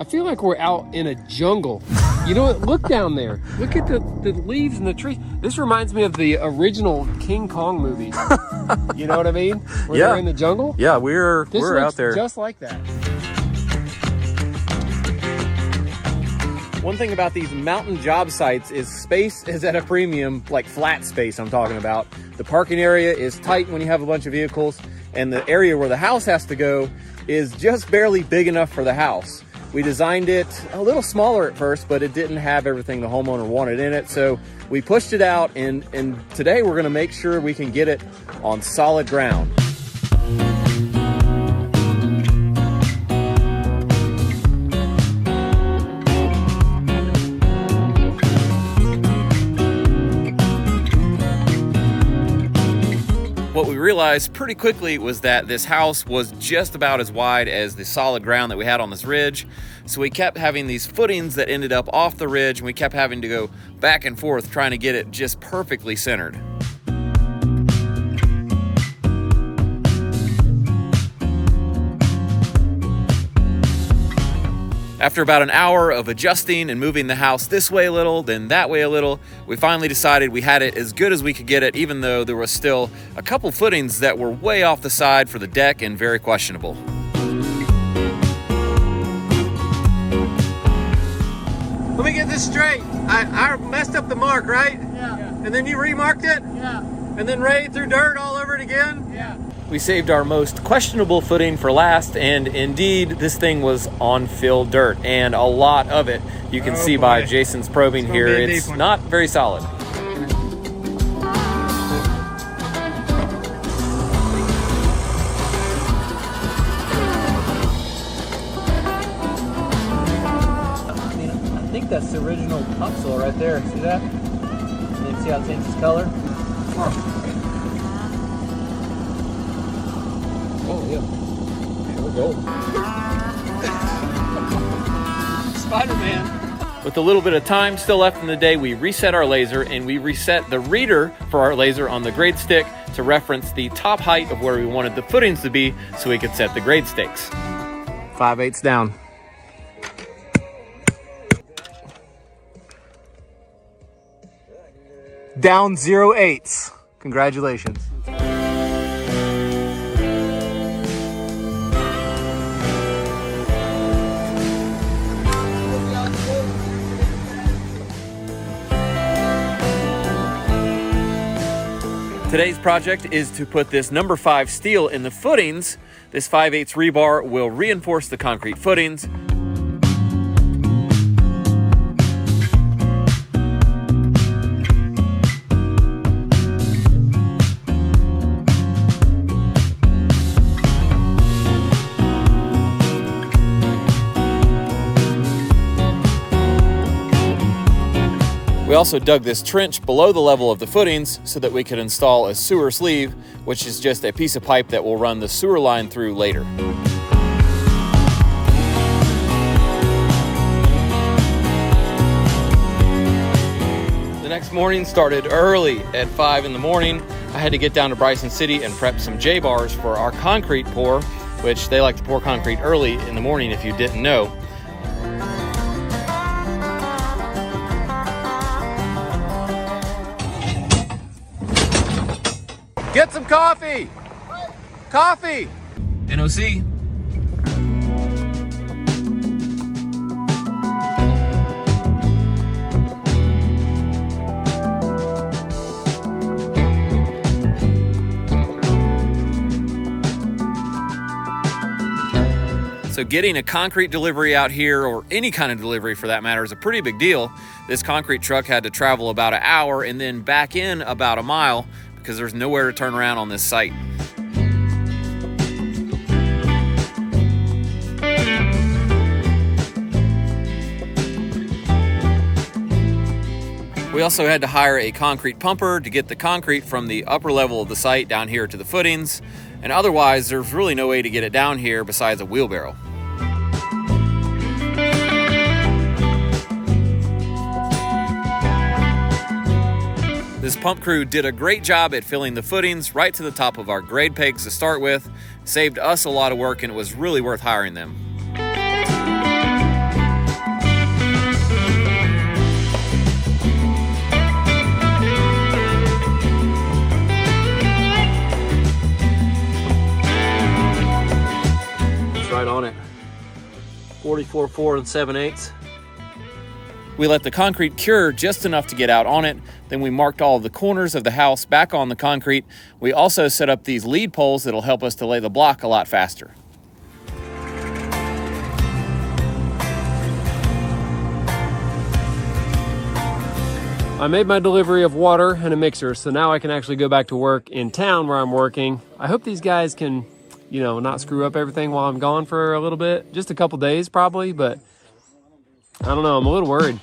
I feel like we're out in a jungle. You know what? Look down there. Look at the leaves and the trees. This reminds me of the original King Kong movie. You know what I mean? Where they're in the jungle. Yeah, we're out there. Just like that. One thing about these mountain job sites is space is at a premium, like flat space I'm talking about. The parking area is tight when you have a bunch of vehicles, and the area where the house has to go is just barely big enough for the house. We designed it a little smaller at first, but it didn't have everything the homeowner wanted in it, so we pushed it out, and today we're gonna make sure we can get it on solid ground. What we realized pretty quickly was that this house was just about as wide as the solid ground that we had on this ridge. So we kept having these footings that ended up off the ridge, and we kept having to go back and forth trying to get it just perfectly centered. After about an hour of adjusting and moving the house this way a little, then that way a little, we finally decided we had it as good as we could get it, even though there was still a couple footings that were way off the side for the deck and very questionable. Let me get this straight. I messed up the mark, right? Yeah. And then you remarked it? Yeah. And then Ray threw dirt all over it again? Yeah. We saved our most questionable footing for last, and indeed this thing was on filled dirt, and a lot of it. You can see by Jason's probing here, it's not very solid. I think that's the original topsoil right there. See that? And then see how it changes color? Oh, yeah. We're gold. Spider-Man. With a little bit of time still left in the day, we reset our laser, and we reset the reader for our laser on the grade stick to reference the top height of where we wanted the footings to be so we could set the grade stakes. 5/8 down. Down 0/8. Congratulations. Today's project is to put this number 5 steel in the footings. This 5/8 rebar will reinforce the concrete footings. We also dug this trench below the level of the footings so that we could install a sewer sleeve, which is just a piece of pipe that will run the sewer line through later. The next morning started early at 5 in the morning. I had to get down to Bryson City and prep some J-bars for our concrete pour, which they like to pour concrete early in the morning if you didn't know. Get some coffee! Coffee! NOC. So getting a concrete delivery out here, or any kind of delivery for that matter, is a pretty big deal. This concrete truck had to travel about an hour and then back in about a mile because there's nowhere to turn around on this site. We also had to hire a concrete pumper to get the concrete from the upper level of the site down here to the footings, and otherwise there's really no way to get it down here besides a wheelbarrow. This pump crew did a great job at filling the footings right to the top of our grade pegs to start with. Saved us a lot of work, and it was really worth hiring them. 44 4 7/8. We let the concrete cure just enough to get out on it. Then we marked all of the corners of the house back on the concrete. We also set up these lead poles that'll help us to lay the block a lot faster. I made my delivery of water and a mixer, so now I can actually go back to work in town where I'm working. I hope these guys can, you know, not screw up everything while I'm gone for a little bit. Just a couple days probably, but I don't know, I'm a little worried.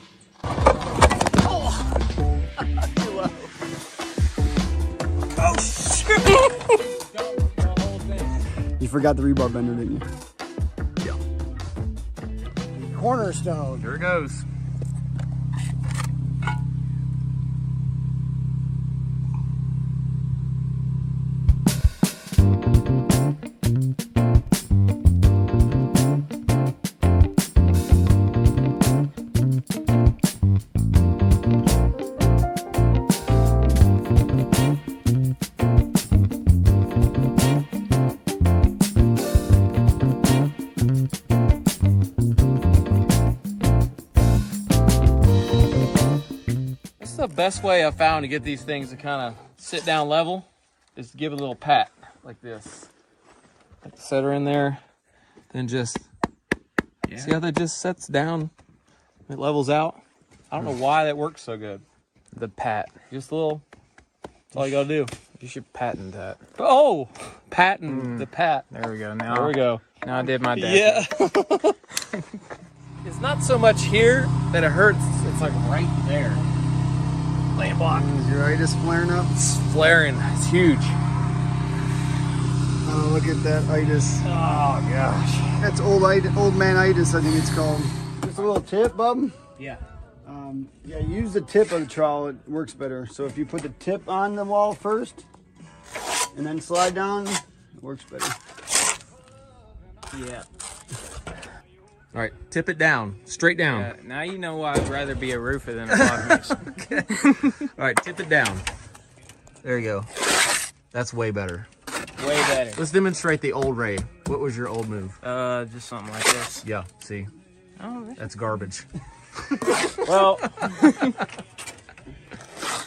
Oh, shit! You forgot the rebar bender, didn't you? Yeah. Cornerstone. Here it goes. The best way I've found to get these things to kind of sit down level is to give it a little pat like this. Set her in there, then just see how that just sets down. It levels out. I don't know why that works so good. The pat. Just a little. That's all you gotta do. You should patent that. Oh, patent the pat. There we go. Now, There we go. Now I did my dad. Yeah. It's not so much here that it hurts. It's like right there. Land block. Is your itis flaring up? It's flaring. It's huge. Oh, look at that itis. Oh gosh. That's old man itis, I think it's called. Just a little tip, bub. Yeah. Yeah, use the tip of the trowel. It works better. So if you put the tip on the wall first, and then slide down, it works better. Yeah. All right, tip it down, straight down. Yeah, now you know why I'd rather be a roofer than a block mason. Okay. All right, tip it down. There you go. That's way better. Way better. Let's demonstrate the old Ray. What was your old move? Just something like this. Yeah, see? Oh, That's garbage. well,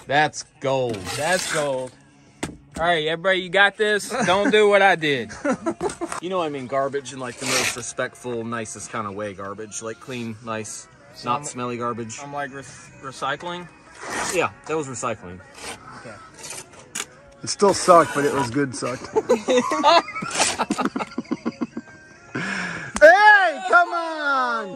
That's gold. that's gold. All right, everybody, you got this? Don't do what I did. You know I mean garbage in like the most respectful, nicest kind of way garbage. Like clean, nice, not smelly garbage. I'm like recycling. Yeah, that was recycling. Okay. It still sucked, but it was good sucked. Hey, come on!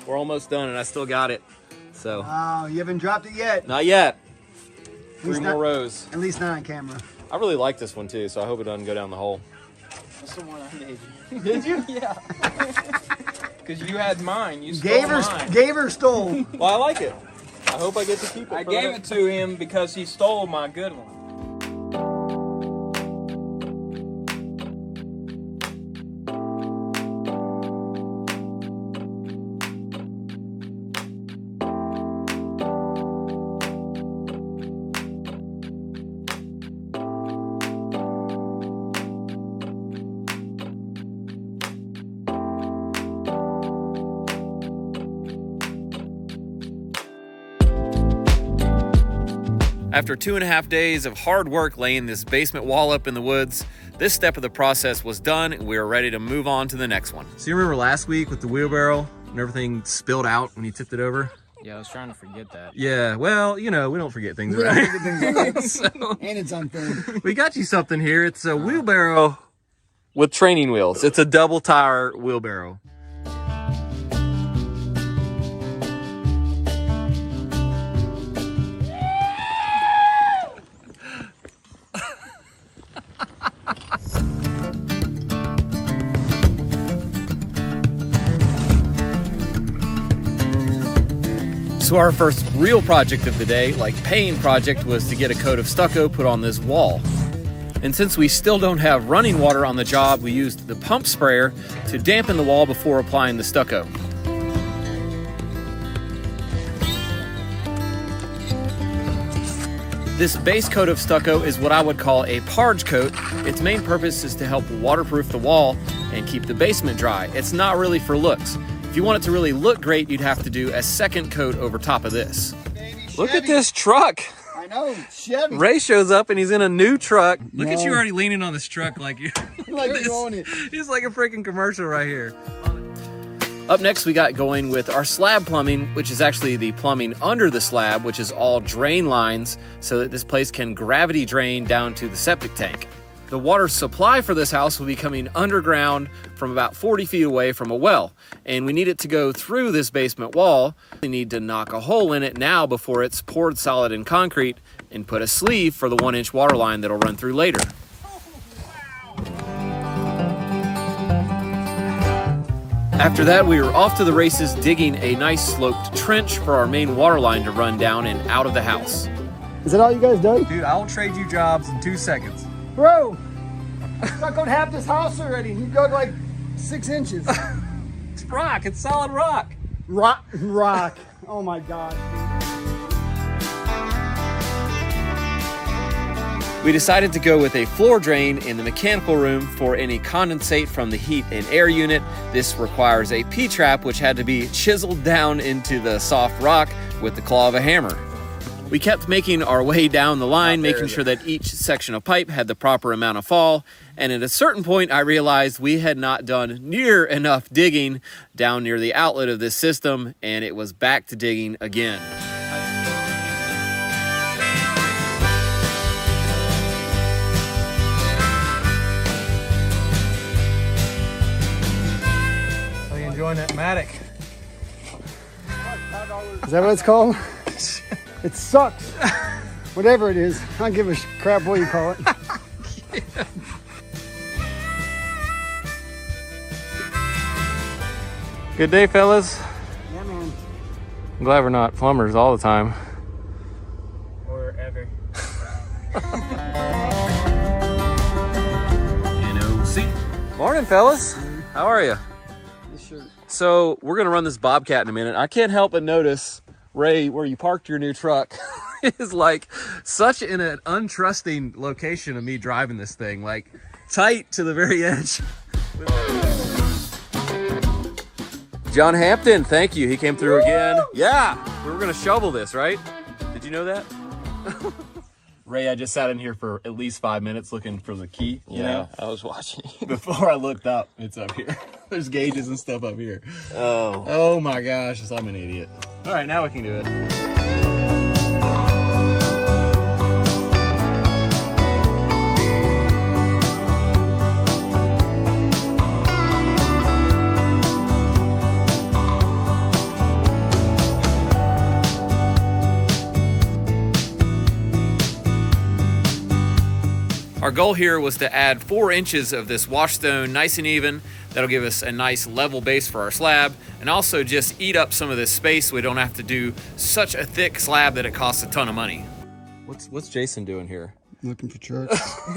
We're almost done and I still got it. So, Oh, you haven't dropped it yet. not yet. He's 3 more not- rows. At least not on camera. I really like this one too, so I hope it doesn't go down the hole. That's the one I made you. Did you? Yeah. Because you had mine. You stole mine. Gave her stole. Well, I like it. I hope I get to keep it. I gave it to him because he stole my good one. After 2.5 days of hard work laying this basement wall up in the woods, this step of the process was done and we are ready to move on to the next one. So you remember last week with the wheelbarrow and everything spilled out when you tipped it over? Yeah, I was trying to forget that. Yeah, well, you know, we don't forget things, We don't right? forget things, right? So, And it's unfair. we got you something here. It's a wheelbarrow with training wheels. It's a double tire wheelbarrow. So our first real project of the day, like paying project, was to get a coat of stucco put on this wall. And since we still don't have running water on the job, we used the pump sprayer to dampen the wall before applying the stucco. This base coat of stucco is what I would call a parge coat. Its main purpose is to help waterproof the wall and keep the basement dry. It's not really for looks. If you want it to really look great, you'd have to do a second coat over top of this. Look at this truck. I know, Chevy. Ray shows up and he's in a new truck. Look at you already leaning on this truck like you're Like you own it. It's like a freaking commercial right here. Up next, we got going with our slab plumbing, which is actually the plumbing under the slab, which is all drain lines so that this place can gravity drain down to the septic tank. The water supply for this house will be coming underground from about 40 feet away from a well, and we need it to go through this basement wall. We need to knock a hole in it now before it's poured solid in concrete and put a sleeve for the 1-inch water line that'll run through later. After that, we were off to the races digging a nice sloped trench for our main water line to run down and out of the house. Is that all you guys done? Dude, I'll trade you jobs in 2 seconds. Bro, I got half this house already. You dug like 6 inches. It's rock, it's solid rock. Rock. Oh my God. We decided to go with a floor drain in the mechanical room for any condensate from the heat and air unit. This requires a P-trap, which had to be chiseled down into the soft rock with the claw of a hammer. We kept making our way down the line, making sure that each section of pipe had the proper amount of fall. And at a certain point, I realized we had not done near enough digging down near the outlet of this system, and it was back to digging again. Are you enjoying that Matic? Is that what it's called? It sucks. Whatever it is, I don't give a crap what you call it. Yeah. Good day, fellas. Yeah, man. I'm glad we're not plumbers all the time. Or ever. NOC. Morning, fellas. How are you? Sure. So we're gonna run this Bobcat in a minute. I can't help but notice, Ray, where you parked your new truck is like such in an untrusting location of me driving this thing, like tight to the very edge. John Hampton, thank you. He came through again. Yeah, we were gonna shovel this, right? Did you know that? Ray, I just sat in here for at least 5 minutes looking for the key. You know? I was watching. Before I looked up, it's up here. There's gauges and stuff up here. Oh my gosh, I'm an idiot. All right, now we can do it. Our goal here was to add 4 inches of this wash stone nice and even. That'll give us a nice level base for our slab, and also just eat up some of this space so we don't have to do such a thick slab that it costs a ton of money. What's Jason doing here? Looking for trucks.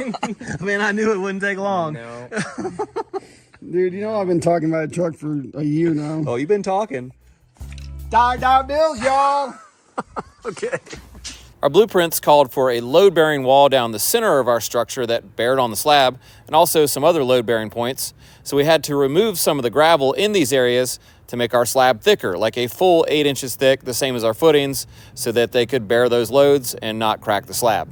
Man, I knew it wouldn't take long. No. Dude, you know I've been talking about a truck for a year now. Oh, you've been talking. $1 bills, y'all. Okay. Our blueprints called for a load-bearing wall down the center of our structure that bared on the slab, and also some other load-bearing points. So we had to remove some of the gravel in these areas to make our slab thicker, like a full 8 inches thick, the same as our footings, so that they could bear those loads and not crack the slab.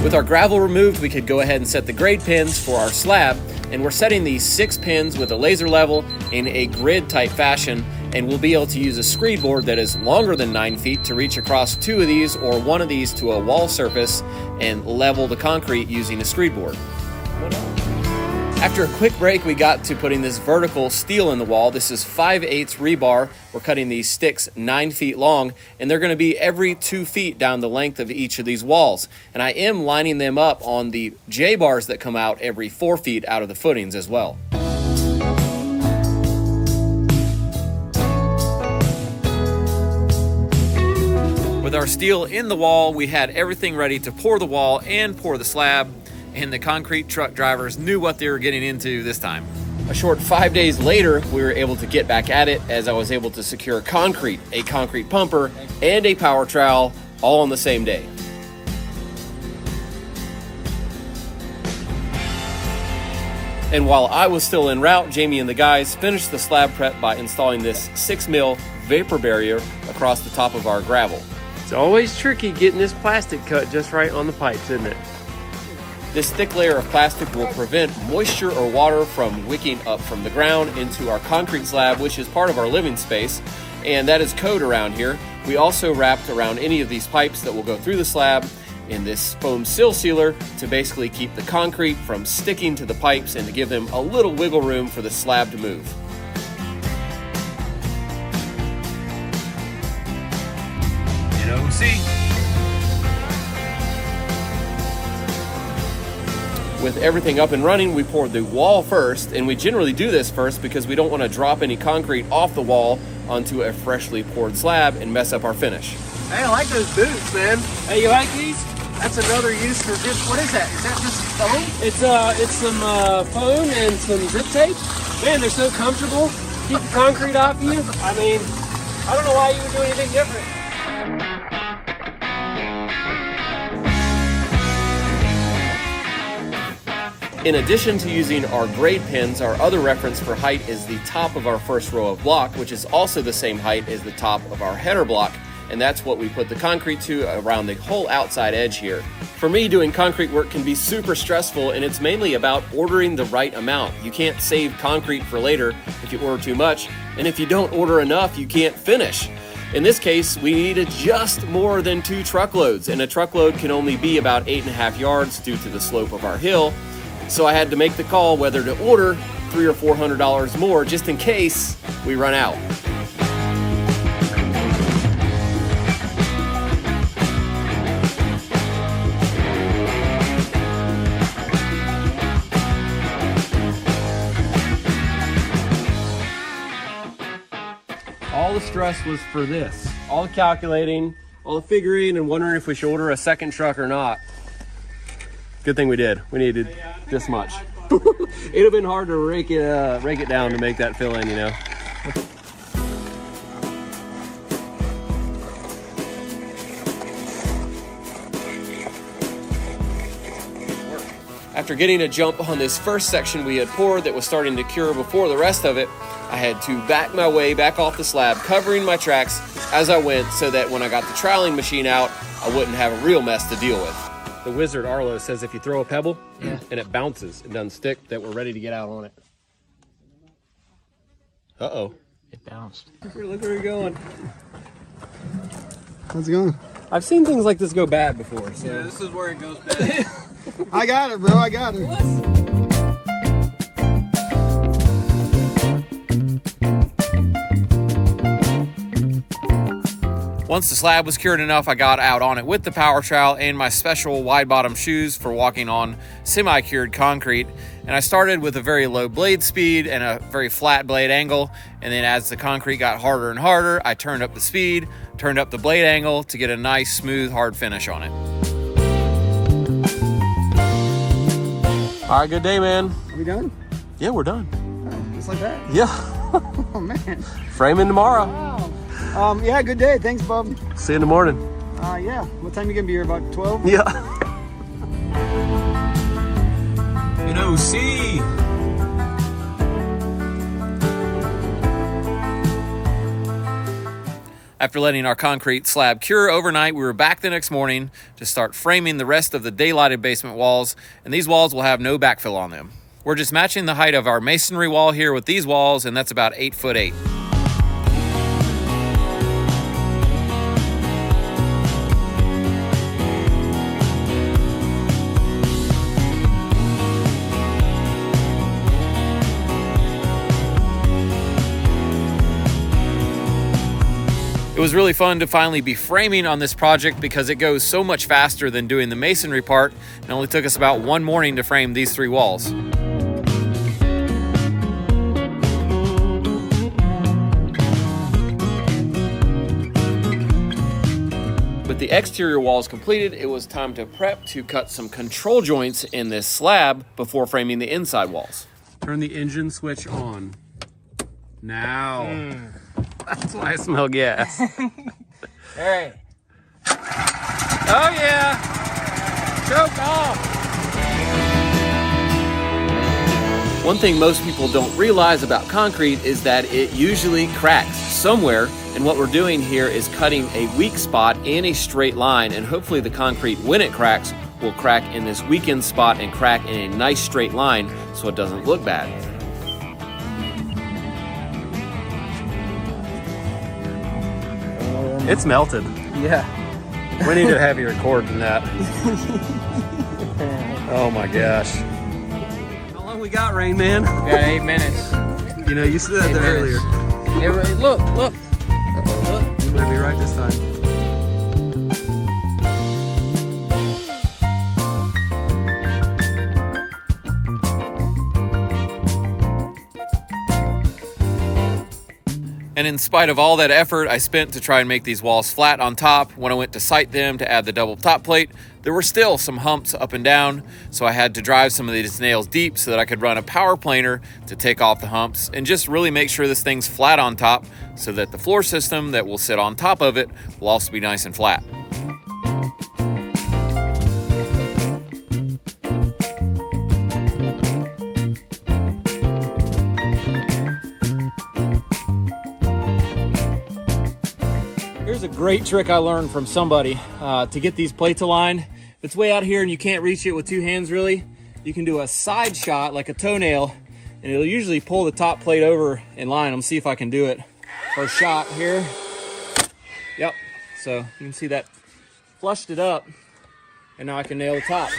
With our gravel removed, we could go ahead and set the grade pins for our slab, and we're setting these 6 pins with a laser level in a grid type fashion, and we'll be able to use a screed board that is longer than 9 feet to reach across 2 of these or 1 of these to a wall surface and level the concrete using a screed board. After a quick break, we got to putting this vertical steel in the wall. This is 5/8 rebar. We're cutting these sticks 9 feet long, and they're gonna be every 2 feet down the length of each of these walls. And I am lining them up on the J-bars that come out every 4 feet out of the footings as well. With our steel in the wall, we had everything ready to pour the wall and pour the slab, and the concrete truck drivers knew what they were getting into this time. A short 5 days later, we were able to get back at it as I was able to secure concrete, a concrete pumper, and a power trowel all on the same day. And while I was still en route, Jamie and the guys finished the slab prep by installing this 6 mil vapor barrier across the top of our gravel. It's always tricky getting this plastic cut just right on the pipes, isn't it? This thick layer of plastic will prevent moisture or water from wicking up from the ground into our concrete slab, which is part of our living space, and that is code around here. We also wrapped around any of these pipes that will go through the slab in this foam sill sealer to basically keep the concrete from sticking to the pipes and to give them a little wiggle room for the slab to move. NOC. With everything up and running, we poured the wall first, and we generally do this first because we don't want to drop any concrete off the wall onto a freshly poured slab and mess up our finish. Hey, I like those boots, man. Hey, you like these? That's another use for just, what is that? Is that just foam? It's some foam and some zip tape. Man, they're so comfortable. Keep the concrete off you. I mean, I don't know why you would do anything different. In addition to using our grade pins, our other reference for height is the top of our first row of block, which is also the same height as the top of our header block, and that's what we put the concrete to around the whole outside edge here. For me, doing concrete work can be super stressful, and it's mainly about ordering the right amount. You can't save concrete for later if you order too much, and if you don't order enough, you can't finish. In this case, we needed just more than 2 truckloads, and a truckload can only be about 8.5 yards due to the slope of our hill. So I had to make the call whether to order $300 or $400 more just in case we run out. All the stress was for this. All the calculating, all the figuring, and wondering if we should order a second truck or not. Good thing we did. We needed this much. It'd have been hard to rake it down to make that fill in, you know. After getting a jump on this first section we had poured that was starting to cure before the rest of it, I had to back my way back off the slab, covering my tracks as I went so that when I got the troweling machine out, I wouldn't have a real mess to deal with. The wizard Arlo says if you throw a pebble and it bounces, it doesn't stick, that we're ready to get out on it. Uh-oh. It bounced. Look where you're going. How's it going? I've seen things like this go bad before. So. Yeah, this is where it goes bad. I got it, bro. I got it. Once the slab was cured enough, I got out on it with the power trowel and my special wide bottom shoes for walking on semi-cured concrete. And I started with a very low blade speed and a very flat blade angle. And then as the concrete got harder and harder, I turned up the speed, turned up the blade angle to get a nice, smooth, hard finish on it. All right, good day, man. Are we done? Yeah, we're done. Oh, just like that? Yeah. Oh, man. Framing tomorrow. Wow. Yeah, good day. Thanks, bub. See you in the morning. Yeah. What time you gonna be here? About 12? Yeah. NOC. After letting our concrete slab cure overnight, we were back the next morning to start framing the rest of the daylighted basement walls, and these walls will have no backfill on them. We're just matching the height of our masonry wall here with these walls, and that's about 8'8". It was really fun to finally be framing on this project because it goes so much faster than doing the masonry part. It only took us about one morning to frame these 3 walls. With the exterior walls completed, it was time to prep to cut some control joints in this slab before framing the inside walls. Turn the engine switch on. Now. That's why I smell gas. All right. Oh yeah. Choke off. One thing most people don't realize about concrete is that it usually cracks somewhere, and what we're doing here is cutting a weak spot in a straight line, and hopefully the concrete, when it cracks, will crack in this weakened spot and crack in a nice straight line so it doesn't look bad. It's melted. Yeah. We need a heavier cord than that. Oh my gosh. How long we got, Rain Man? We got 8 minutes. You know, you said that earlier. Look. You might be right this time. And in spite of all that effort I spent to try and make these walls flat on top, when I went to site them to add the double top plate, there were still some humps up and down, so I had to drive some of these nails deep so that I could run a power planer to take off the humps and just really make sure this thing's flat on top so that the floor system that will sit on top of it will also be nice and flat. Here's a great trick I learned from somebody to get these plates aligned. If it's way out here and you can't reach it with 2 hands really, you can do a side shot like a toenail, and it'll usually pull the top plate over in line. Let me see if I can do it. First shot here. Yep, so you can see that flushed it up, and now I can nail the top.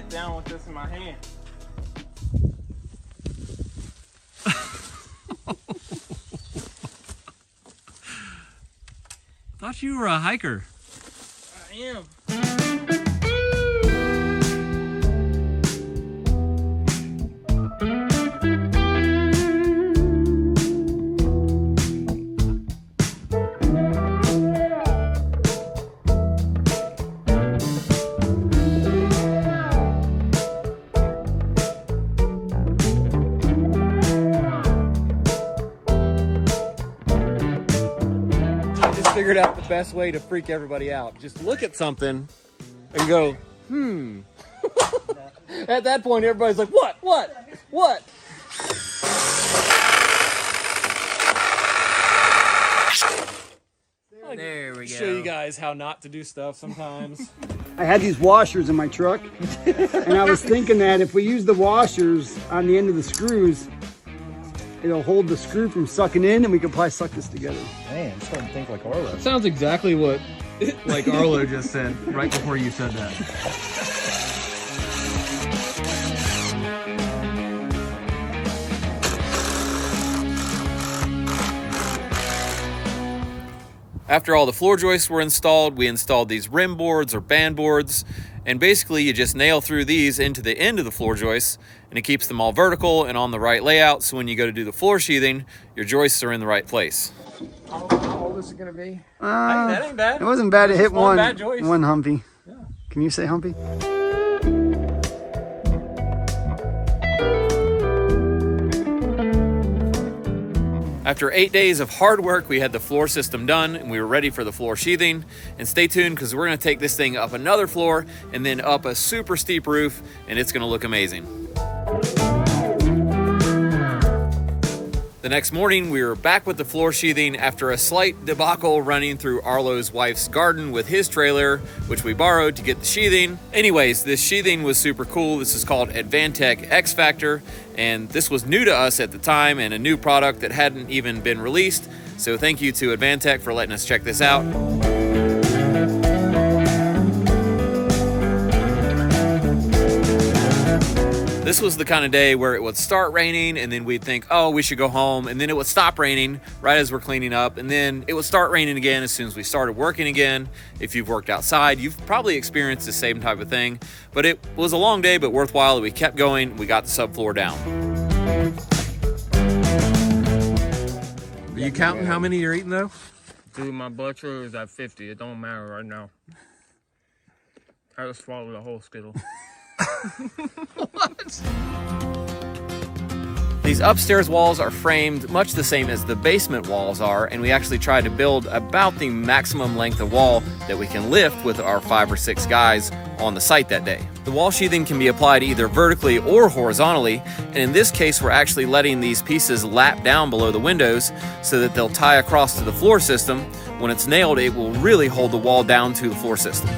Down with this in my hand. Thought you were a hiker. I am. Figured out the best way to freak everybody out. Just look at something and go, At that point, everybody's like, what? There we go. Show you guys how not to do stuff sometimes. I had these washers in my truck, and I was thinking that if we use the washers on the end of the screws, it'll hold the screw from sucking in, and we could probably suck this together. Man, I'm starting to think like Arlo. Sounds exactly what like Arlo just said right before you said that. After all the floor joists were installed, we installed these rim boards or band boards, and basically you just nail through these into the end of the floor joists, and it keeps them all vertical and on the right layout, so when you go to do the floor sheathing, your joists are in the right place. How old is it gonna be? That ain't bad. It wasn't bad to hit one bad joist. one humpy. Yeah. Can you say humpy? After 8 days of hard work, we had the floor system done and we were ready for the floor sheathing. And stay tuned because we're gonna take this thing up another floor and then up a super steep roof, and it's gonna look amazing. The next morning, we were back with the floor sheathing after a slight debacle running through Arlo's wife's garden with his trailer, which we borrowed to get the sheathing. Anyways, this sheathing was super cool. This is called Advantech X Factor, and this was new to us at the time and a new product that hadn't even been released. So thank you to Advantech for letting us check this out. This was the kind of day where it would start raining and then we'd think, oh, we should go home. And then it would stop raining right as we're cleaning up. And then it would start raining again as soon as we started working again. If you've worked outside, you've probably experienced the same type of thing. But it was a long day, but worthwhile. We kept going. We got the subfloor down. Are you counting how many you're eating though? Dude, my blood sugar is at 50. It don't matter right now. I just swallowed the whole Skittle. What? These upstairs walls are framed much the same as the basement walls are, and we actually tried to build about the maximum length of wall that we can lift with our 5 or 6 guys on the site that day. The wall sheathing can be applied either vertically or horizontally, and in this case we're actually letting these pieces lap down below the windows so that they'll tie across to the floor system. When it's nailed, it will really hold the wall down to the floor system.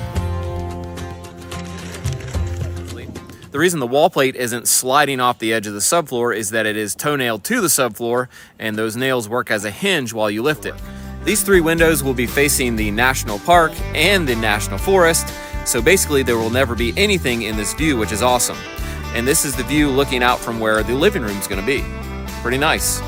The reason the wall plate isn't sliding off the edge of the subfloor is that it is toe-nailed to the subfloor, and those nails work as a hinge while you lift it. These 3 windows will be facing the National Park and the National Forest, so basically there will never be anything in this view, which is awesome. And this is the view looking out from where the living room is going to be. Pretty nice.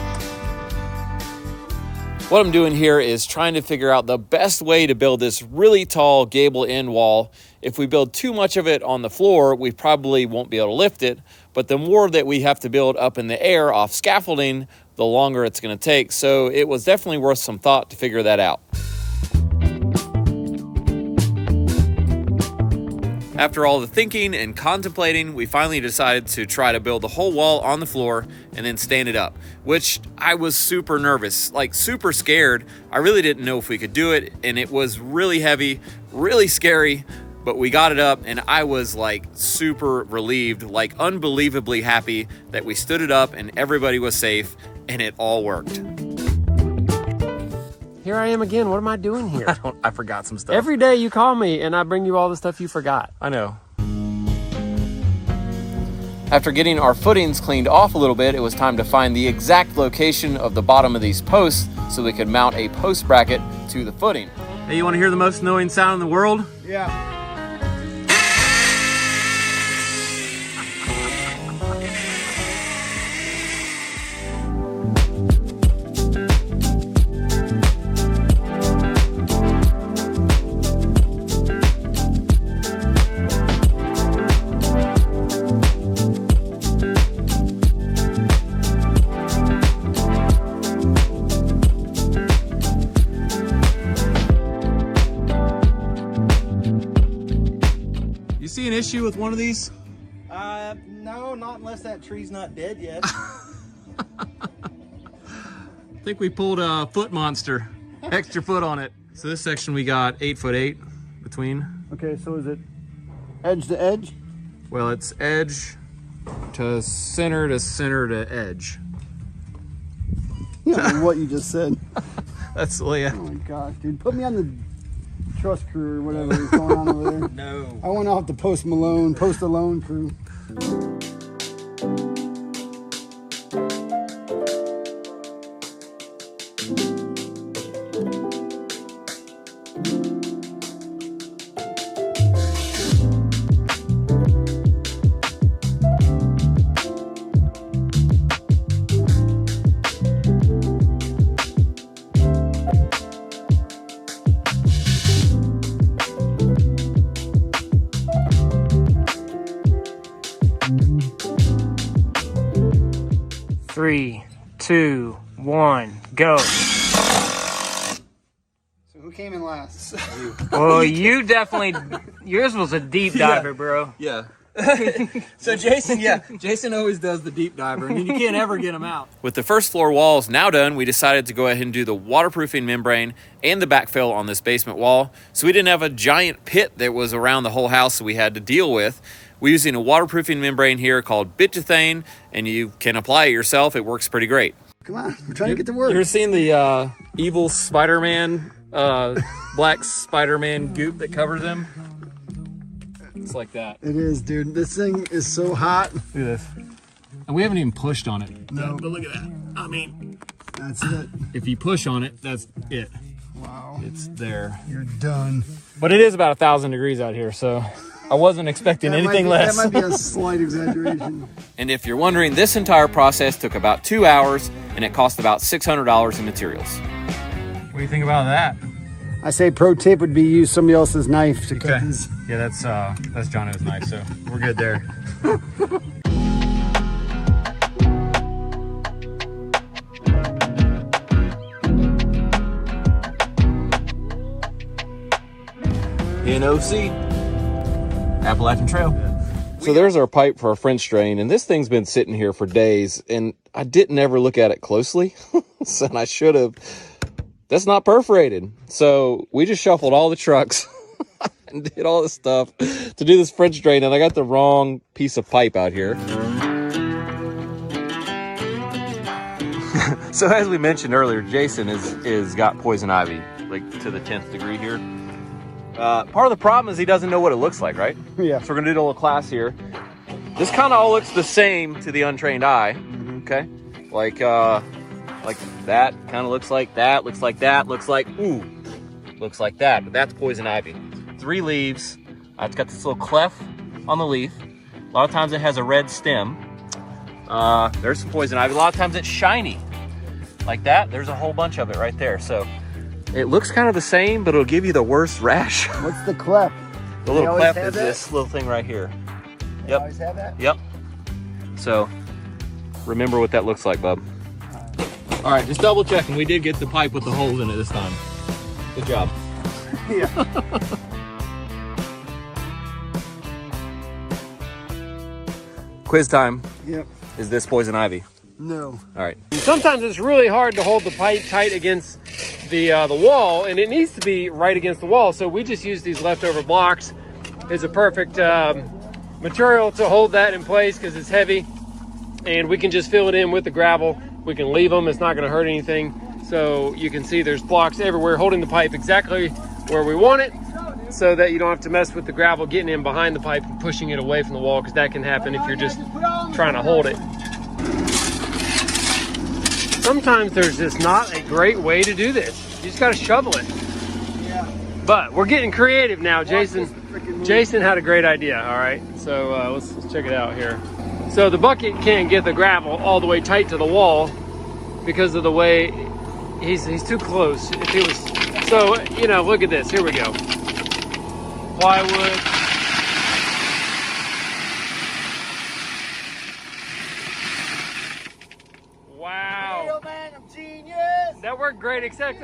What I'm doing here is trying to figure out the best way to build this really tall gable end wall. If we build too much of it on the floor, we probably won't be able to lift it, but the more that we have to build up in the air off scaffolding, the longer it's going to take. So it was definitely worth some thought to figure that out. After all the thinking and contemplating, we finally decided to try to build the whole wall on the floor and then stand it up, which I was super nervous, like super scared. I really didn't know if we could do it, and it was really heavy, really scary, but we got it up, and I was like super relieved, like unbelievably happy that we stood it up and everybody was safe and it all worked. Here I am again. What am I doing here? I forgot some stuff. Every day you call me and I bring you all the stuff you forgot. I know. After getting our footings cleaned off a little bit, it was time to find the exact location of the bottom of these posts so we could mount a post bracket to the footing. Hey, you want to hear the most annoying sound in the world? Yeah. See an issue with one of these? No, not unless that tree's not dead yet. I think we pulled a foot monster, extra foot on it. So this section we got 8'8" between. Okay, so is it edge to edge? Well, it's edge to center to edge. You don't know what you just said. That's the way. Oh my gosh, dude. Put me on the truss crew or whatever is going on over there. No. I went off the Post Alone crew. Three, two, one, go. So who came in last? Well, you definitely, yours was a deep diver, bro. Yeah. So Jason always does the deep diver. I mean, you can't ever get him out. With the first floor walls now done, we decided to go ahead and do the waterproofing membrane and the backfill on this basement wall. So we didn't have a giant pit that was around the whole house that we had to deal with. We're using a waterproofing membrane here called bituthane, and you can apply it yourself. It works pretty great. Come on, we're trying to get to work. You ever seen the evil Spider-Man, black Spider-Man goop that covers him? It's like that. It is, dude. This thing is so hot. Look at this. And we haven't even pushed on it. No. But look at that. I mean, That's it. if you push on it, that's it. Wow. It's there. You're done. But it is about 1,000 degrees out here, so I wasn't expecting anything less. That might be a slight exaggeration. And if you're wondering, this entire process took about 2 hours and it cost about $600 in materials. What do you think about that? I say pro tip would be use somebody else's knife to cut this. Yeah, that's Jono's knife, so we're good there. NOC, Appalachian Trail. So there's our pipe for our French drain, and this thing's been sitting here for days, and I didn't ever look at it closely, so I should have. That's not perforated. So we just shuffled all the trucks and did all this stuff to do this French drain, and I got the wrong piece of pipe out here. So as we mentioned earlier, Jason is got poison ivy, like to the 10th degree here. Part of the problem is he doesn't know what it looks like, right? Yeah. So we're gonna do a little class here. This kind of all looks the same to the untrained eye, okay? Like that, kind of looks like that, looks like that, looks like that, but that's poison ivy. 3 leaves, it's got this little cleft on the leaf. A lot of times it has a red stem. There's some poison ivy. A lot of times it's shiny, like that. There's a whole bunch of it right there. So it looks kind of the same, but it'll give you the worst rash. What's the clef? The little always cleft have is that? this little thing right here. They Yep. always have that? Yep. So remember what that looks like, bub. All right, just double checking. We did get the pipe with the holes in it this time. Good job. Yeah. Quiz time. Yep. Is this poison ivy? No. All right. Sometimes it's really hard to hold the pipe tight against the wall, and it needs to be right against the wall. So we just use these leftover blocks. It's a perfect material to hold that in place because it's heavy, and we can just fill it in with the gravel. We can leave them. It's not going to hurt anything. So you can see there's blocks everywhere holding the pipe exactly where we want it, so that you don't have to mess with the gravel getting in behind the pipe and pushing it away from the wall, because that can happen if you're just trying to hold it. Sometimes there's just not a great way to do this. You just got to shovel it. Yeah. But we're getting creative now. Jason had a great idea. All right, so let's check it out here. So the bucket can't get the gravel all the way tight to the wall because of the way he's too close. If he was, so you know, look at this. Here we go. Plywood. Wow. Man, I'm genius. That worked great, except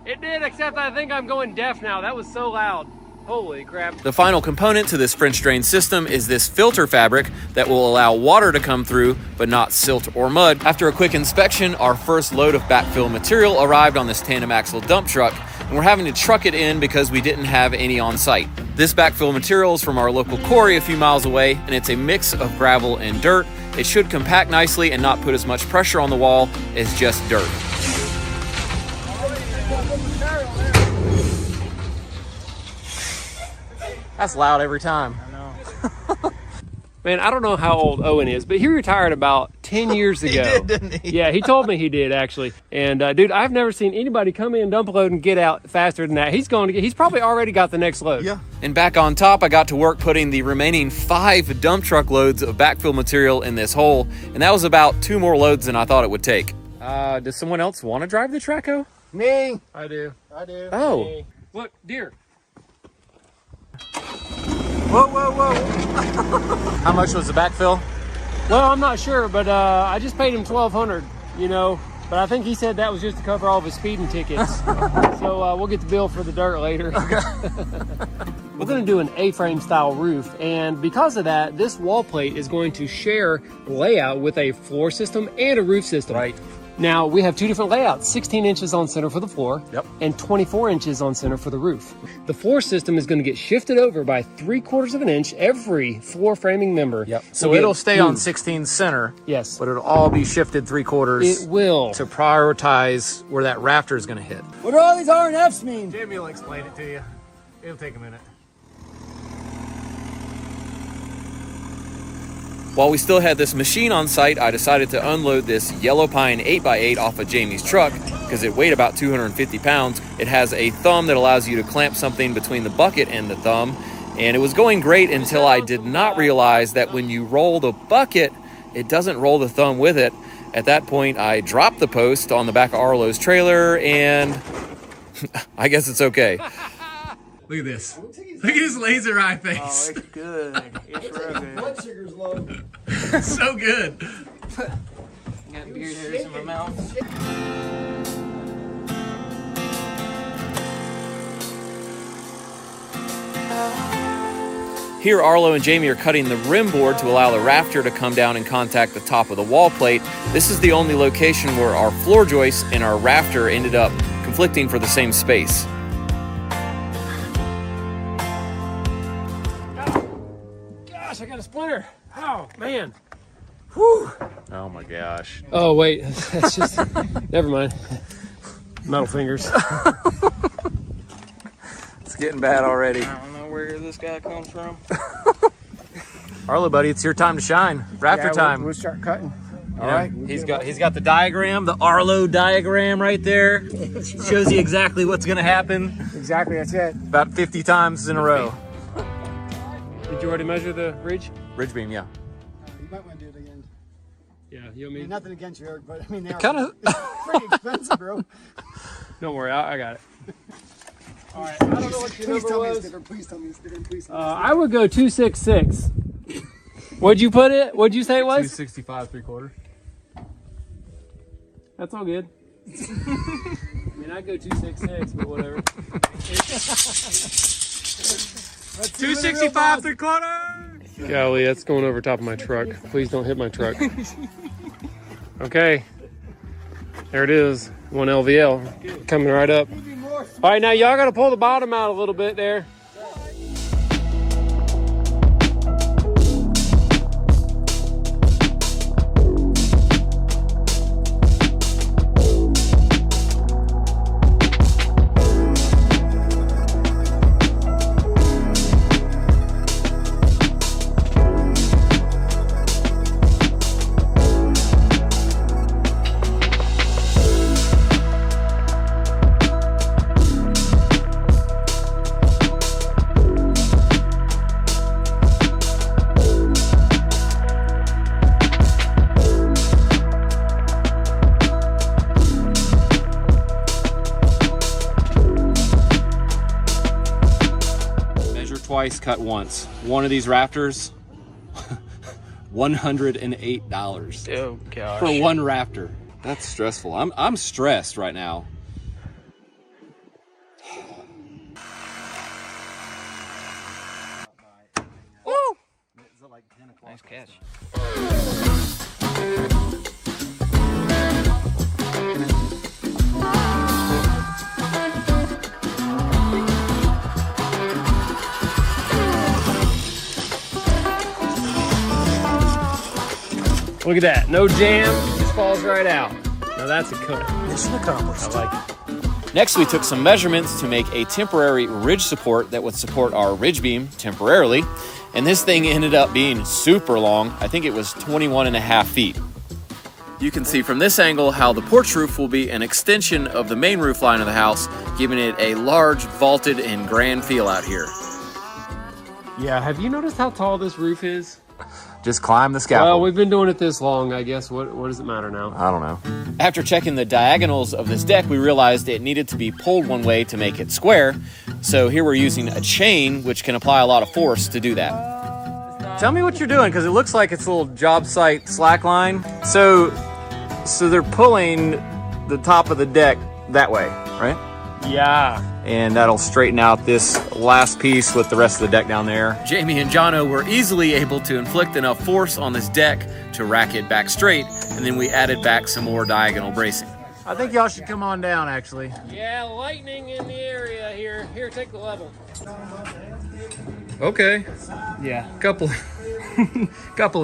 it did, except I think I'm going deaf now. That was so loud. Holy crap. The final component to this French drain system is this filter fabric that will allow water to come through, but not silt or mud. After a quick inspection, our first load of backfill material arrived on this tandem axle dump truck, and we're having to truck it in because we didn't have any on site. This backfill material is from our local quarry a few miles away, and it's a mix of gravel and dirt. It should compact nicely and not put as much pressure on the wall as just dirt. That's loud every time. Man, I don't know how old Owen is, but he retired about 10 years ago. He did, didn't he? Yeah, he told me he did, actually. And dude, I've never seen anybody come in, dump a load, and get out faster than that. He's probably already got the next load. Yeah. And back on top, I got to work putting the remaining 5 dump truck loads of backfill material in this hole, and that was about 2 more loads than I thought it would take. Does someone else want to drive the Traco? Me. I do. I do. Oh. Hey, look, deer. Whoa, whoa, whoa. How much was the backfill? Well, I'm not sure, but I just paid him $1,200, you know. But I think he said that was just to cover all of his speeding tickets. So we'll get the bill for the dirt later. Okay. We're going to do an A-frame style roof, and because of that, this wall plate is going to share layout with a floor system and a roof system. Right. Now, we have two different layouts, 16 inches on center for the floor Yep. and 24 inches on center for the roof. The floor system is going to get shifted over by 3/4 of an inch every floor framing member. Yep. So will get it'll stay on moved. 16 center. Yes. But it'll all be shifted 3/4 It will. to prioritize where that rafter is going to hit. What do all these R and Fs mean? Jamie will explain it to you. It'll take a minute. While we still had this machine on site, I decided to unload this yellow pine 8x8 off of Jamie's truck because it weighed about 250 pounds. It has a thumb that allows you to clamp something between the bucket and the thumb. And it was going great until I did not realize that when you roll the bucket, it doesn't roll the thumb with it. At that point, I dropped the post on the back of Arlo's trailer, and I guess it's okay. Look at this. Look at his laser eye face. Oh, it's good. It's real good. Blood sugar's low. So good. Got beard hairs in my mouth. Here, Arlo and Jamie are cutting the rim board to allow the rafter to come down and contact the top of the wall plate. This is the only location where our floor joist and our rafter ended up conflicting for the same space. Gosh, I got a splinter. Oh, man. Whew. Oh my gosh. Oh, wait. That's just, never mind. Metal fingers. It's getting bad already. I don't know where this guy comes from. Arlo, buddy, it's your time to shine. Rafter time. We'll start cutting. All right. He's got the diagram, the Arlo diagram right there. Shows you exactly what's gonna happen Exactly, that's it. about 50 times in a row. Did you already measure the ridge? Ridge beam, yeah. You might want to do it again. Yeah, you want me? Nothing against you, Eric, but I mean, they're Kinda. pretty expensive, bro. Don't worry, I got it. All right, I don't know what your number tell me was. it's different. Please tell me it's different. Please tell me I would go 266. What'd you put it? What'd you say it was? 265 3/4. That's all good. I mean, I'd go 266, but whatever. 265 3/4. Golly, that's going over top of my truck. Please don't hit my truck. Okay. There it is. One LVL coming right up. All right, now y'all got to pull the bottom out a little bit there. Twice, cut once. One of these rafters, $108 Oh gosh. for one rafter. That's stressful. I'm stressed right now. Woo! Nice catch. Look at that. No jam. Just falls right out. Now that's a cut. Mission accomplished. I like it. Next, we took some measurements to make a temporary ridge support that would support our ridge beam temporarily. And this thing ended up being super long. I think it was 21.5 feet. You can see from this angle how the porch roof will be an extension of the main roof line of the house, giving it a large, vaulted, and grand feel out here. Yeah, have you noticed how tall this roof is? Just climb the Well, scaffold. we've been doing it this long, I guess. What does it matter now? I don't know. After checking the diagonals of this deck, we realized it needed to be pulled one way to make it square. So here we're using a chain, which can apply a lot of force to do that. Tell me what you're doing, because it looks like it's a little job site slack line. So they're pulling the top of the deck that way, right? Yeah. And that'll straighten out this last piece with the rest of the deck down there. Jamie and Jono were easily able to inflict enough force on this deck to rack it back straight, and then we added back some more diagonal bracing. I think y'all should come on down, actually. Yeah, lightning in the area here. Here, take the level. Okay, Yeah. couple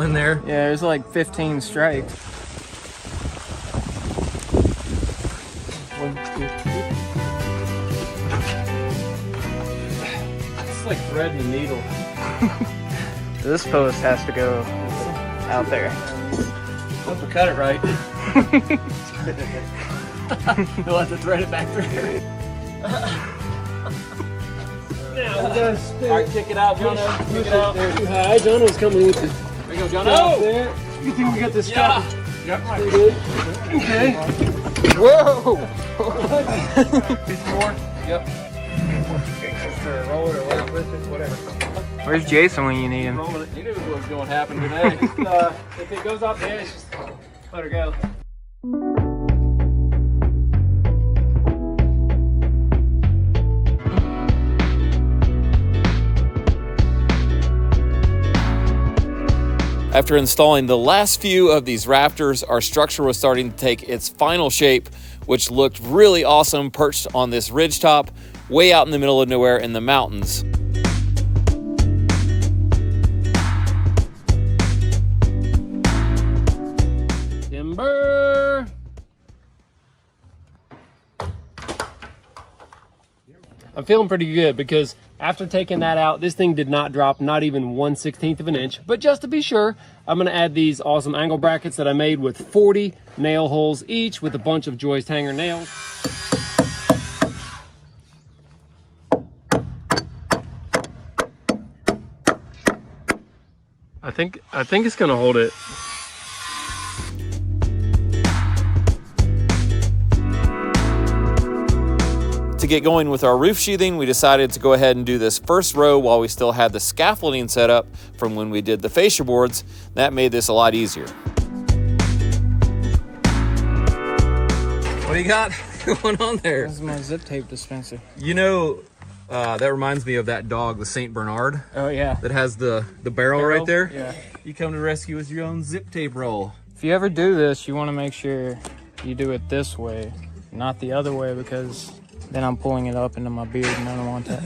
in there. Yeah, there's like 15 strikes. It's like threading a needle. This post has to go out there. Hope we cut it right. You'll have to thread it back through. Now we gotta spin. All right, kick it out, Jono. Kick it out. Too high. Jono's coming with the. There you go, Jono. There. Good thing we got this Yeah. stuff. Yep. Pretty good. Okay. Whoa! Piece more. Yep. Roll it or whatever. Where's Jason when you need him? Rolling it. You knew what was going to happen today. If it goes off the edge, just let her go. After installing the last few of these rafters, our structure was starting to take its final shape, which looked really awesome perched on this ridge top way out in the middle of nowhere in the mountains. Timber. I'm feeling pretty good because after taking that out, this thing did not drop not even 1/16 of an inch. But just to be sure, I'm gonna add these awesome angle brackets that I made with 40 nail holes each with a bunch of joist hanger nails. I think it's gonna hold it. To get going with our roof sheathing, we decided to go ahead and do this first row while we still had the scaffolding set up from when we did the fascia boards. That made this a lot easier. What do you got going on there? This is my zip tape dispenser. You know, that reminds me of that dog, the Saint Bernard, Oh yeah. that has the barrel right there. Yeah. You come to rescue with your own zip tape roll. If you ever do this, you want to make sure you do it this way, not the other way, because then I'm pulling it up into my beard and I don't want that.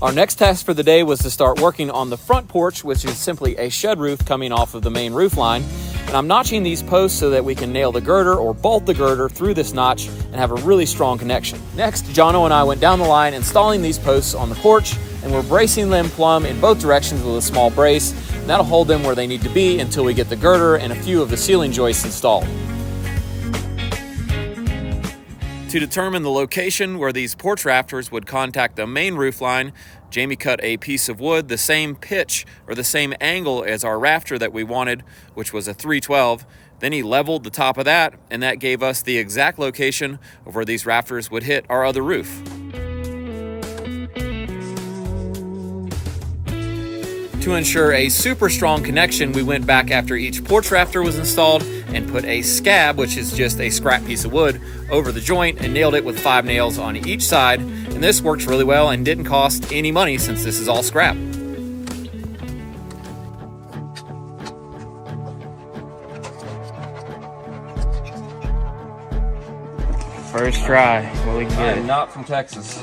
Our next task for the day was to start working on the front porch, which is simply a shed roof coming off of the main roof line. And I'm notching these posts so that we can nail the girder or bolt the girder through this notch and have a really strong connection. Next, Jono and I went down the line installing these posts on the porch, and we're bracing them plumb in both directions with a small brace. And that'll hold them where they need to be until we get the girder and a few of the ceiling joists installed. To determine the location where these porch rafters would contact the main roof line, Jamie cut a piece of wood the same pitch or the same angle as our rafter that we wanted, which was a 312. Then he leveled the top of that, and that gave us the exact location of where these rafters would hit our other roof. To ensure a super strong connection, we went back after each porch rafter was installed and put a scab, which is just a scrap piece of wood, over the joint and nailed it with 5 nails on each side. And this worked really well and didn't cost any money since this is all scrap. First try, will we get it? Not from Texas.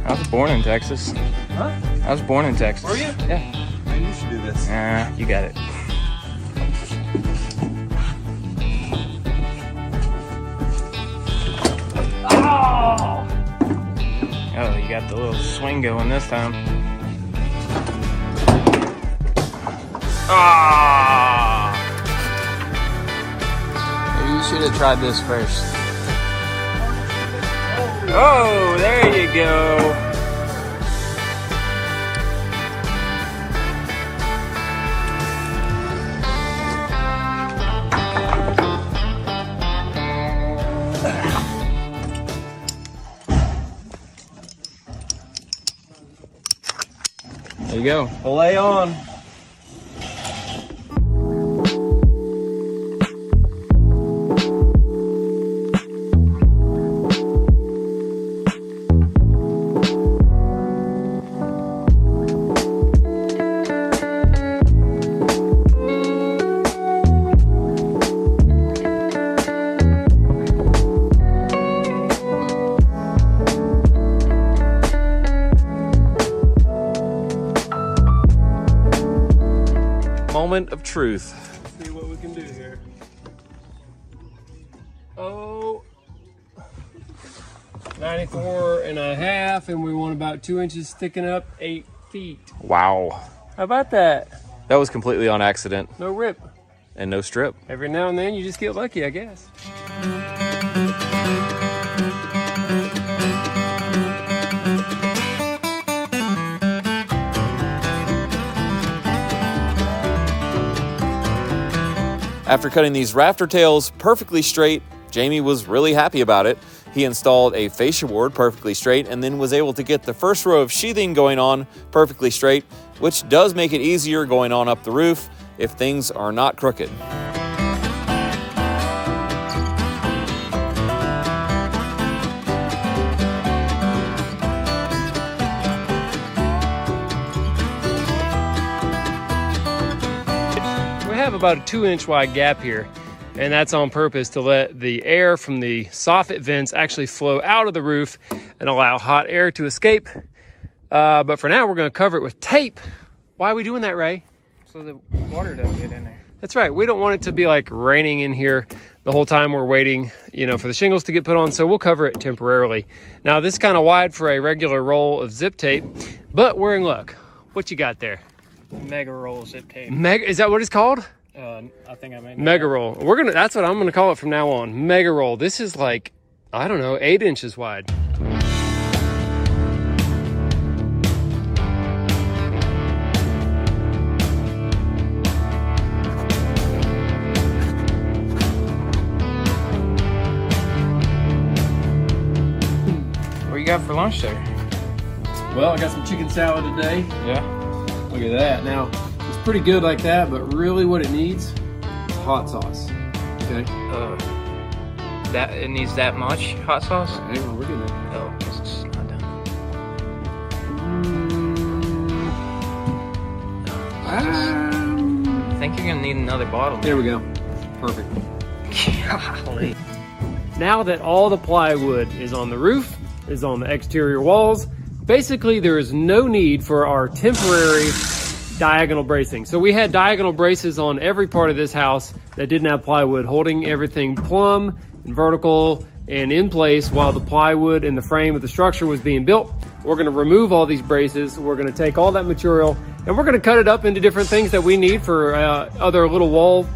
I was born in Texas. Huh? I was born in Texas. Were you? Yeah. Maybe you should do this. You got it. Oh, you got the little swing going this time. Maybe you should have tried this first. Oh, there you go. There you go. Lay on. moment of truth. Let's see what we can do here. Oh, 94.5, and we want about 2 inches sticking up 8 feet. Wow. How about that? That was completely on accident No rip. and no strip. Every now and then you just get lucky, I guess. After cutting these rafter tails perfectly straight, Jamie was really happy about it. He installed a fascia board perfectly straight and then was able to get the first row of sheathing going on perfectly straight, which does make it easier going on up the roof if things are not crooked. We have about a 2-inch wide gap here, and that's on purpose to let the air from the soffit vents actually flow out of the roof and allow hot air to escape. But for now, we're going to cover it with tape. Why are we doing that, Ray? So the water doesn't get in there. That's right. We don't want it to be like raining in here the whole time we're waiting, for the shingles to get put on, so we'll cover it temporarily. Now, this is kind of wide for a regular roll of zip tape, but we're in luck. What you got there? Mega roll zip tape. Is that what it's called? I think I made Mega roll. That's what I'm gonna call it from now on. Mega roll. This is like, I don't know, 8 inches wide. What you got for lunch there? Well, I got some chicken salad today. Yeah. Look at that. Now, it's pretty good like that, but really what it needs, hot sauce. Okay? That it needs that much hot sauce? Hang on, we're getting there. Oh, it's not done. I think you're gonna need another bottle. There we go. Perfect. Golly. Now that all the plywood is on the roof, is on the exterior walls, basically there is no need for our temporary diagonal bracing. So we had diagonal braces on every part of this house that didn't have plywood, holding everything plumb and vertical and in place while the plywood and the frame of the structure was being built. We're gonna remove all these braces. We're gonna take all that material and we're gonna cut it up into different things that we need for other little wall,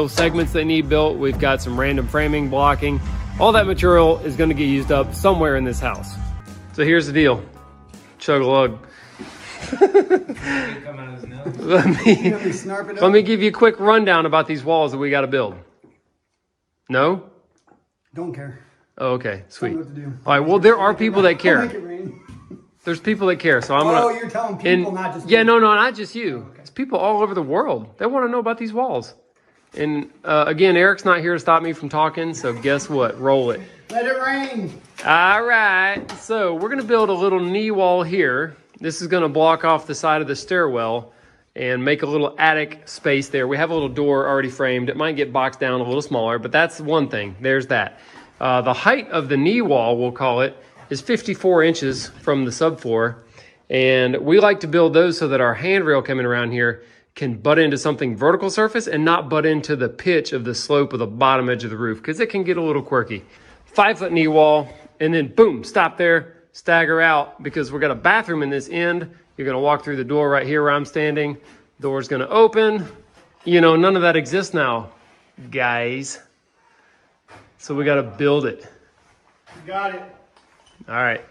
segments that need built. We've got some random framing, blocking. All that material is gonna get used up somewhere in this house. So here's the deal. Chug a lug. Let me give you a quick rundown about these walls that we got to build. No? Don't care. Oh, okay, sweet. Tell me what to do. All right, well, there are people that I'll care. make it rain. There's people that care, so I'm gonna... Oh, you're telling people, not just Yeah, me. no, not just you. It's people all over the world. They want to know about these walls. And again, Eric's not here to stop me from talking, so guess what? Roll it. Let it rain. All right, so we're gonna build a little knee wall here. This is gonna block off the side of the stairwell and make a little attic space there. We have a little door already framed. It might get boxed down a little smaller, but that's one thing. There's that. The height of the knee wall, we'll call it, is 54 inches from the subfloor. And we like to build those so that our handrail coming around here can butt into something vertical surface and not butt into the pitch of the slope of the bottom edge of the roof, because it can get a little quirky. 5-foot knee wall, and then boom, stop there, stagger out, because we've got a bathroom in this end. You're gonna walk through the door right here where I'm standing. Door's gonna open. None of that exists now, guys. So we gotta build it. Got it. All right.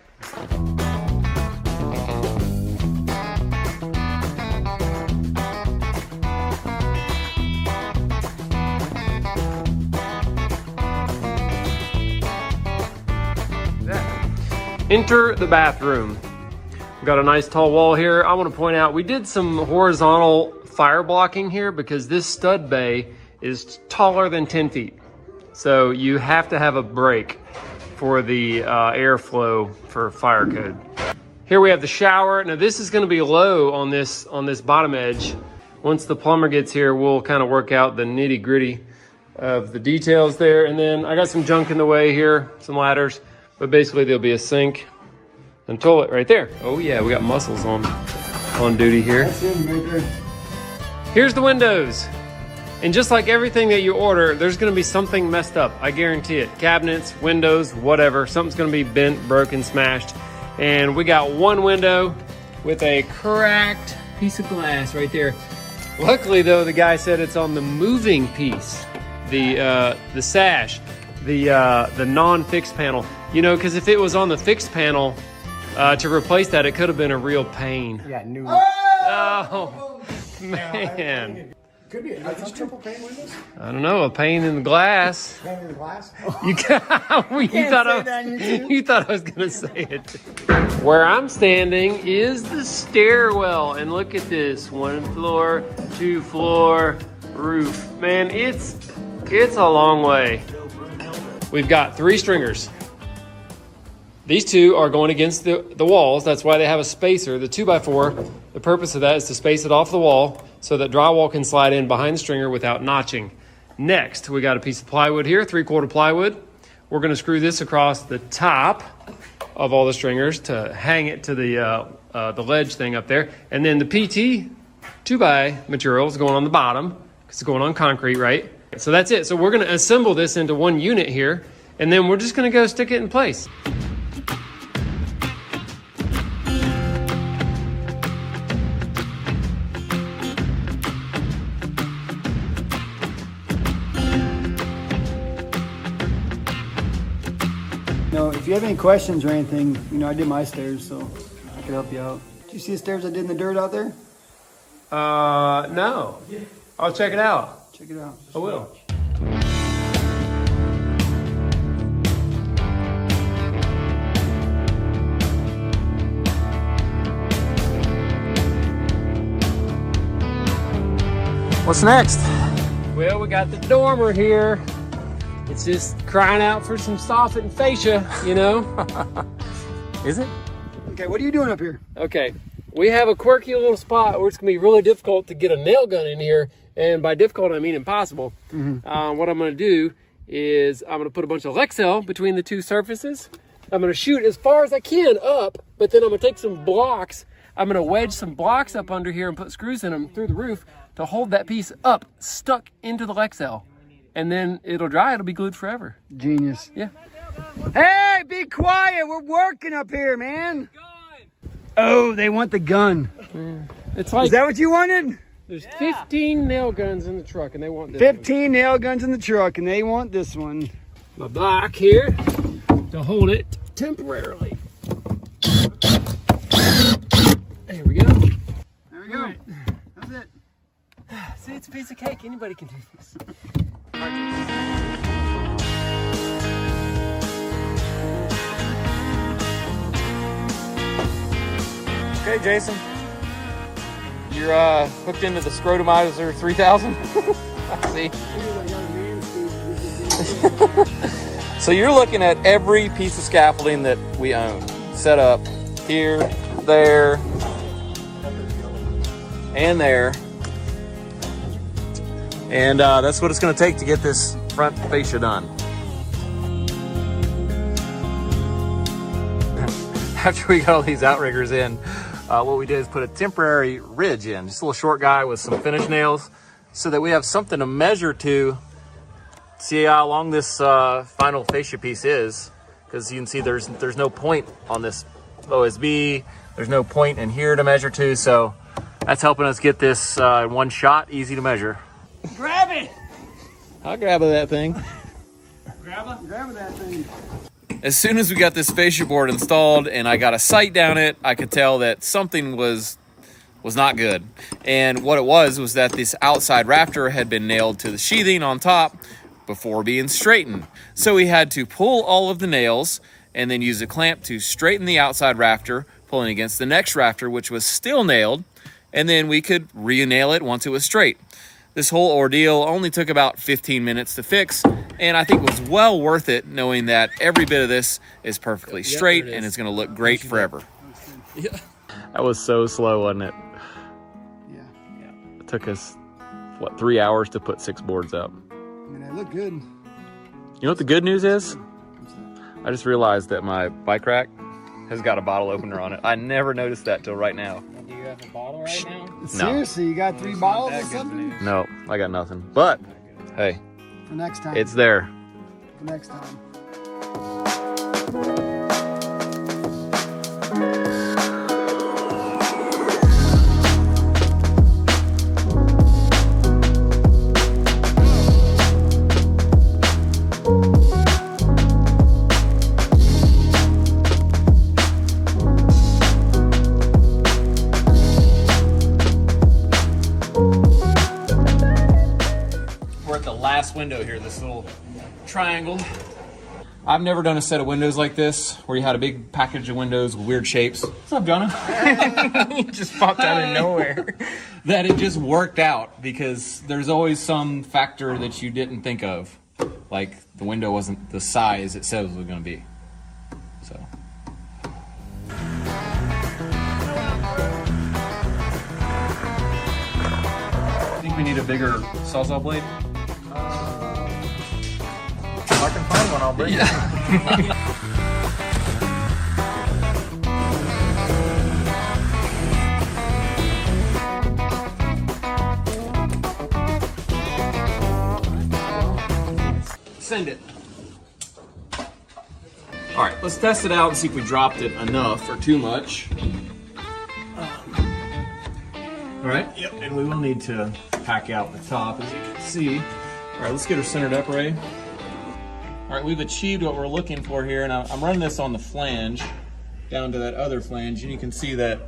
Enter the bathroom. We've got a nice tall wall here. I want to point out we did some horizontal fire blocking here because this stud bay is taller than 10 feet. So you have to have a break for the airflow for fire code. Here we have the shower. Now this is going to be low on this bottom edge. Once the plumber gets here, we'll kind of work out the nitty gritty of the details there. And then I got some junk in the way here, some ladders. But basically there'll be a sink and toilet right there. Oh yeah, we got muscles on duty here. That's him right there. Here's the windows. And just like everything that you order, there's gonna be something messed up. I guarantee it. Cabinets, windows, whatever. Something's gonna be bent, broken, smashed. And we got one window with a cracked piece of glass right there. Luckily though, the guy said it's on the moving piece, the sash, the non-fixed panel. You know, because if it was on the fixed panel, to replace that, it could have been a real pain. Yeah, new. Oh, man. Could be. Are these triple pane windows? I don't know, a pane in the glass. Pane in the glass? You thought I was gonna say it. Where I'm standing is the stairwell, and look at this: 1 floor, 2 floor roof. Man, it's a long way. We've got 3 stringers. These 2 are going against the walls. That's why they have a spacer. The 2x4, the purpose of that is to space it off the wall so that drywall can slide in behind the stringer without notching. Next, we got a piece of plywood here, 3/4 plywood. We're gonna screw this across the top of all the stringers to hang it to the ledge thing up there. And then the PT 2x material is going on the bottom because it's going on concrete, right? So that's it. So we're gonna assemble this into one unit here, and then we're just gonna go stick it in place. No, if you have any questions or anything, you know, I did my stairs, so I can help you out. Did you see the stairs I did in the dirt out there? No. I'll check it out. Check it out. I will. What's next? Well, we got the dormer here. It's just crying out for some soffit and fascia, you know? Is it? Okay, what are you doing up here? Okay, we have a quirky little spot where it's gonna be really difficult to get a nail gun in here. And by difficult, I mean impossible. What I'm gonna do is I'm gonna put a bunch of Lexel between the 2 surfaces. I'm gonna shoot as far as I can up, but then I'm gonna take some blocks. I'm gonna wedge some blocks up under here and put screws in them through the roof to hold that piece up, stuck into the Lexel. And then it'll dry, it'll be glued forever. Genius. Yeah. Hey, be quiet. We're working up here, man. Oh, they want the gun. It's like, Is that what you wanted? there's 15 nail guns in the truck and they want this 15 nail guns in the truck, and they want this one. one. My block here to hold it temporarily. There we go. There we go. That's it. See, it's a piece of cake. Anybody can do this. Okay, Jason. You're hooked into the Scrotumizer 3000. See? So you're looking at every piece of scaffolding that we own. Set up here, there, and there. And that's what it's going to take to get this front fascia done. After we got all these outriggers in, what we did is put a temporary ridge in, just a little short guy with some finish nails, so that we have something to measure to see how long this final fascia piece is. Because you can see there's no point on this OSB, there's no point in here to measure to, so that's helping us get this in one shot, easy to measure. Grab it. I'll grab that thing. Grab that thing. As soon as we got this fascia board installed and I got a sight down it, I could tell that something was not good. And what it was that this outside rafter had been nailed to the sheathing on top before being straightened. So we had to pull all of the nails and then use a clamp to straighten the outside rafter, pulling against the next rafter, which was still nailed, and then we could re-nail it once it was straight. This whole ordeal only took about 15 minutes to fix, and I think it was well worth it, knowing that every bit of this is perfectly straight and it's going to look great forever. Yeah. That was so slow, wasn't it? Yeah. It took us, what, 3 hours to put 6 boards up. I mean, they look good. You know what the good news is? I just realized that my bike rack has got a bottle opener on it. I never noticed that till right now. Do you have a bottle right now? Seriously, you got 3 bottles or something? No, I got nothing. But hey, For next time. it's there. For next time. We're at the last window here, this little triangle. I've never done a set of windows like this, where you had a big package of windows with weird shapes. What's up, Jonah? He just popped out of nowhere. That it just worked out, because there's always some factor that you didn't think of. Like the window wasn't the size it said it was gonna be. So. I think we need a bigger Sawzall blade. If I can find one, I'll bring it. Send it. All right, let's test it out and see if we dropped it enough or too much. All right, yep, and we will need to pack out the top, as you can see. All right, let's get her centered up, Ray. All right, we've achieved what we're looking for here, and I'm running this on the flange down to that other flange, and you can see that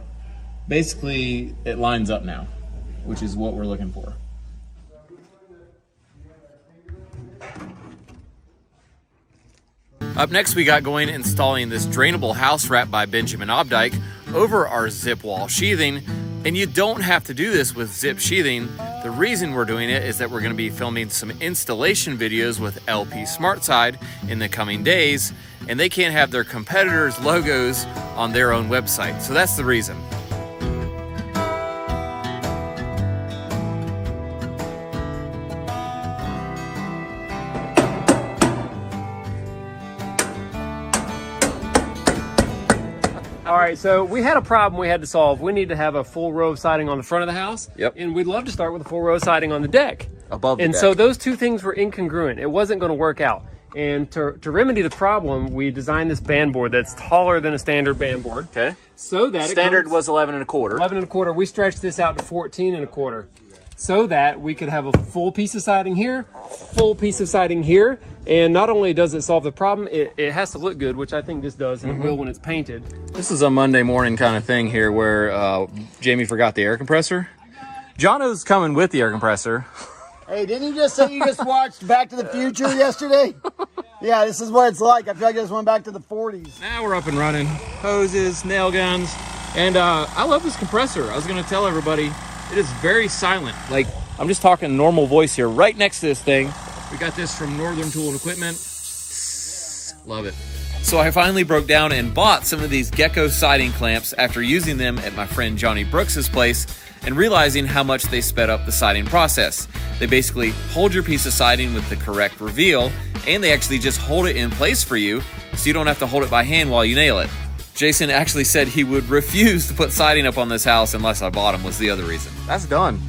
basically it lines up now, which is what we're looking for. Up next, we got going installing this drainable house wrap by Benjamin Obdike over our zip wall sheathing. And you don't have to do this with zip sheathing. The reason we're doing it is that we're gonna be filming some installation videos with LP SmartSide in the coming days, and they can't have their competitors' logos on their own website. So that's the reason. All right, so we had a problem we had to solve. We need to have a full row of siding on the front of the house. Yep. And we'd love to start with a full row of siding on the deck. Above the and deck. so those two things were incongruent. It wasn't going to work out. And to remedy the problem, we designed this band board that's taller than a standard band board. Okay. So that Standard was 11 1/4. 11 1/4. We stretched this out to 14 1/4. So that we could have a full piece of siding here, full piece of siding here. And not only does it solve the problem, it has to look good, which I think this does, and it will when it's painted. This is a Monday morning kind of thing here where Jamie forgot the air compressor. Jono's coming with the air compressor. Hey, didn't you just say you just watched Back to the Future yesterday? Yeah, this is what it's like. I feel like I just went back to the 40s. Now we're up and running. Hoses, nail guns, and I love this compressor. I was gonna tell everybody, it is very silent. Like, I'm just talking normal voice here, right next to this thing. We got this from Northern Tool and Equipment. Love it. So I finally broke down and bought some of these Gecko siding clamps after using them at my friend Johnny Brooks's place and realizing how much they sped up the siding process. They basically hold your piece of siding with the correct reveal, and they actually just hold it in place for you, so you don't have to hold it by hand while you nail it. Jason actually said he would refuse to put siding up on this house unless I bought him, was the other reason. That's done.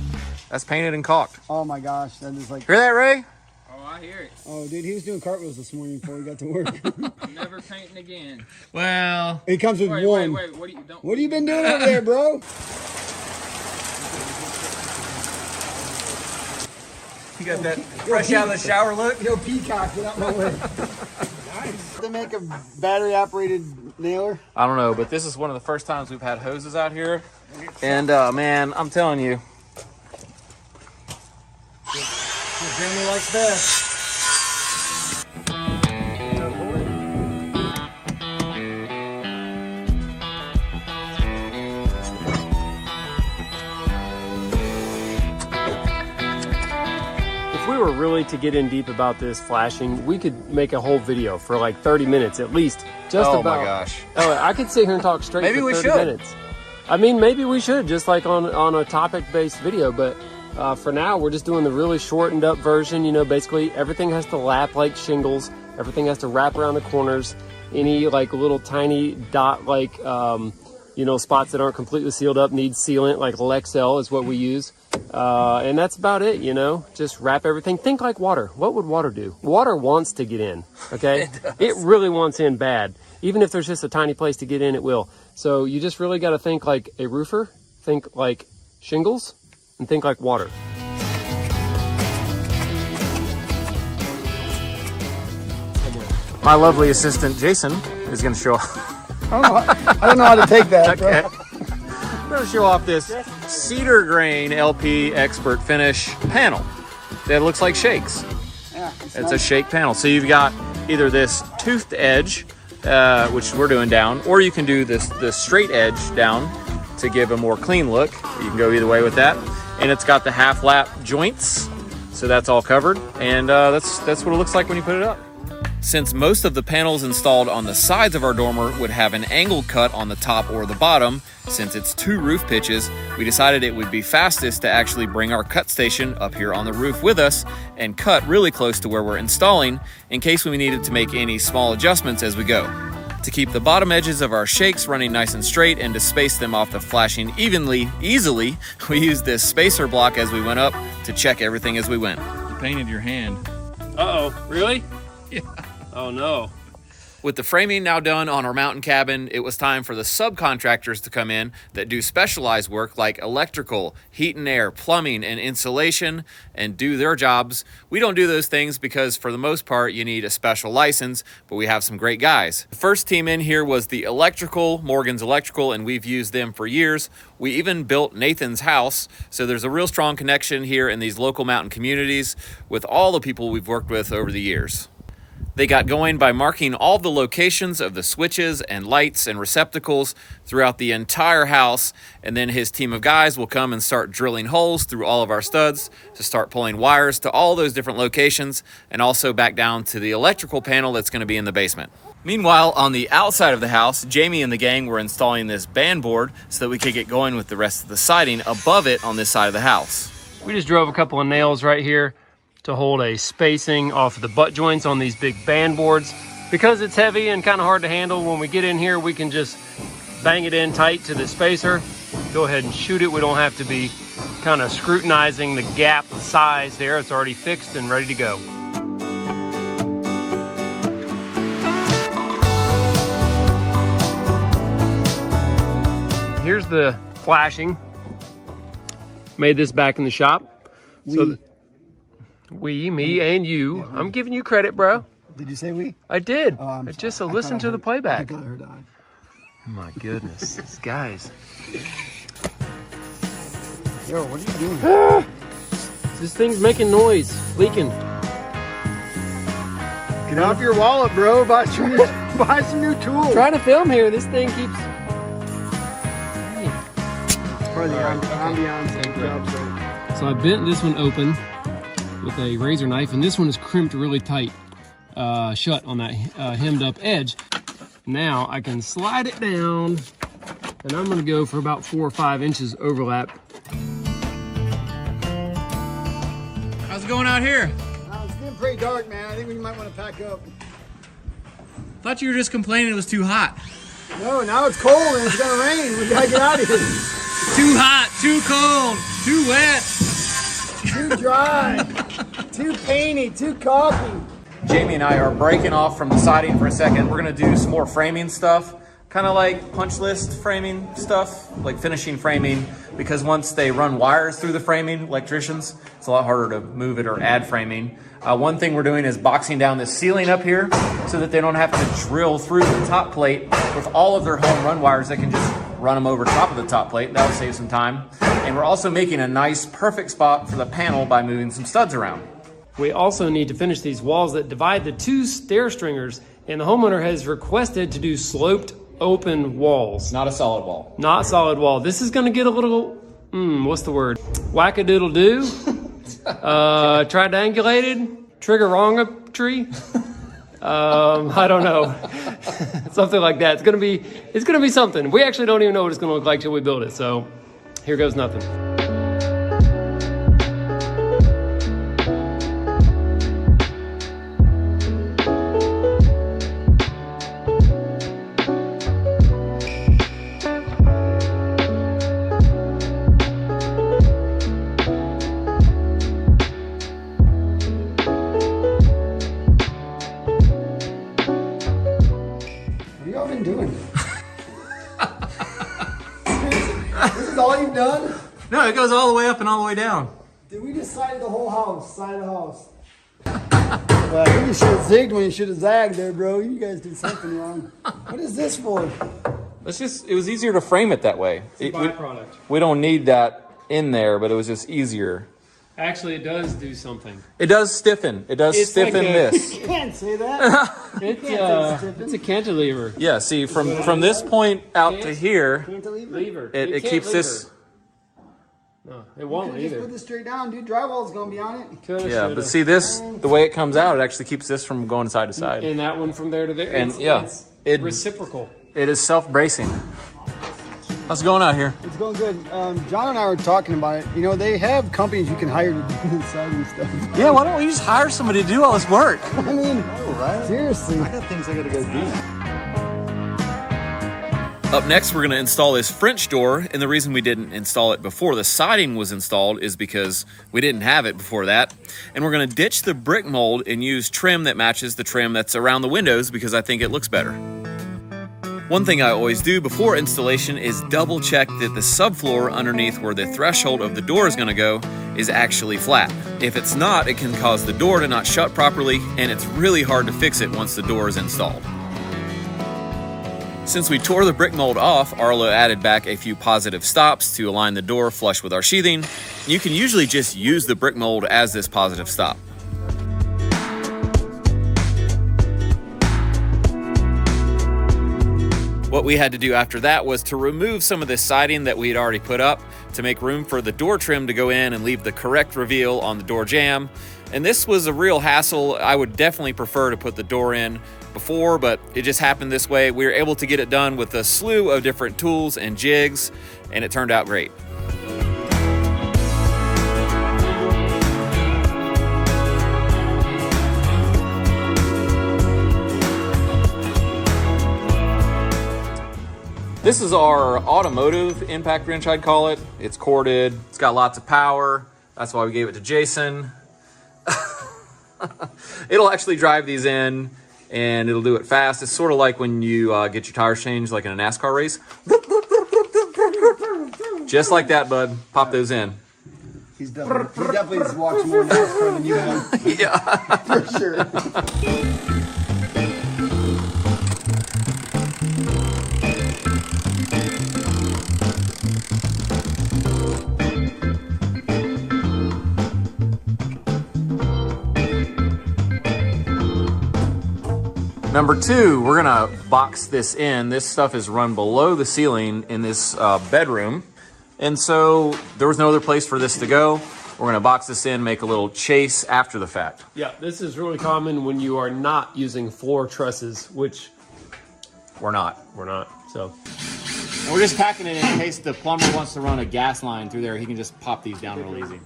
That's painted and caulked. Oh my gosh, that is like... Hear that, Ray? Oh, I hear it. Oh, dude, he was doing cartwheels this morning before he got to work. Never painting again. Well, It comes with one. Wait, what What have you been doing over there, bro? you got that fresh out of the shower look? Yo, peacock, get out my way. Nice. They make a battery-operated nailer. I don't know, but this is one of the first times we've had hoses out here. And man, I'm telling you. Jeremy likes best. If we were really to get in deep about this flashing, we could make a whole video for like 30 minutes at least. Just Oh about. my gosh. Oh, I could sit here and talk straight Maybe for we 30 should. minutes. I mean, maybe we should, just like on a topic-based video, but for now, we're just doing the really shortened up version. You know, basically everything has to lap like shingles. Everything has to wrap around the corners. Any like little tiny dot like You know, spots that aren't completely sealed up need sealant, like Lexel is what we use. And that's about it, you know, just wrap everything. Think like water. What would water do? Water wants to get in, okay? It really wants in bad. Even if there's just a tiny place to get in, it will. So you just really got to think like a roofer, think like shingles, and think like water. My lovely assistant, Jason, is going to show off. I don't know how to take that, Okay. bro. I'm going to show off this cedar grain LP Expert Finish panel that looks like shakes. Yeah, It's a shake panel. So you've got either this toothed edge, which we're doing down, or you can do this straight edge down to give a more clean look. You can go either way with that. And it's got the half lap joints, so that's all covered. And that's what it looks like when you put it up. Since most of the panels installed on the sides of our dormer would have an angle cut on the top or the bottom, since it's 2 roof pitches, we decided it would be fastest to actually bring our cut station up here on the roof with us and cut really close to where we're installing in case we needed to make any small adjustments as we go. To keep the bottom edges of our shakes running nice and straight and to space them off the flashing easily, we used this spacer block as we went up to check everything as we went. You painted your hand. Uh-oh, really? Yeah. Oh no. With the framing now done on our mountain cabin, it was time for the subcontractors to come in that do specialized work like electrical, heat and air, plumbing, and insulation and do their jobs. We don't do those things because for the most part you need a special license, but we have some great guys. The first team in here was the electrical, Morgan's Electrical, and we've used them for years. We even built Nathan's house, so there's a real strong connection here in these local mountain communities with all the people we've worked with over the years. They got going by marking all the locations of the switches and lights and receptacles throughout the entire house, and then his team of guys will come and start drilling holes through all of our studs to start pulling wires to all those different locations and also back down to the electrical panel that's going to be in the basement. Meanwhile, on the outside of the house, Jamie and the gang were installing this band board so that we could get going with the rest of the siding above it on this side of the house. We just drove a couple of nails right here to hold a spacing off of the butt joints on these big band boards. Because it's heavy and kind of hard to handle, when we get in here, we can just bang it in tight to the spacer, go ahead and shoot it. We don't have to be kind of scrutinizing the gap size there. It's already fixed and ready to go. Here's the flashing. Made this back in the shop. We, me, and you. I'm giving you credit, bro. Did you say we? I did. Oh, I just listened to the playback. I heard on. Oh my goodness, these guys. Yo, what are you doing? This thing's making noise, leaking. Get off your wallet, bro. Buy some new tools. Trying to film here. This thing keeps. For the ambiance and job site. So I bent this one open with a razor knife, and this one is crimped really tight shut on that hemmed up edge. Now I can slide it down, and I'm gonna go for about 4 or 5 inches overlap. How's it going out here? It's getting pretty dark, man. I think we might want to pack up. Thought you were just complaining it was too hot. No, now it's cold and it's gonna rain. We gotta get out of here. Too hot, too cold, too wet. Too dry, too painty, too coffee. Jamie and I are breaking off from the siding for a second. We're gonna do some more framing stuff, kind of like punch list framing stuff, like finishing framing, because once they run wires through the framing, electricians, it's a lot harder to move it or add framing. One thing we're doing is boxing down the ceiling up here so that they don't have to drill through the top plate with all of their home run wires. They can just run them over top of the top plate. That'll save some time. And we're also making a nice, perfect spot for the panel by moving some studs around. We also need to finish these walls that divide the 2 stair stringers, and the homeowner has requested to do sloped open walls. Not a solid wall. Not solid wall. This is gonna get a little, what's the word? Whack-a-doodle-doo. Triangulated, trigger-wrong-a-tree. I don't know. Something like that. It's gonna be something. We actually don't even know what it's gonna look like till we build it. So here goes nothing. No, it goes all the way up and all the way down. Dude, we just sided the whole house. Side of the house. Well, I think you should have zigged when you should have zagged there, bro. You guys did something wrong. What is this for? It was easier to frame it that way. Byproduct. We don't need that in there, but it was just easier. Actually, it does do something. It does stiffen. It does It's stiffen like this. You can't say that. It's a cantilever. Yeah, see, from this point out to here, Lever. it You keeps can't this. lever. No, it won't Just either. put this straight down, dude. Drywall's gonna be on it. Coulda, Yeah, shoulda. but see this, the way it comes out, it actually keeps this from going side to side. And that one from there to there. And, It's- yeah, it's it- reciprocal. It is self-bracing. How's it going out here? It's going good. John and I were talking about it. You know, they have companies you can hire to do inside and stuff. Yeah, why don't we just hire somebody to do all this work? I mean, seriously. I got things I gotta go do. Up next, we're going to install this French door, and the reason we didn't install it before the siding was installed is because we didn't have it before that. And we're going to ditch the brick mold and use trim that matches the trim that's around the windows because I think it looks better. One thing I always do before installation is double check that the subfloor underneath where the threshold of the door is going to go is actually flat. If it's not, it can cause the door to not shut properly, and it's really hard to fix it once the door is installed. Since we tore the brick mold off, Arlo added back a few positive stops to align the door flush with our sheathing. You can usually just use the brick mold as this positive stop. What we had to do after that was to remove some of the siding that we had already put up to make room for the door trim to go in and leave the correct reveal on the door jamb. And this was a real hassle. I would definitely prefer to put the door in before, but it just happened this way. We were able to get it done with a slew of different tools and jigs, and it turned out great. This is our automotive impact wrench, I'd call it. It's corded, it's got lots of power. That's why we gave it to Jason. It'll actually drive these in and it'll do it fast. It's sort of like when you get your tires changed like in a NASCAR race. Just like that, bud. Pop those in. He definitely has watched more NASCAR than you have. Yeah. For sure. Number two, we're gonna box this in. This stuff is run below the ceiling in this bedroom. And so there was no other place for this to go. We're gonna box this in, make a little chase after the fact. Yeah, this is really common when you are not using floor trusses, which We're not. we're not. So And we're just packing it in case the plumber wants to run a gas line through there. He can just pop these down real easy.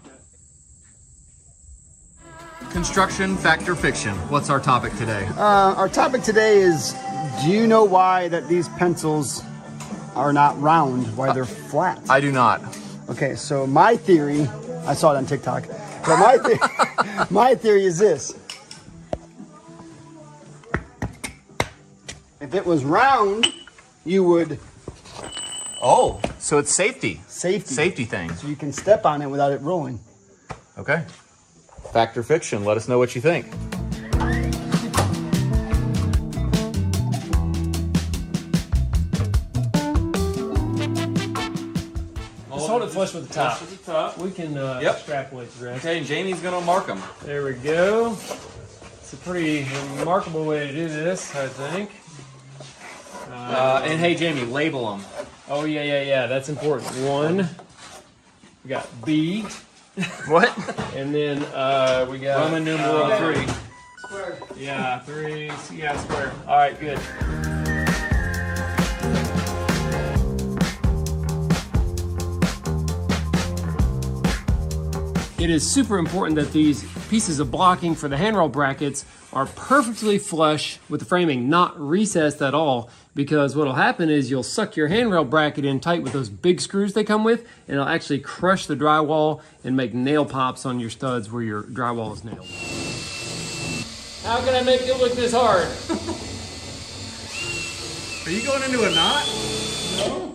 Construction, fact or fiction? What's our topic today? Our topic today is, do you know why that these pencils are not round, why they're flat? I do not. Okay, so my theory, I saw it on TikTok, but my theory is this. If it was round, you would Oh, so it's safety. safety. Safety thing. So you can step on it without it rolling. Okay. Fact or fiction? Let us know what you think. just hold it flush with the top. We can extrapolate the rest. Okay, and Jamie's gonna mark them. There we go. It's a pretty remarkable way to do this, I think. And hey, Jamie, label them. Oh, yeah. That's important. One. We got B. What? And then we got Roman numeral 3. Square. Yeah, 3. Yeah, square. All right, good. It is super important that these pieces of blocking for the handrail brackets are perfectly flush with the framing, not recessed at all, because what'll happen is you'll suck your handrail bracket in tight with those big screws they come with, and it'll actually crush the drywall and make nail pops on your studs where your drywall is nailed. How can I make it look this hard? Are you going into a knot? No.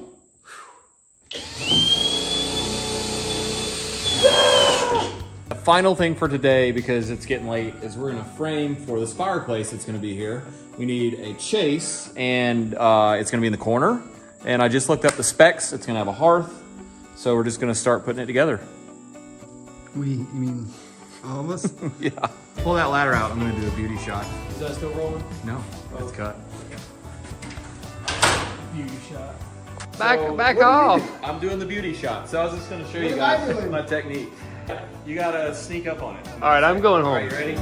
final thing for today, because it's getting late, is we're gonna frame for this fireplace that's gonna be here. We need a chase, and it's gonna be in the corner. And I just looked up the specs. It's gonna have a hearth. So we're just gonna start putting it together. You mean all of us? Yeah. Pull that ladder out. I'm gonna do a beauty shot. Is that still rolling? No, it's cut. Beauty shot. So, Back off. I'm doing the beauty shot. So I was just gonna show you guys my technique. You gotta sneak up on it. All right, I'm going home. All right, you ready?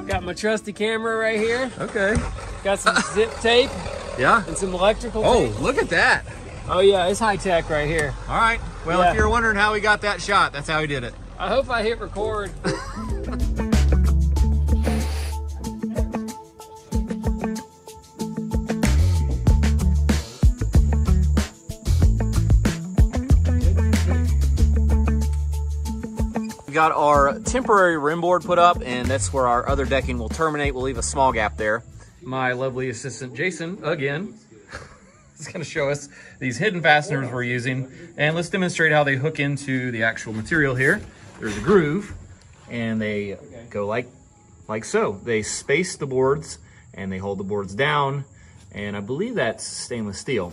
Got my trusty camera right here. Okay. Got some zip tape Yeah. and some electrical Oh, tape. look at that. Oh yeah, it's high tech right here. All right. Well, Yeah. if you're wondering how we got that shot, that's how we did it. I hope I hit record. We got our temporary rim board put up, and that's where our other decking will terminate. We'll leave a small gap there. My lovely assistant, Jason, again, is gonna show us these hidden fasteners we're using. And let's demonstrate how they hook into the actual material here. There's a groove, and they go like so. They space the boards, and they hold the boards down, and I believe that's stainless steel.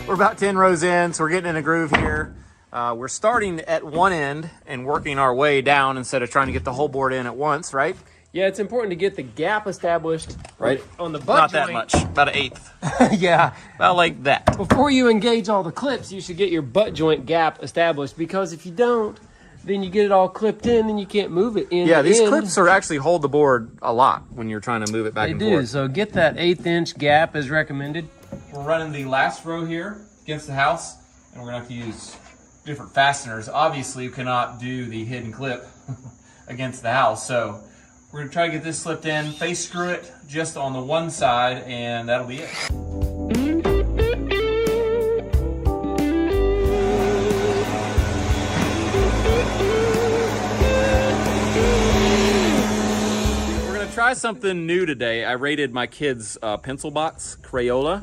We're about 10 rows in, so we're getting in a groove here. We're starting at one end and working our way down instead of trying to get the whole board in at once, right? Yeah, it's important to get the gap established Right. on the butt Not joint. that much, about 1/8. Yeah, about like that. Before you engage all the clips, you should get your butt joint gap established, because if you don't, then you get it all clipped in and you can't move it in. Yeah, these in. clips are actually hold the board a lot when you're trying to move it back They and do, forth. so get that 1/8 inch gap as recommended. We're running the last row here against the house, and we're gonna have to use different fasteners. Obviously, you cannot do the hidden clip against the house, so we're gonna try to get this slipped in, face screw it just on the one side, and that'll be it. We're gonna try something new today. I rated my kids' pencil box, Crayola,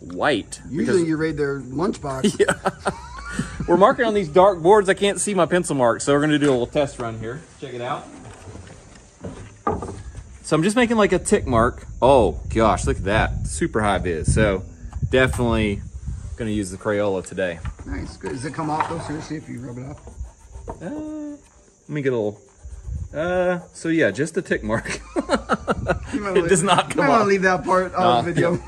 white. Usually you raid their lunchbox. We're marking on these dark boards. I can't see my pencil marks, so we're gonna do a little test run here. Check it out. So I'm just making like a tick mark. Oh gosh, look at that. Super high vis. So definitely gonna use the Crayola today. Nice. Good. Does it come off though? Seriously, if you rub it off? Let me get a little. So yeah, just a tick mark. You It does not You come might want off. to leave that part of the video.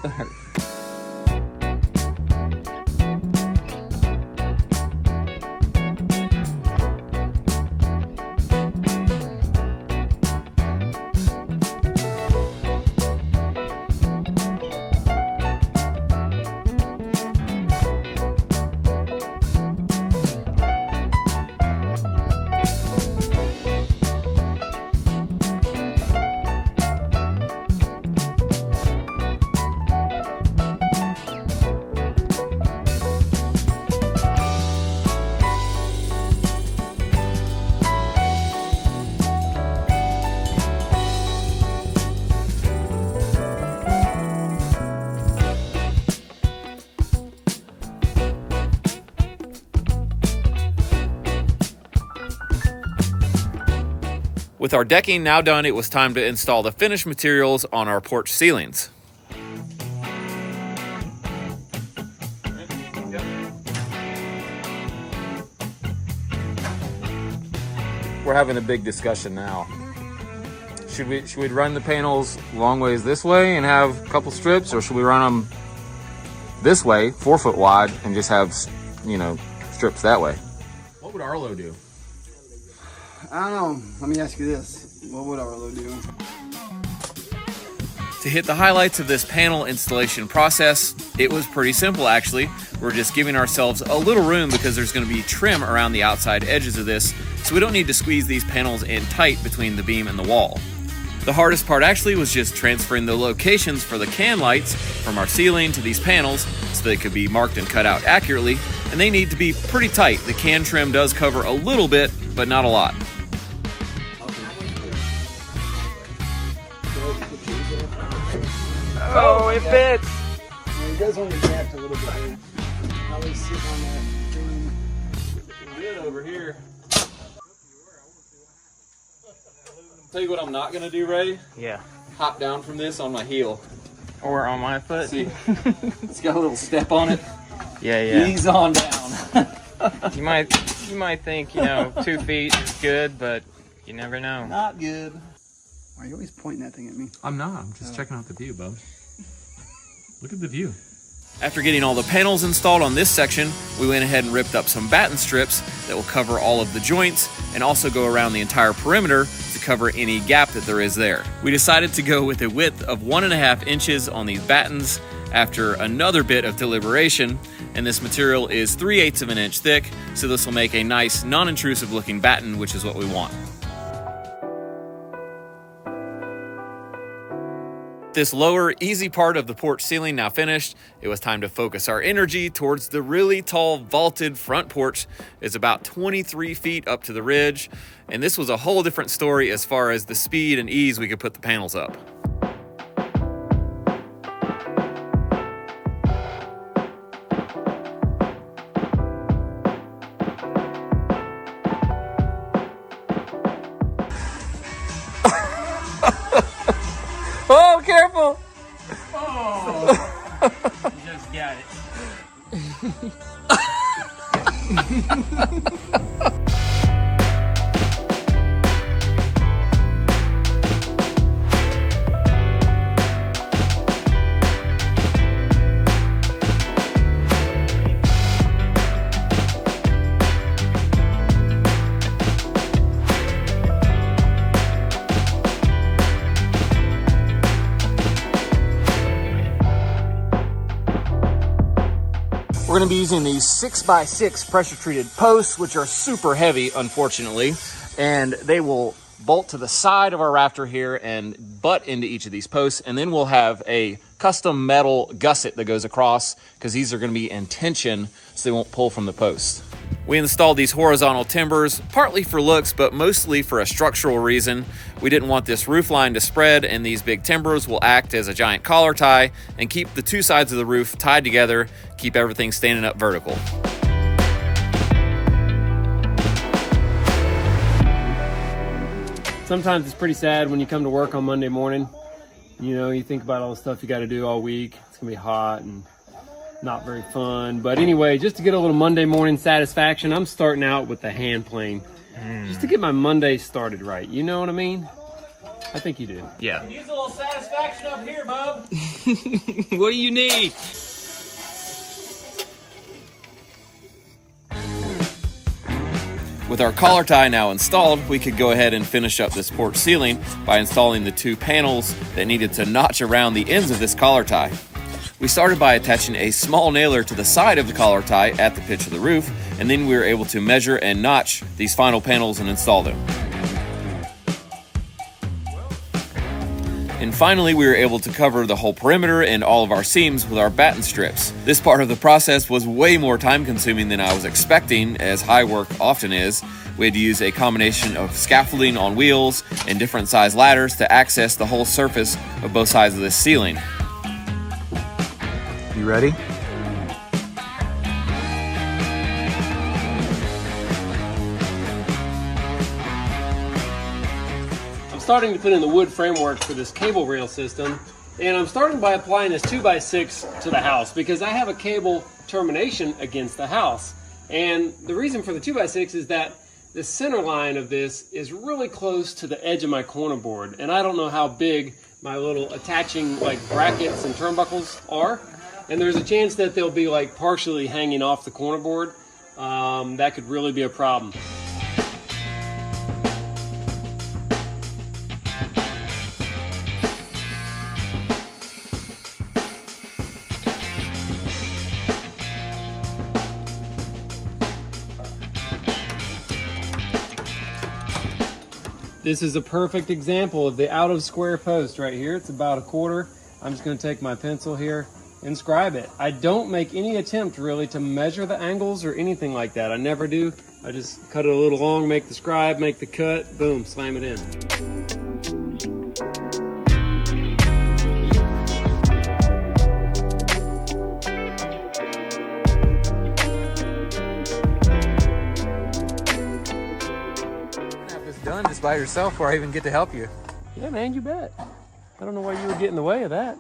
With our decking now done, it was time to install the finished materials on our porch ceilings. We're having a big discussion now. Should we run the panels long ways this way and have a couple strips, or should we run them this way, 4 foot wide, and just have, you know, strips that way? What would Arlo do? I don't know. Let me ask you this. What would Arlo do? To hit the highlights of this panel installation process, it was pretty simple actually. We're just giving ourselves a little room because there's going to be trim around the outside edges of this, so we don't need to squeeze these panels in tight between the beam and the wall. The hardest part actually was just transferring the locations for the can lights from our ceiling to these panels so they could be marked and cut out accurately, and they need to be pretty tight. The can trim does cover a little bit, but not a lot. Oh, it fits. Yeah, he does want to gap a little bit. How he's sitting on that thing. Good over here. Tell you what I'm not gonna do, Ray. Yeah. Hop down from this on my heel. Or on my foot. See, it's got a little step on it. Yeah. Ease on down. You might think, 2 feet is good, but you never know. Not good. Why are you always pointing that thing at me? I'm not. I'm just checking out the view, bub. Look at the view. After getting all the panels installed on this section, we went ahead and ripped up some batten strips that will cover all of the joints and also go around the entire perimeter to cover any gap that there is there. We decided to go with a width of 1.5 inches on these battens after another bit of deliberation, and this material is 3/8 of an inch thick, so this will make a nice non-intrusive looking batten, which is what we want. This lower, easy part of the porch ceiling now finished, it was time to focus our energy towards the really tall vaulted front porch. It's about 23 feet up to the ridge, and this was a whole different story as far as the speed and ease we could put the panels up. Oh, careful! Just got it. We're going to be using these 6x6 pressure treated posts, which are super heavy, unfortunately, and they will bolt to the side of our rafter here and butt into each of these posts, and then we'll have a custom metal gusset that goes across because these are going to be in tension so they won't pull from the posts. We installed these horizontal timbers, partly for looks, but mostly for a structural reason. We didn't want this roof line to spread, and these big timbers will act as a giant collar tie and keep the two sides of the roof tied together, keep everything standing up vertical. Sometimes it's pretty sad when you come to work on Monday morning. You think about all the stuff you got to do all week. It's gonna be hot and not very fun. But anyway, just to get a little Monday morning satisfaction, I'm starting out with the hand plane. Just to get my Monday started right. You know what I mean? I think you do. Yeah. Use a little satisfaction up here, bub. What do you need? With our collar tie now installed, we could go ahead and finish up this porch ceiling by installing the two panels that needed to notch around the ends of this collar tie. We started by attaching a small nailer to the side of the collar tie at the pitch of the roof, and then we were able to measure and notch these final panels and install them. And finally, we were able to cover the whole perimeter and all of our seams with our batten strips. This part of the process was way more time consuming than I was expecting, as high work often is. We had to use a combination of scaffolding on wheels and different size ladders to access the whole surface of both sides of this ceiling. You ready? I'm starting to put in the wood framework for this cable rail system, and I'm starting by applying this 2x6 to the house because I have a cable termination against the house. And the reason for the 2x6 is that the center line of this is really close to the edge of my corner board, and I don't know how big my little attaching brackets and turnbuckles are, and there's a chance that they'll be partially hanging off the corner board. That could really be a problem. This is a perfect example of the out of square post right here. It's about 1/4. I'm just going to take my pencil here and scribe it. I don't make any attempt really to measure the angles or anything like that. I never do. I just cut it a little long, make the scribe, make the cut, boom, slam it in. Have this done just by yourself before I even get to help you. Yeah, man, you bet. I don't know why you would get in the way of that.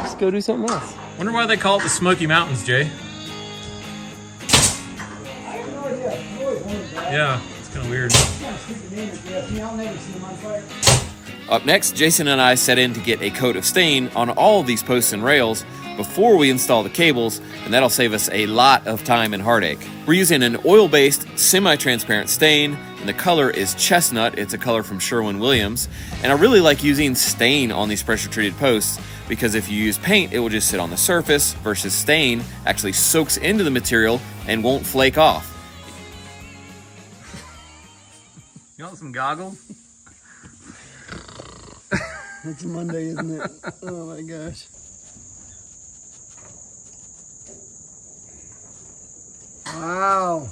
Just go do something else. Wonder why they call it the Smoky Mountains, Jay. Yeah, it's kind of weird. Up next, Jason and I set in to get a coat of stain on all of these posts and rails before we install the cables, and that'll save us a lot of time and heartache. We're using an oil-based, semi-transparent stain, and the color is chestnut. It's a color from Sherwin-Williams, and I really like using stain on these pressure-treated posts because if you use paint, it will just sit on the surface, versus stain actually soaks into the material and won't flake off. You want some goggles? It's Monday, isn't it? Oh my gosh. Wow.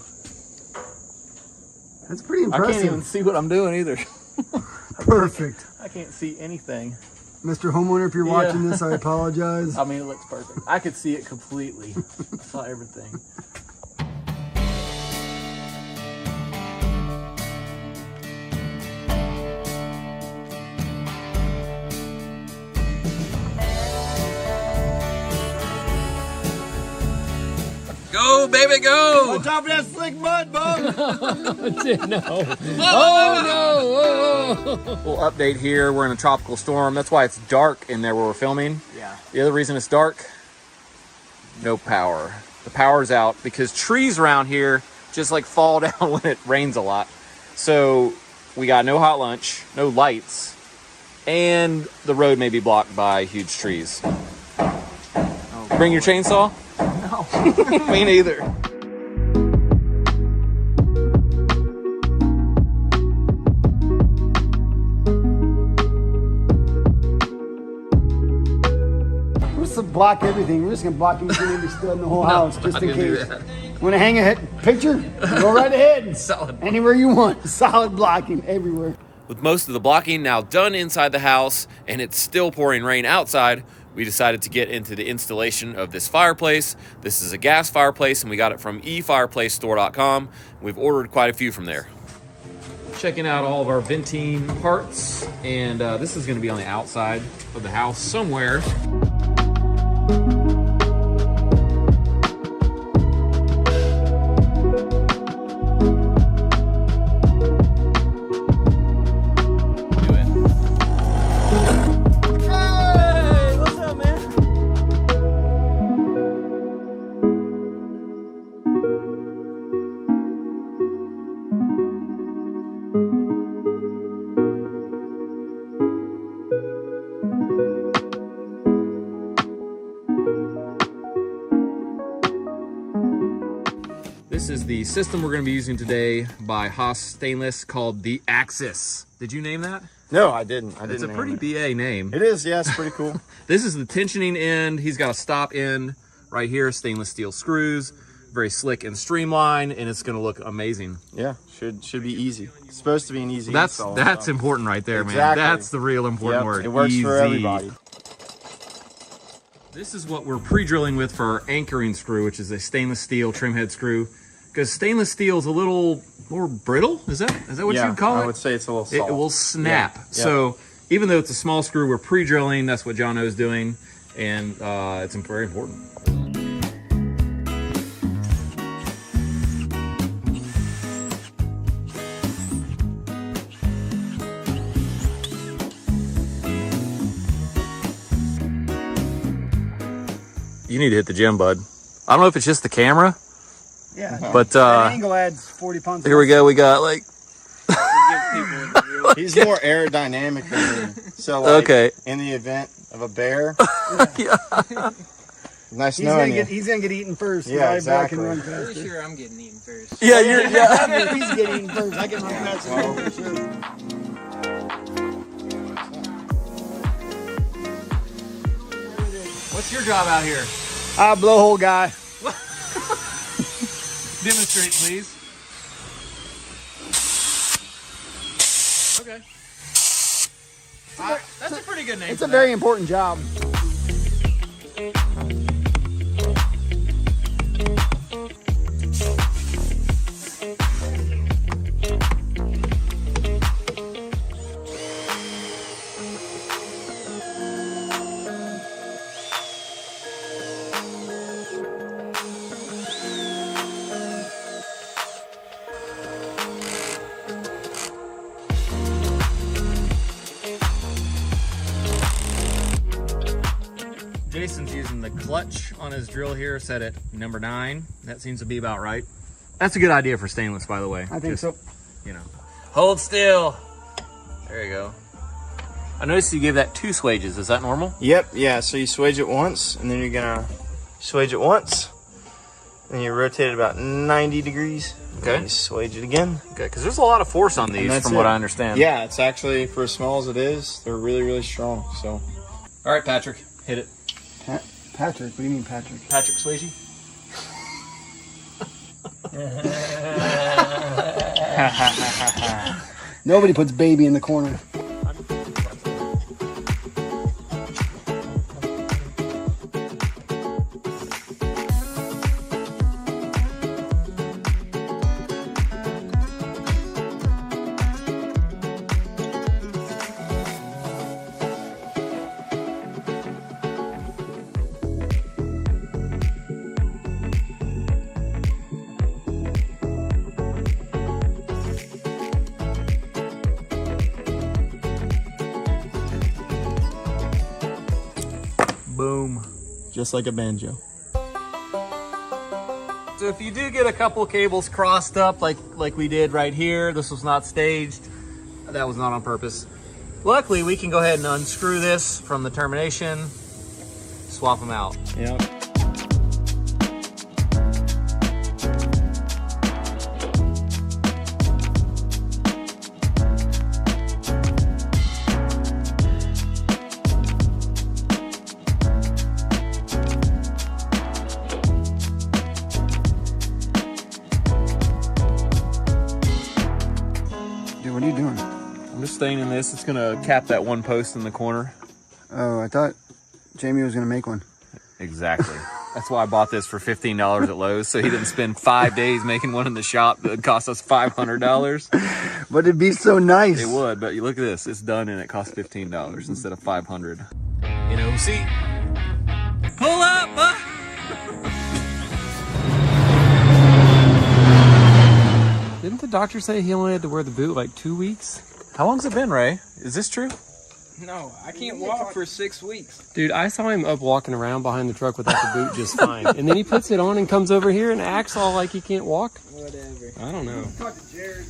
That's pretty I impressive. can't even see what I'm doing either. Perfect. I can't see anything. Mr. Homeowner, if you're watching this, I apologize. I mean, it looks perfect. I could see it completely. I saw everything. Go, baby, go! On top of that slick mud, bub. No. Oh, no. Little update here. We're in a tropical storm. That's why it's dark in there where we're filming. Yeah. The other reason it's dark, no power. The power's out because trees around here just like fall down when it rains a lot. So we got no hot lunch, no lights, and the road may be blocked by huge trees. Bring your chainsaw? No. Me neither. We're just gonna block everything. We're just gonna block anything that be stood in the whole house, just in case. Want to hang a picture? Go right ahead. Solid. Anywhere you want. Solid blocking everywhere. With most of the blocking now done inside the house and it's still pouring rain outside, we decided to get into the installation of this fireplace. This is a gas fireplace and we got it from efireplacestore.com. We've ordered quite a few from there. Checking out all of our venting parts, and this is going to be on the outside of the house somewhere. This is the system we're going to be using today by Haas Stainless called the Axis. Did you name that? No, I didn't. It's a pretty BA name. It is, yeah, it's pretty cool. This is the tensioning end. He's got a stop end right here, stainless steel screws, very slick and streamlined, and it's going to look amazing. Yeah, should be easy. It's supposed to be an easy That's install. important right there, man. Exactly. That's the real important Yep, word. it works for Easy. everybody. This is what we're pre-drilling with for our anchoring screw, which is a stainless steel trim head screw. Because stainless steel is a little more brittle. Is that what Yeah, you'd call it? I would say it's a little soft. It will snap. Yeah. So even though it's a small screw, we're pre-drilling. That's what John is doing, and it's very important. You need to hit the gym, bud. I don't know if it's just the camera, Yeah. but That angle adds 40 pounds. here we go. We got like, He's more aerodynamic than me. So like, Okay. in the event of a bear, Nice He's knowing gonna you. he's gonna get eaten first. Yeah, I exactly. can run Pretty faster. sure I'm getting eaten first. Yeah, you're. Yeah. He's getting eaten first. I can run faster. Well. For sure. What's your job out here? Blowhole guy. Demonstrate, please. Okay. That's a pretty good name. It's a very important job. Jason's using the clutch on his drill here, set at number 9. That seems to be about right. That's a good idea for stainless, by the way. I think so. You know, hold still. There you go. I noticed you gave that 2 swages. Is that normal? Yep, yeah, so you swage it once, and then you're gonna swage it once, and you rotate it about 90 degrees. Okay. And you swage it again. Okay, because there's a lot of force on And these, that's from what it. I understand. Yeah, it's actually, for as small as it is, they're really, really strong, so. All right, Patrick, hit it. Patrick, what do you mean, Patrick? Patrick Swayze. Nobody puts baby in the corner. Boom. Just like a banjo. So if you do get a couple cables crossed up like we did right here, this was not staged. That was not on purpose. Luckily, we can go ahead and unscrew this from the termination, swap them out. Yep. Dude, what are you doing? I'm just staining this. It's gonna cap that one post in the corner. Oh, I thought Jamie was gonna make one. Exactly. That's why I bought this for $15 at Lowe's, so he didn't spend 5 days making one in the shop that would cost us $500. But it'd be so nice. It would, but you look at this. It's done and it costs $15 instead of $500. You know, see? Pull up, huh? Didn't the doctor say he only had to wear the boot like 2 weeks? How long's it been, Ray? Is this true? No, I can't walk for 6 weeks. Dude, I saw him up walking around behind the truck without the boot just fine. And then he puts it on and comes over here and acts all like he can't walk. Whatever. I don't know. Talk to Jared.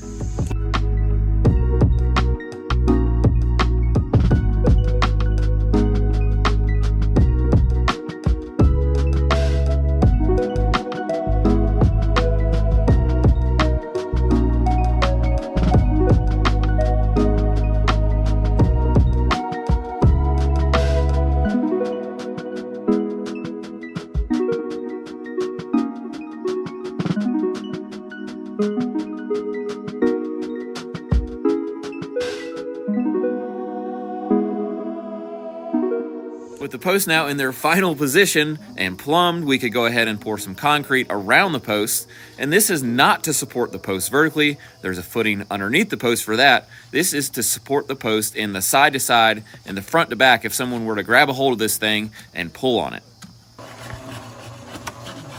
With the posts now in their final position and plumbed, we could go ahead and pour some concrete around the posts. And this is not to support the post vertically. There's a footing underneath the post for that. This is to support the post in the side to side and the front to back if someone were to grab a hold of this thing and pull on it.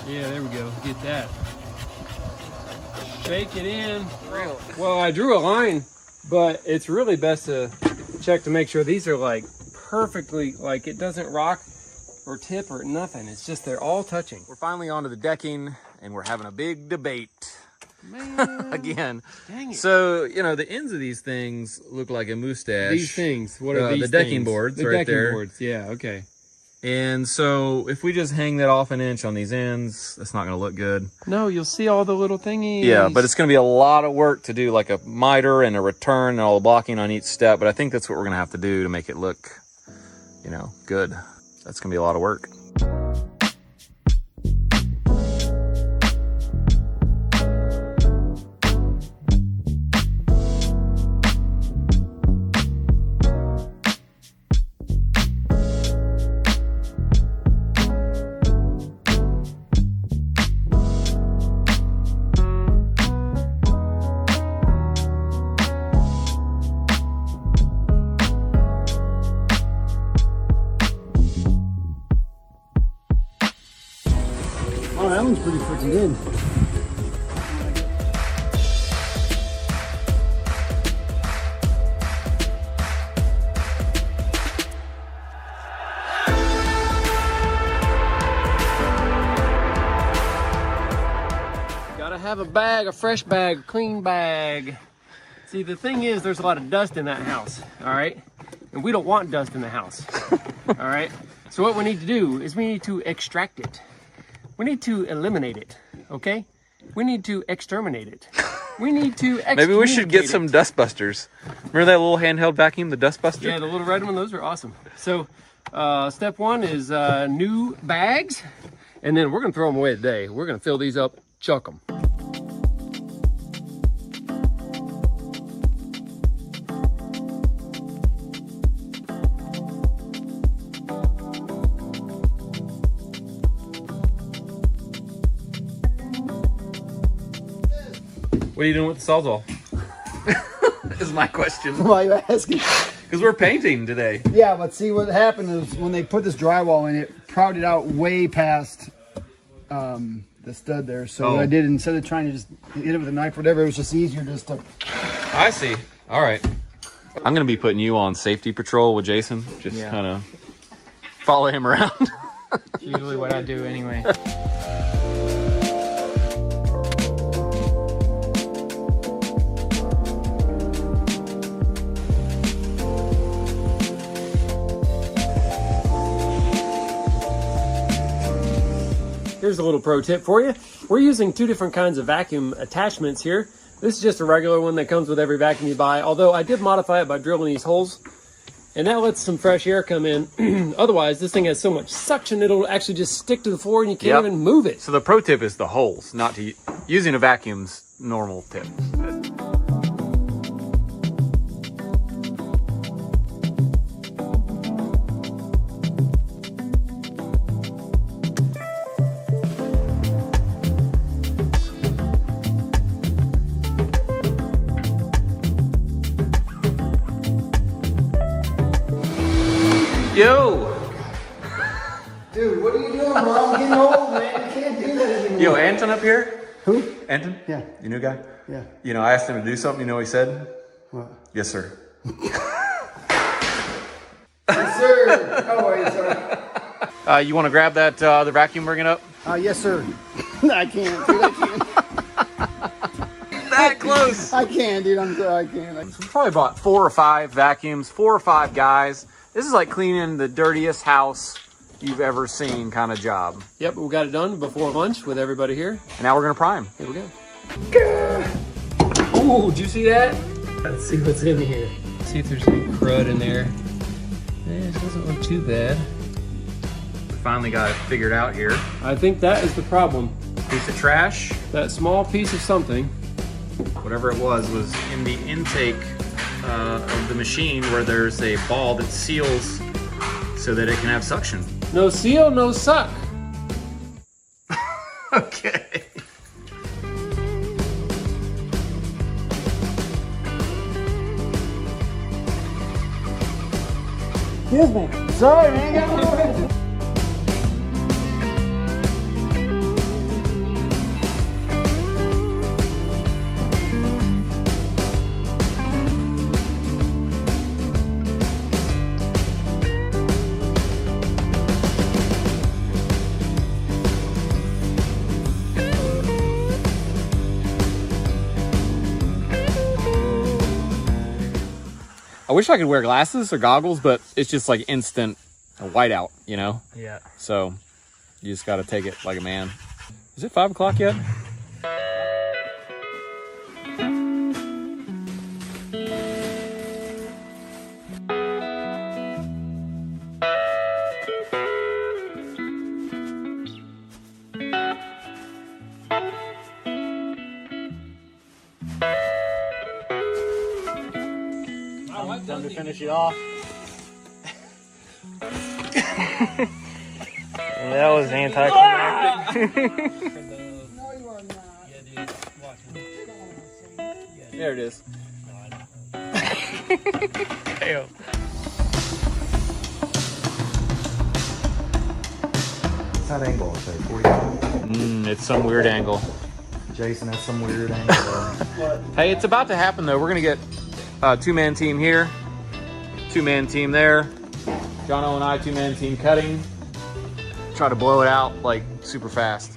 Yeah, there we go. Get that. Shake it in. Well, I drew a line, but it's really best to check to make sure these are like perfectly, like it doesn't rock or tip or nothing. It's just they're all touching. We're finally onto the decking and we're having a big debate. Man, again. dang it. So, you know, the ends of these things look like a mustache. These things. What are these the decking things? boards the right decking there. boards. Yeah, okay. And so if we just hang that off an inch on these ends, that's not going to look good. No, you'll see all the little thingies. Yeah, but it's going to be a lot of work to do like a miter and a return and all the blocking on each step. But I think that's what we're going to have to do to make it look, you know, good. That's going to be a lot of work. Oh, that one's pretty freaking good. Gotta have a bag, a fresh bag, a clean bag. See, the thing is, there's a lot of dust in that house, all right? And we don't want dust in the house, all right? So what we need to do is we need to extract it. We need to eliminate it, okay? We need to exterminate it. We need to Maybe we should get excommunicate some it. dust busters. Remember that little handheld vacuum, the dust buster? Yeah, the little red one, those are awesome. So step one is new bags, and then we're gonna throw them away today. We're gonna fill these up, chuck them. What are you doing with the Sawzall? Is my question. Why are you asking? Because we're painting today. Yeah, but see what happened is when they put this drywall in, it prouded out way past the stud there. So what I did, instead of trying to just hit it with a knife or whatever, it was just easier just to... I see. All right. I'm going to be putting you on safety patrol with Jason. Just kind of follow him around. It's usually what I do anyway. Here's a little pro tip for you. We're using two different kinds of vacuum attachments here. This is just a regular one that comes with every vacuum you buy, although I did modify it by drilling these holes, and that lets some fresh air come in. Otherwise, this thing has so much suction, it'll actually just stick to the floor and you can't even move it. So the pro tip is the holes, not to using a vacuum's normal tip. Yo! Dude, what are you doing, bro? I'm getting old, man. You can't do that anymore. Yo, Anton up here? Who? Anton? Yeah. You new guy? Yeah. You know, I asked him to do something. You know what he said? What? Yes, sir. Yes, sir. How are you, sir? You want to grab that other vacuum bringing up? Yes, sir. I can't, dude. I can't. That close! I can't, dude. I'm sorry. I can't. We probably bought 4 or 5 vacuums, 4 or 5 guys. This is like cleaning the dirtiest house you've ever seen kind of job. Yep, we got it done before lunch with everybody here. And now we're gonna prime. Here we go. Ooh, did you see that? Let's see what's in here. See if there's any crud in there. It doesn't look too bad. Finally got it figured out here. I think that is the problem. Piece of trash, That small piece of something. whatever it was in the intake of the machine where there's a ball that seals so that it can have suction. No seal, no suck. Okay. Excuse me. Sorry, man. Got my own. I wish I could wear glasses or goggles, but it's just like instant a whiteout, you know? Yeah. So you just got to take it like a man. Is it 5 o'clock yet? Time to finish it off. That was anticlimactic. There it is. Damn. What's that angle? Say 45. It's some weird angle. Jason, that's some weird angle. Hey, it's about to happen though. We're gonna get a 2-man team here, 2-man team there. Jono and I, 2-man team cutting. Try to blow it out like super fast.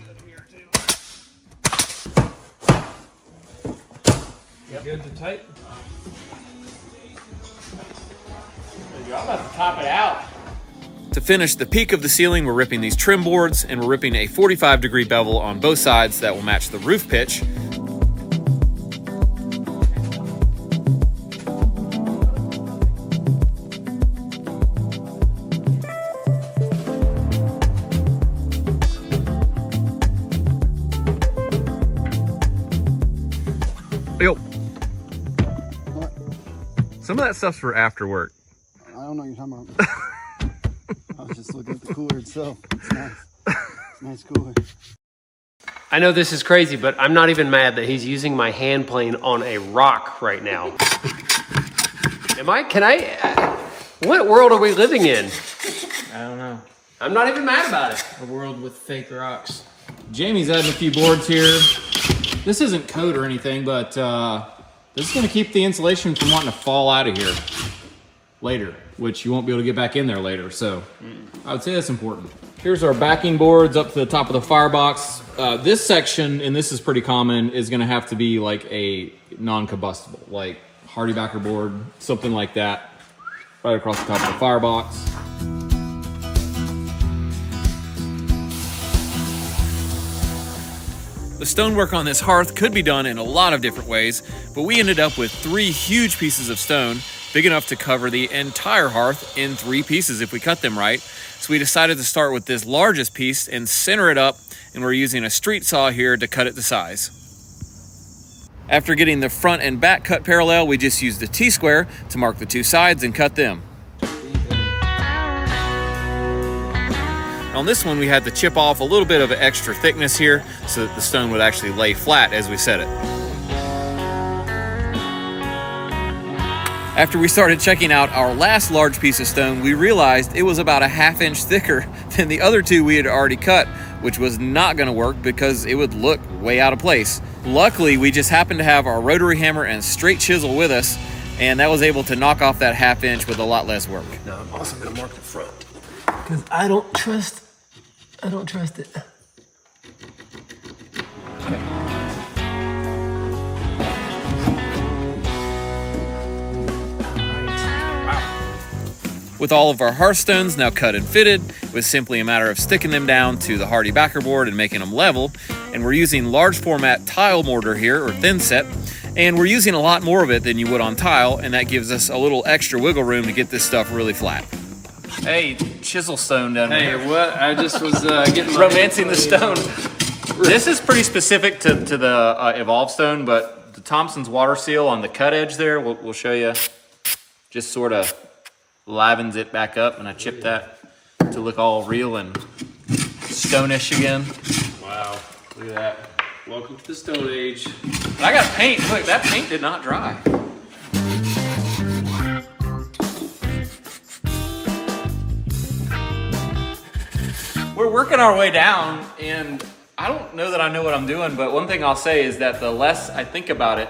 Yep. Good to tight. I'm about to top it out. To finish the peak of the ceiling, we're ripping these trim boards and we're ripping a 45-degree bevel on both sides that will match the roof pitch. Yo. What? Some of that stuff's for after work. I don't know what you're talking about. I was just looking at the cooler itself. It's nice. It's a nice cooler. I know this is crazy, but I'm not even mad that he's using my hand plane on a rock right now. What world are we living in? I don't know. I'm not even mad about it. A world with fake rocks. Jamie's adding a few boards here. This isn't coat or anything, but this is gonna keep the insulation from wanting to fall out of here later, which you won't be able to get back in there later. So I would say that's important. Here's our backing boards up to the top of the firebox. This section, and this is pretty common, is gonna have to be like a non-combustible, like hardy backer board, something like that, right across the top of the firebox. The stonework on this hearth could be done in a lot of different ways, but we ended up with 3 huge pieces of stone, big enough to cover the entire hearth in 3 pieces if we cut them right. So we decided to start with this largest piece and center it up, and we're using a street saw here to cut it to size. After getting the front and back cut parallel, we just used the T-square to mark the 2 sides and cut them. On this one, we had to chip off a little bit of extra thickness here so that the stone would actually lay flat as we set it. After we started checking out our last large piece of stone, we realized it was about a 1/2 inch thicker than the other 2 we had already cut, which was not gonna work because it would look way out of place. Luckily, we just happened to have our rotary hammer and straight chisel with us, and that was able to knock off that 1/2 inch with a lot less work. Now I'm also gonna mark the front because I don't trust it. With all of our hearthstones now cut and fitted, it was simply a matter of sticking them down to the hardy backer board and making them level. And we're using large format tile mortar here, or thin set, and we're using a lot more of it than you would on tile, and that gives us a little extra wiggle room to get this stuff really flat. Hey, chisel stone down Hey, there. what? I just was getting Romancing the stone. This is pretty specific to the Evolve stone, but the Thompson's water seal on the cut edge there, we'll show you, just sort of livens it back up, and I chipped that to look all real and stonish again. Wow, look at that. Welcome to the Stone Age. But I got paint. Look, that paint did not dry. We're working our way down, and I don't know that I know what I'm doing, but one thing I'll say is that the less I think about it,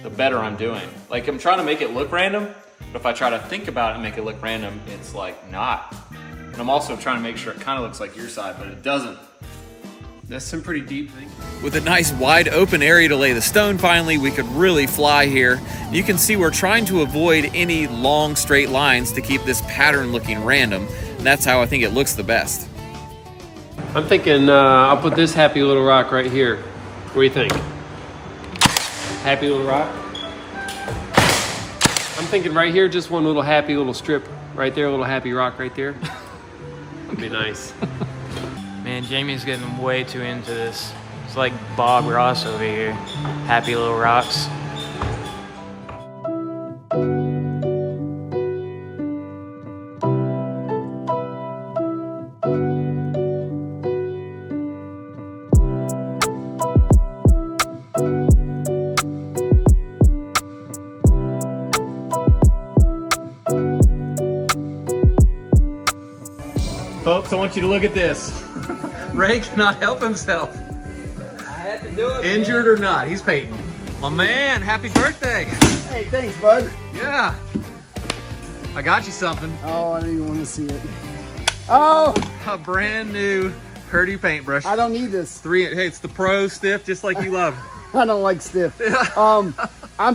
the better I'm doing. Like, I'm trying to make it look random, but if I try to think about it and make it look random, it's like not. And I'm also trying to make sure it kind of looks like your side, but it doesn't. That's some pretty deep thinking. With a nice wide open area to lay the stone finally, we could really fly here. You can see we're trying to avoid any long straight lines to keep this pattern looking random. And that's how I think it looks the best. I'm thinking I'll put this happy little rock right here. What do you think? Happy little rock? I'm thinking right here, just one little happy little strip right there, a little happy rock right there. That'd be nice. Man, Jamie's getting way too into this. It's like Bob Ross over here. Happy little rocks. Folks, I want you to look at this. Ray cannot help himself. I had to do it. Injured or not, he's painting. My man, happy birthday. Hey, thanks, bud. Yeah. I got you something. Oh, I didn't even want to see it. Oh, A brand new Purdy paintbrush. I don't need this. Hey, it's the Pro stiff, just like you love. I don't like stiff. I'm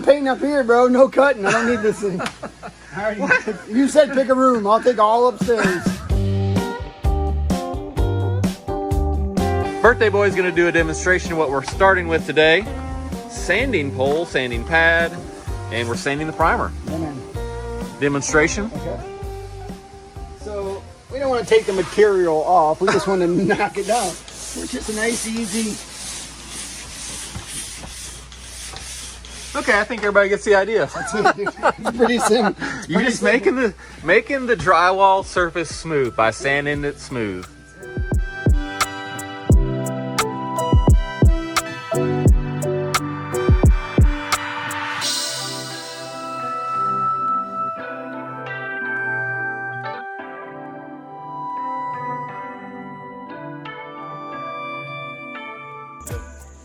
painting up here, bro. No cutting. I don't need this thing. You said pick a room. I'll take all upstairs. Birthday boy's gonna do a demonstration of what we're starting with today. Sanding pole, sanding pad, and we're sanding the primer. Yeah, man. Demonstration. Okay. So we don't want to take the material off. We just want to knock it down. It's just a nice, easy. Okay, I think everybody gets the idea. It's pretty simple. You're just making the drywall surface smooth by sanding it smooth.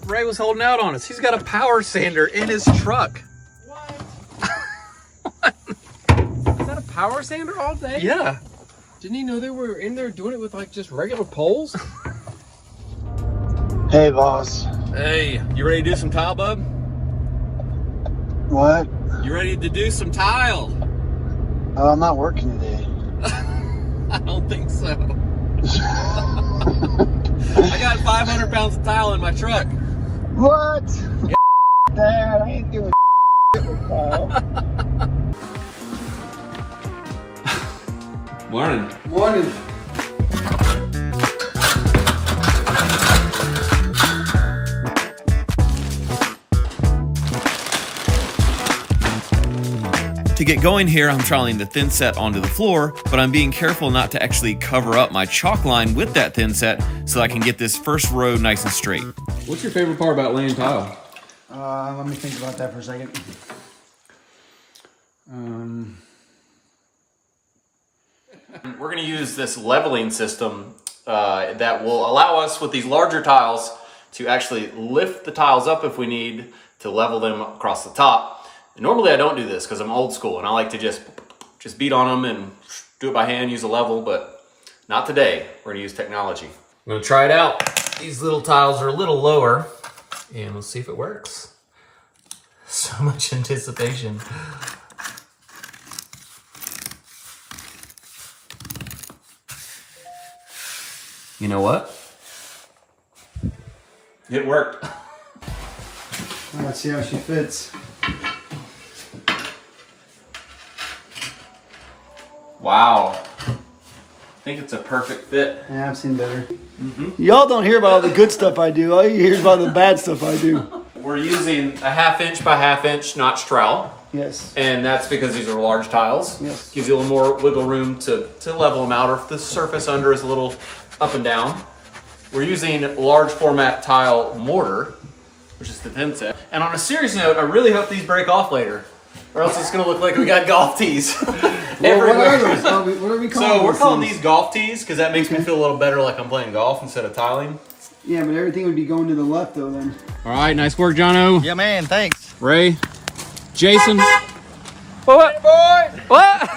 Ray was holding out on us. He's got a power sander in his truck. Is that a power sander all day? Yeah. Didn't you know they were in there doing it with like just regular poles? Hey, boss. Hey, you ready to do some tile, bub? What? You ready to do some tile? Oh, I'm not working today. I don't think so. I got 500 pounds of tile in my truck. What? Dad, I ain't doing with Kyle. Morning. Morning. To get going here, I'm trialing the thin set onto the floor, but I'm being careful not to actually cover up my chalk line with that thin set so I can get this first row nice and straight. What's your favorite part about laying tile? Let me think about that for a second. We're going to use this leveling system that will allow us with these larger tiles to actually lift the tiles up if we need to level them across the top. And normally I don't do this because I'm old school and I like to just beat on them and do it by hand, use a level, but not today. We're going to use technology. I'm going to try it out. These little tiles are a little lower and we'll see if it works. So much anticipation. You know what? It worked. Let's see how she fits. Wow. I think it's a perfect fit. Yeah, I've seen better. Y'all don't hear about all the good stuff I do. All you hear is about the bad stuff I do. We're using a 1/2 inch by 1/2 inch notch trowel. Yes. And that's because these are large tiles. Yes. Gives you a little more wiggle room to level them out, or if the surface under is a little up and down. We're using large format tile mortar, which is the thin set. And on a serious note, I really hope these break off later, or else it's gonna look like we got golf tees everywhere. What are we calling So we're calling things? these golf tees because that makes me feel a little better like I'm playing golf instead of tiling. Yeah, but everything would be going to the left though then. All right, nice work, Jono. Yeah, man, thanks. Ray, Jason. What? Boy. What?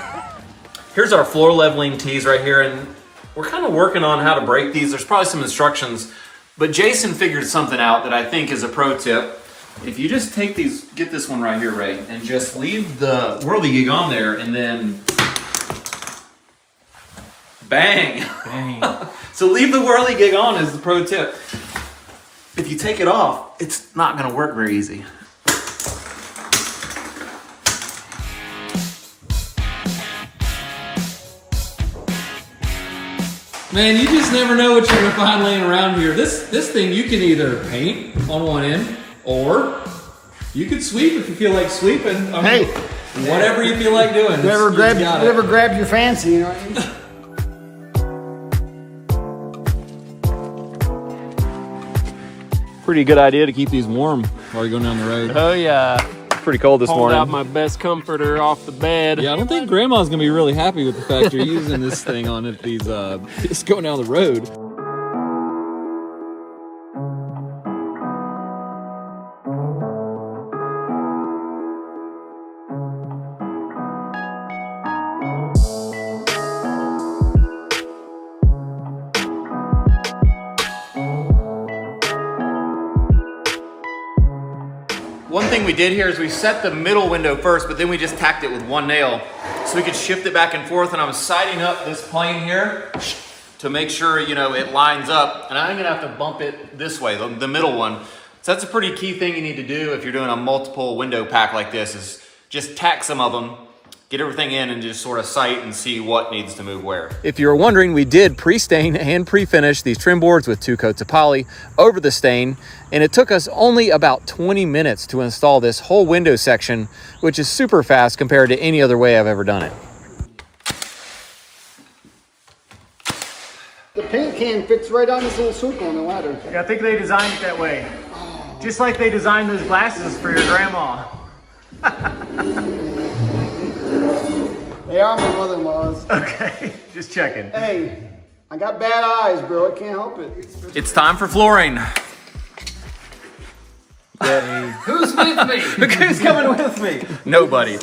Here's our floor leveling tees right here, and we're kind of working on how to break these. There's probably some instructions, but Jason figured something out that I think is a pro tip. If you just take these, get this one right here, Ray, and just leave the whirligig on there and then Bang. Bang. So leave the whirligig on is the pro tip. If you take it off, it's not gonna work very easy. Man, you just never know what you're gonna find laying around here. This thing you can either paint on one end, or you could sweep if you feel like sweeping. I mean, Hey, whatever you feel like doing. whatever you grabs your fancy, you know what I mean? Pretty good idea to keep these warm while you're going down the road. Oh yeah. Pretty cold this Pulled morning. out my best comforter off the bed. Yeah, I don't think Grandma's gonna be really happy with the fact you're using this thing on it. These just going down the road. One thing we did here is we set the middle window first, but then we just tacked it with one nail so we could shift it back and forth. And I'm siding up this plane here to make sure, you know, it lines up. And I'm gonna have to bump it this way, the middle one. So that's a pretty key thing you need to do if you're doing a multiple window pack like this, is just tack some of them, get everything in, and just sort of sight and see what needs to move where. If you were wondering, we did pre-stain and pre-finish these trim boards with 2 coats of poly over the stain, and it took us only about 20 minutes to install this whole window section, which is super fast compared to any other way I've ever done it. The paint can fits right on this little circle on the ladder. Yeah, I think they designed it that way. Just like they designed those glasses for your grandma. They are my mother-in-law's. Okay, just checking. Hey, I got bad eyes, bro. I can't help it. It's time for flooring. Who's with me? Who's coming with me? Nobody.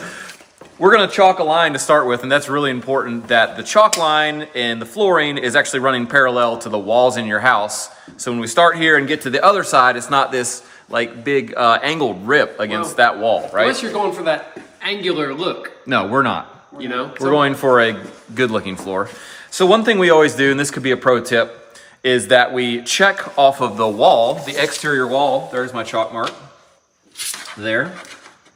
We're gonna chalk a line to start with, and that's really important that the chalk line and the flooring is actually running parallel to the walls in your house. So when we start here and get to the other side, it's not this like big angled rip against that wall, right? Unless you're going for that angular look, No, we're not. you know? We're going for a good looking floor. So one thing we always do, and this could be a pro tip, is that we check off of the wall, the exterior wall. There's my chalk mark. There,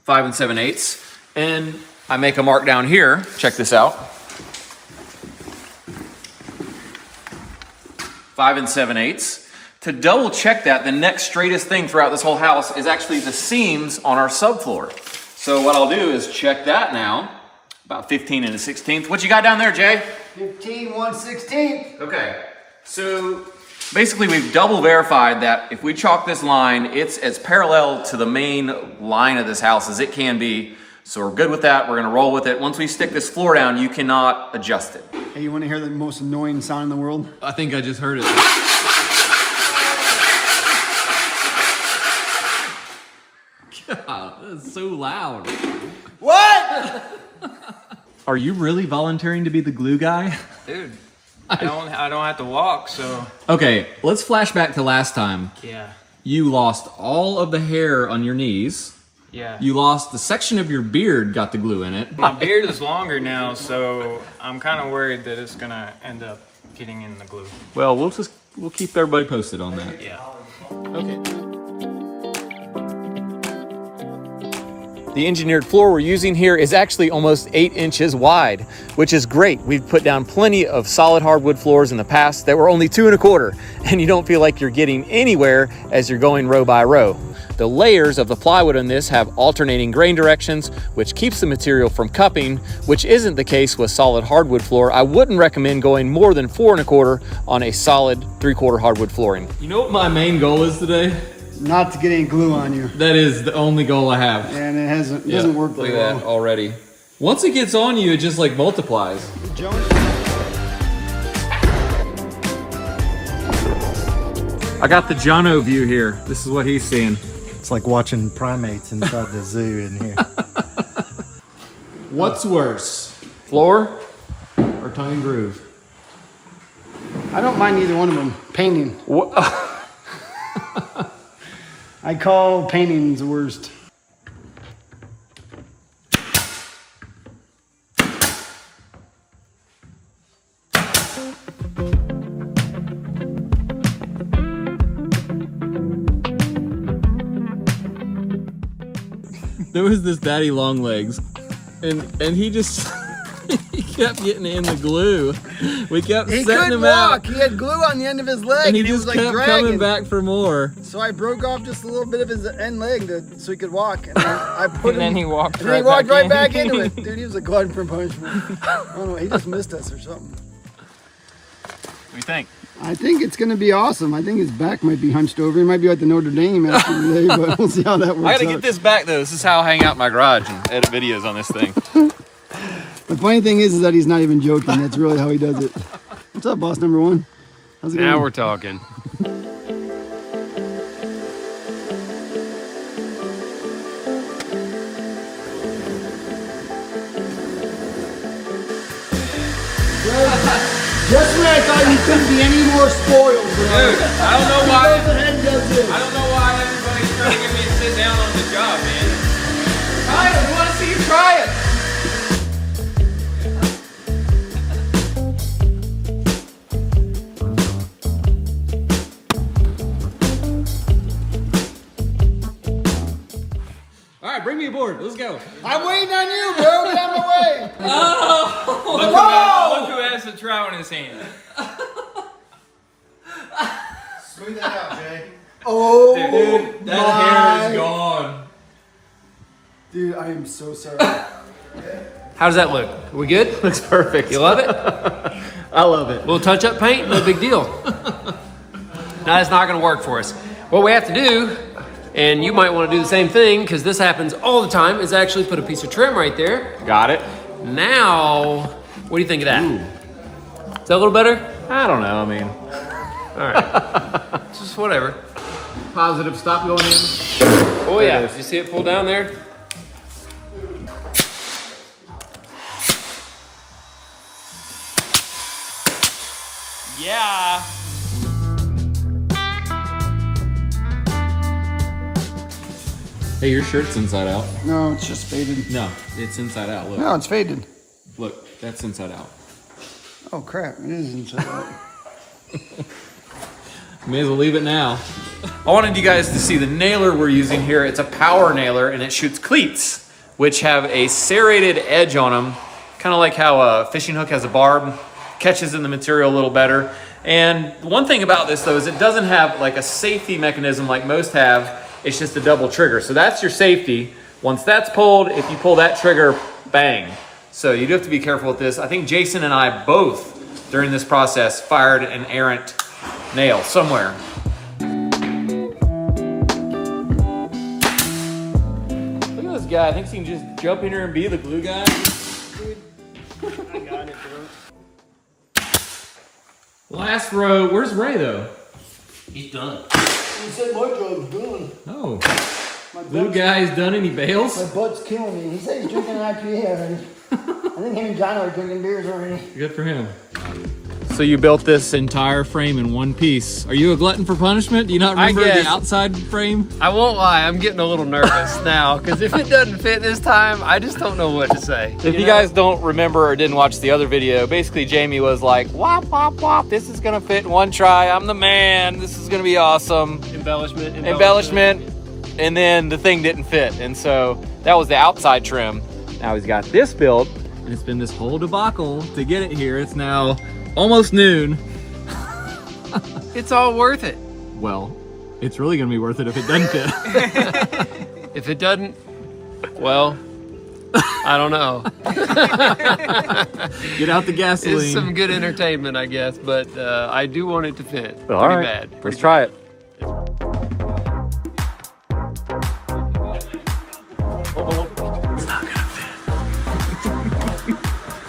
5 7/8. And I make a mark down here. Check this out. 5 7/8. To double check that, the next straightest thing throughout this whole house is actually the seams on our subfloor. So what I'll do is check that now. About 15 1/16. What you got down there, Jay? 15 1/16. Okay. So basically we've double verified that if we chalk this line, it's as parallel to the main line of this house as it can be. So we're good with that. We're gonna roll with it. Once we stick this floor down, you cannot adjust it. Hey, you want to hear the most annoying sound in the world? I think I just heard it. God, that's so loud. What? Are you really volunteering to be the glue guy? Dude, I don't have to walk, so Okay, let's flash back to last time. yeah. You lost all of the hair on your knees. Yeah. You lost the section of your beard, got the glue in it. My beard is longer now, so I'm kind of worried that it's gonna end up getting in the glue. Well, we'll keep everybody posted on that. Yeah. Okay. The engineered floor we're using here is actually almost 8 inches wide, which is great. We've put down plenty of solid hardwood floors in the past that were only 2 1/4, and you don't feel like you're getting anywhere as you're going row by row. The layers of the plywood on this have alternating grain directions, which keeps the material from cupping, which isn't the case with solid hardwood floor. I wouldn't recommend going more than 4 1/4 on a solid 3/4 hardwood flooring. You know what my main goal is today? Not to get any glue on you. That is the only goal I have. And it doesn't work Look very at that well. already. Once it gets on you, it just like multiplies. I got the Jono view here. This is what he's seeing. It's like watching primates inside the zoo in here. What's worse, floor or tongue and groove? I don't mind either one of them. Painting. What? I call paintings the worst. there was this daddy long legs, and he just he kept getting in the glue. We kept He setting couldn't him walk. out, He had glue on the end of his leg, and he was just like kept dragging. coming back for more. So I broke off just a little bit of his end leg so he could walk, and then I put And him. then he walked and then he walked right back in. into it. Dude, he was a glutton for punishment. I don't know. He just missed us or something. What do you think? I think it's going to be awesome. I think his back might be hunched over. He might be like the Notre Dame after today, but we'll see how that works I gotta out. get this back though. This is how I hang out in my garage and edit videos on this thing. The funny thing is that he's not even joking. That's really how he does it. What's up, boss number one? How's it going? Now we're talking. Just when I thought you couldn't be any more spoiled, bro. Dude, I don't know why. He goes ahead and does this. I don't know why everybody's trying to get me to sit down on the job, man. Try it. We want to see you try it. All right, bring me aboard. Let's go. I'm waiting on you, bro. Get out of my way. Look who has the trout in his hand. Smooth that out, Jay. Oh, Dude, that hair is gone. Dude, I am so sorry. How does that look? Are we good? Looks perfect. You love it? I love it. Little touch-up paint, no big deal. Now it's not gonna work for us. What we have to do, and you might wanna do the same thing, because this happens all the time, is actually put a piece of trim right there. Got it. Now, what do you think of that? Is that a little better? I don't know. I mean, All right. Just whatever. positive. Stop going in. Oh yeah, did you see it pull down there? Yeah. Hey, your shirt's inside out. No, it's just faded. No, it's inside out. Look. No, it's faded. Look, that's inside out. Oh, crap. It is inside out. May as well leave it now. I wanted you guys to see the nailer we're using here. It's a power nailer and it shoots cleats, which have a serrated edge on them, kind of like how a fishing hook has a barb, catches in the material a little better. And one thing about this though is it doesn't have like a safety mechanism like most have. It's just a double trigger. So that's your safety. Once that's pulled, if you pull that trigger, bang. So you do have to be careful with this. I think Jason and I both, during this process, fired an errant nail somewhere. Look at this guy. I think he can just jump in here and be the glue guy. I got it, bro. Last row. Where's Ray though? He's done. You said my job's done. Oh, My glue butt's, guy's done any bails? my butt's killing me. He said he's drinking IPA already. I think him and John are drinking beers already. Good for him. So you built this entire frame in one piece. Are you a glutton for punishment? Do you not remember guess. the outside frame? I won't lie, I'm getting a little nervous now, because if it doesn't fit this time, I just don't know what to say. If you guys don't remember or didn't watch the other video, basically Jamie was like, wop, wop, wop, this is gonna fit in one try. I'm the man. This is gonna be awesome. Embellishment. And then the thing didn't fit. And so that was the outside trim. Now he's got this built. And it's been this whole debacle to get it here. It's now almost noon. It's all worth it. Well, it's really gonna be worth it if it doesn't fit. If it doesn't, well, I don't know. Get out the gasoline. It's some good entertainment, I guess, but I do want it to fit. All Pretty right, bad. let's try it.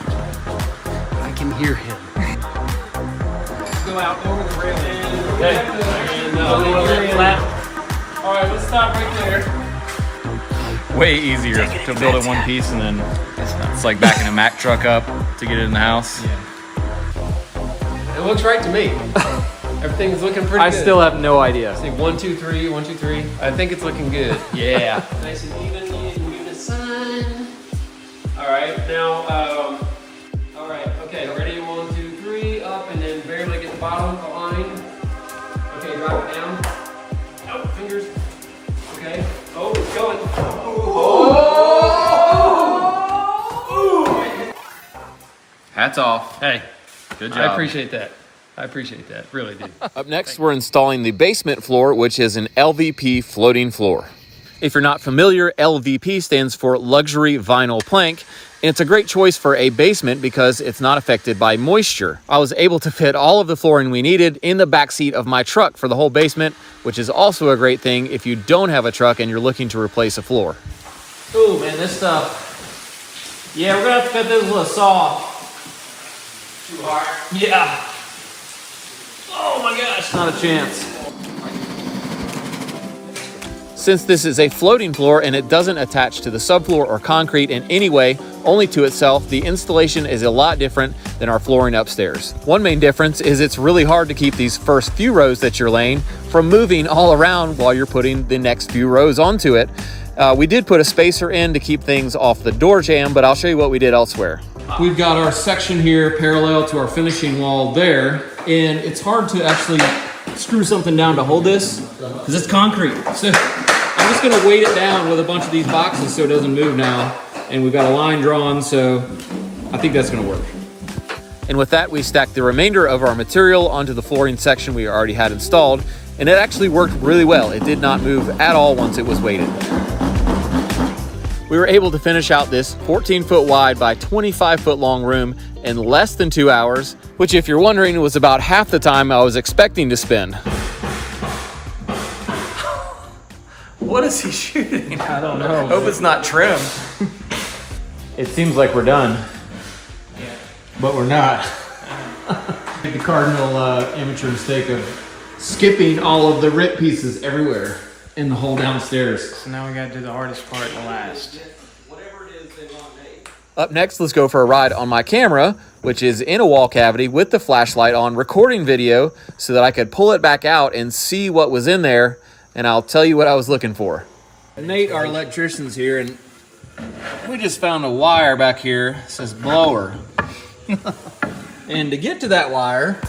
I can hear him. Go out over the rail. All right, let's stop right there. Way easier to build it one piece and then it's like backing a Mack truck up to get it in the house. It looks right to me. Everything's looking pretty I good. still have no idea. See, 1, 2, 3, 1, 2, 3. I think it's looking good. Yeah. Nice and even in unison. All right, now, all right, okay, ready? 1, 2, 3, up, and then barely get the bottom behind. Okay, drop it down. Oh, fingers. Okay. Oh, it's going. Oh! Hats off. Hey, Good I job. appreciate that. I appreciate that, really do. Up next, we're installing the basement floor, which is an LVP floating floor. If you're not familiar, LVP stands for luxury vinyl plank, and it's a great choice for a basement because it's not affected by moisture. I was able to fit all of the flooring we needed in the back seat of my truck for the whole basement, which is also a great thing if you don't have a truck and you're looking to replace a floor. Oh man, this stuff. Yeah, we're gonna have to cut this with a saw. Too hard? Yeah. Oh my gosh, not a chance. Since this is a floating floor and it doesn't attach to the subfloor or concrete in any way, only to itself, the installation is a lot different than our flooring upstairs. One main difference is it's really hard to keep these first few rows that you're laying from moving all around while you're putting the next few rows onto it. We did put a spacer in to keep things off the door jamb, but I'll show you what we did elsewhere. We've got our section here parallel to our finishing wall there, and it's hard to actually screw something down to hold this because it's concrete. So I'm just gonna weight it down with a bunch of these boxes so it doesn't move now. And we've got a line drawn, so I think that's gonna work. And with that, we stacked the remainder of our material onto the flooring section we already had installed, and it actually worked really well. It did not move at all once it was weighted. We were able to finish out this 14-foot wide by 25-foot long room in less than 2 hours, which, if you're wondering, was about half the time I was expecting to spend. What is he shooting? I don't know. Hope it's not trim. It seems like we're done. Yeah. But we're not. The cardinal amateur mistake of skipping all of the rip pieces everywhere in the whole downstairs. So now we gotta do the hardest part last. Up next, let's go for a ride on my camera, which is in a wall cavity with the flashlight on, recording video so that I could pull it back out and see what was in there, and I'll tell you what I was looking for. Nate, our electrician's here, and we just found a wire back here that says blower. And to get to that wire,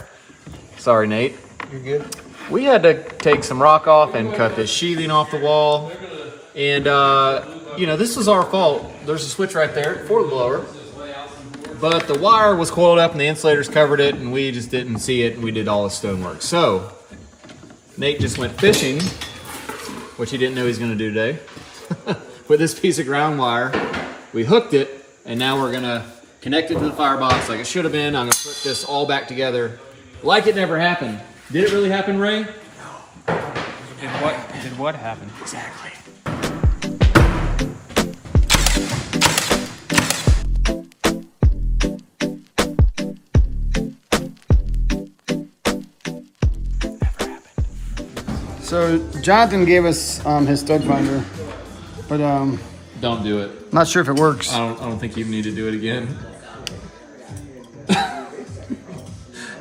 Sorry, Nate. you're good. We had to take some rock off and cut this sheathing off the wall. And, you know, this was our fault. There's a switch right there for the blower. But the wire was coiled up and the insulators covered it, and we just didn't see it, and we did all the stonework. So, Nate just went fishing, which he didn't know he was going to do today, with this piece of ground wire. We hooked it, and now we're going to connect it to the firebox like it should have been. I'm going to put this all back together like it never happened. Did it really happen, Ray? Did what happen? Exactly. So Jonathan gave us his stud finder, but Don't do it. not sure if it works. I don't think you need to do it again.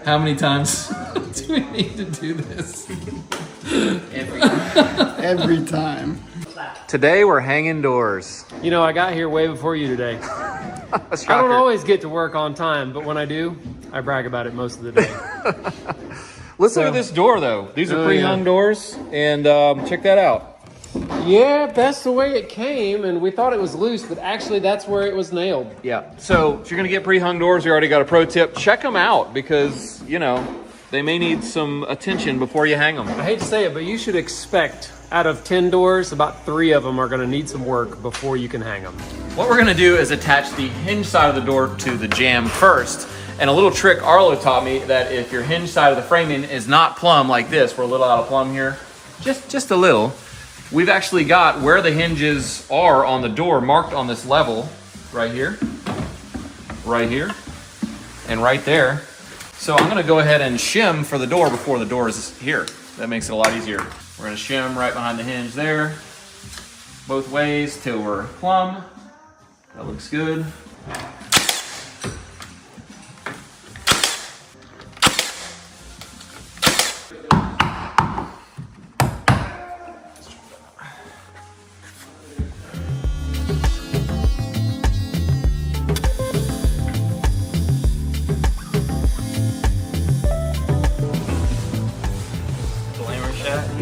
How many times do we need to do this? Every time. Today, we're hanging doors. You know, I got here way before you today. I don't always get to work on time, but when I do, I brag about it most of the day. Let's look at this door, though. These are pre-hung doors, and check that out. Yeah, that's the way it came, and we thought it was loose, but actually that's where it was nailed. Yeah. So if you're gonna get pre-hung doors, we already got a pro tip. Check them out because you know they may need some attention before you hang them. I hate to say it, but you should expect out of 10 doors, about 3 of them are gonna need some work before you can hang them. What we're gonna do is attach the hinge side of the door to the jamb first. And a little trick Arlo taught me, that if your hinge side of the framing is not plumb like this, we're a little out of plumb here, just a little, we've actually got where the hinges are on the door marked on this level right here, and right there. So I'm gonna go ahead and shim for the door before the door is here. That makes it a lot easier. We're gonna shim right behind the hinge there, both ways till we're plumb. That looks good.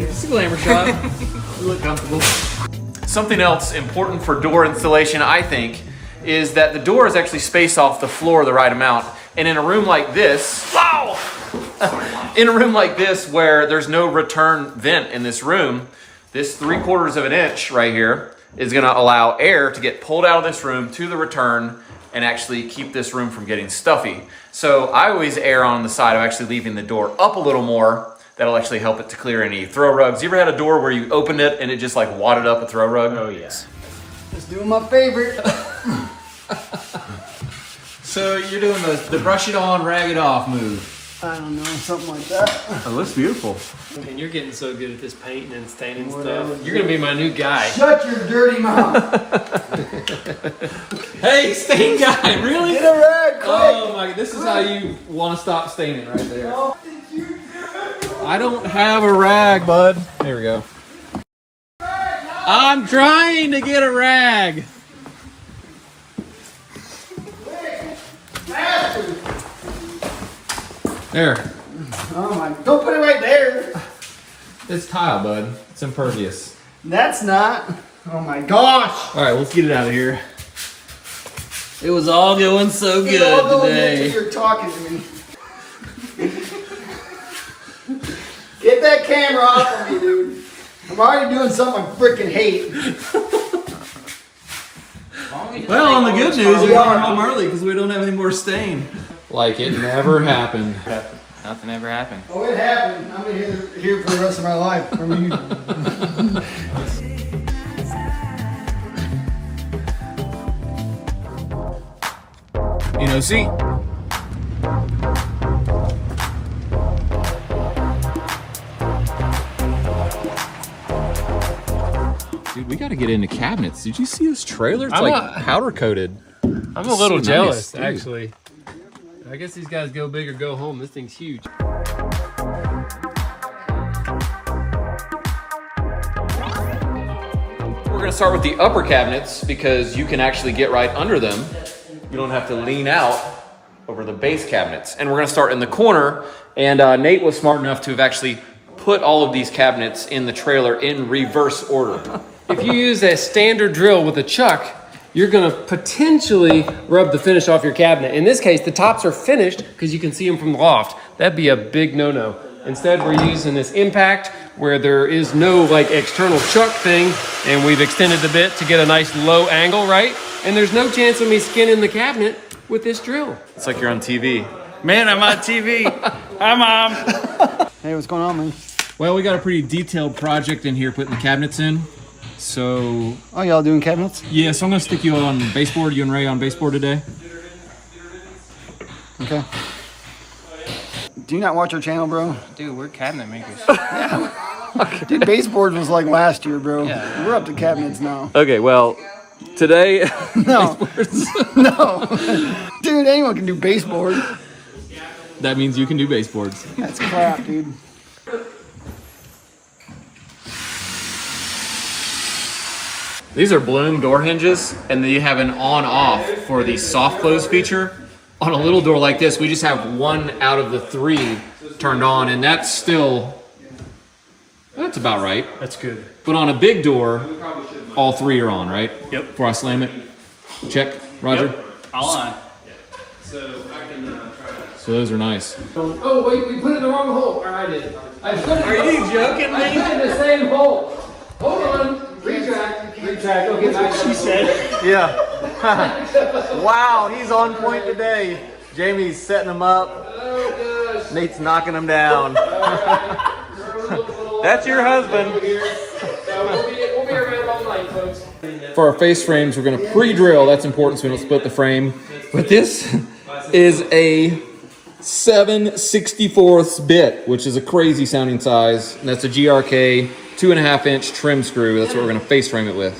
It's a glamour shot. You look comfortable. Something else important for door installation, I think, is that the door is actually spaced off the floor the right amount. And in a room like this, in a room like this where there's no return vent in this room, this 3/4 of an inch right here is gonna allow air to get pulled out of this room to the return and actually keep this room from getting stuffy. So I always err on the side of actually leaving the door up a little more. That'll actually help it to clear any throw rugs. You ever had a door where you opened it and it just like wadded up a throw rug? Oh yes. Just doing my favorite. So you're doing the brush it on, rag it off move. I don't know, something like that. It looks beautiful. And you're getting so good at this painting and staining stuff. You're gonna be my new guy. Shut your dirty mouth. Hey, stain guy, really? Get a rag, quick. Oh my, this is how you want to stop staining right there. I don't have a rag, bud. There we go. I'm trying to get a rag. There. Oh my, don't put it right there. It's tile, bud. It's impervious. That's not. Oh my gosh. All right, let's get it out of here. It was all going so It's all good going today. into you're talking to me. Get that camera off of me, dude. I'm already doing something I freaking hate. Well, on the good news, we are home early because we don't have any more stain. Like it never happened. Nothing ever happened. Oh, it happened. I'm here for the rest of my life. From you. You know, see. Dude, we got to get into cabinets. Did you see this trailer? It's powder coated. I'm a little So jealous, nice, actually. I guess these guys go big or go home. This thing's huge. We're gonna start with the upper cabinets because you can actually get right under them. You don't have to lean out over the base cabinets. And we're gonna start in the corner. And Nate was smart enough to have actually put all of these cabinets in the trailer in reverse order. If you use a standard drill with a chuck, you're gonna potentially rub the finish off your cabinet. In this case, the tops are finished because you can see them from the loft. That'd be a big no-no. Instead, we're using this impact where there is no like external chuck thing, and we've extended the bit to get a nice low angle, right? And there's no chance of me skinning the cabinet with this drill. It's like you're on TV. Man, I'm on TV. Hi, Mom. Hey, what's going on, man? Well, we got a pretty detailed project in here putting the cabinets in. So, Oh, y'all doing cabinets? yeah, so I'm going to stick you on baseboard, you and Ray on baseboard today. Okay. Do you not watch our channel, bro? Dude, we're cabinet makers. Dude, baseboards was like last year, bro. We're up to cabinets now. Okay, well, today, No. No. Dude, anyone can do baseboard. That means you can do baseboards. That's crap, dude. these are bloom door hinges, and then you have an on-off for the soft close feature. On a little door like this, we just have one out of the 3 turned on, and that's about right. That's good. But on a big door, all 3 are on, right? Yep. Before I slam it. Check, Roger. All on. So I can try that. So those are nice. Oh, wait, we put it in the wrong hole. Or I did. I put it Are you joking I me? put it in the same hole. Hold on. Retract. Okay, back. She said. Yeah. Wow, he's on point today. Jamie's setting him up. Oh, gosh. Nate's knocking him down. That's your husband. So we'll be around all night, folks. For our face frames, we're going to pre-drill. That's important so we don't split the frame. But this is a 7/64 bit, which is a crazy sounding size. And that's a GRK 2.5-inch trim screw. That's what we're going to face frame it with.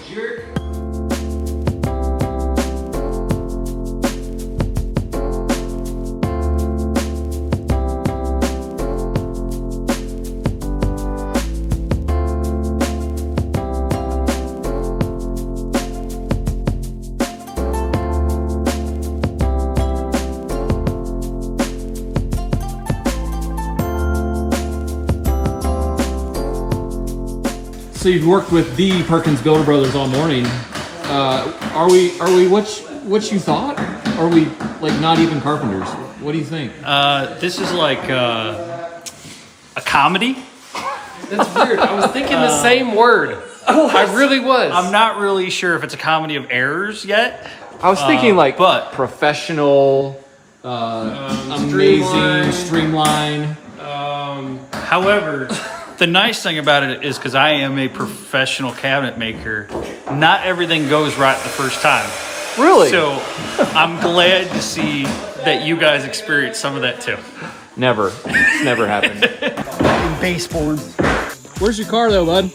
So you've worked with the Perkins Builder Brothers all morning. Are we? what you thought? Or are we like not even carpenters? What do you think? This is like a comedy. That's weird. I was thinking the same word. I really was. I'm not really sure if it's a comedy of errors yet. I was thinking like but professional, amazing, streamline. However, the nice thing about it is because I am a professional cabinet maker, not everything goes right the first time. Really? So I'm glad to see that you guys experience some of that too. Never. It's never happened. Baseboards. Where's your car though, bud?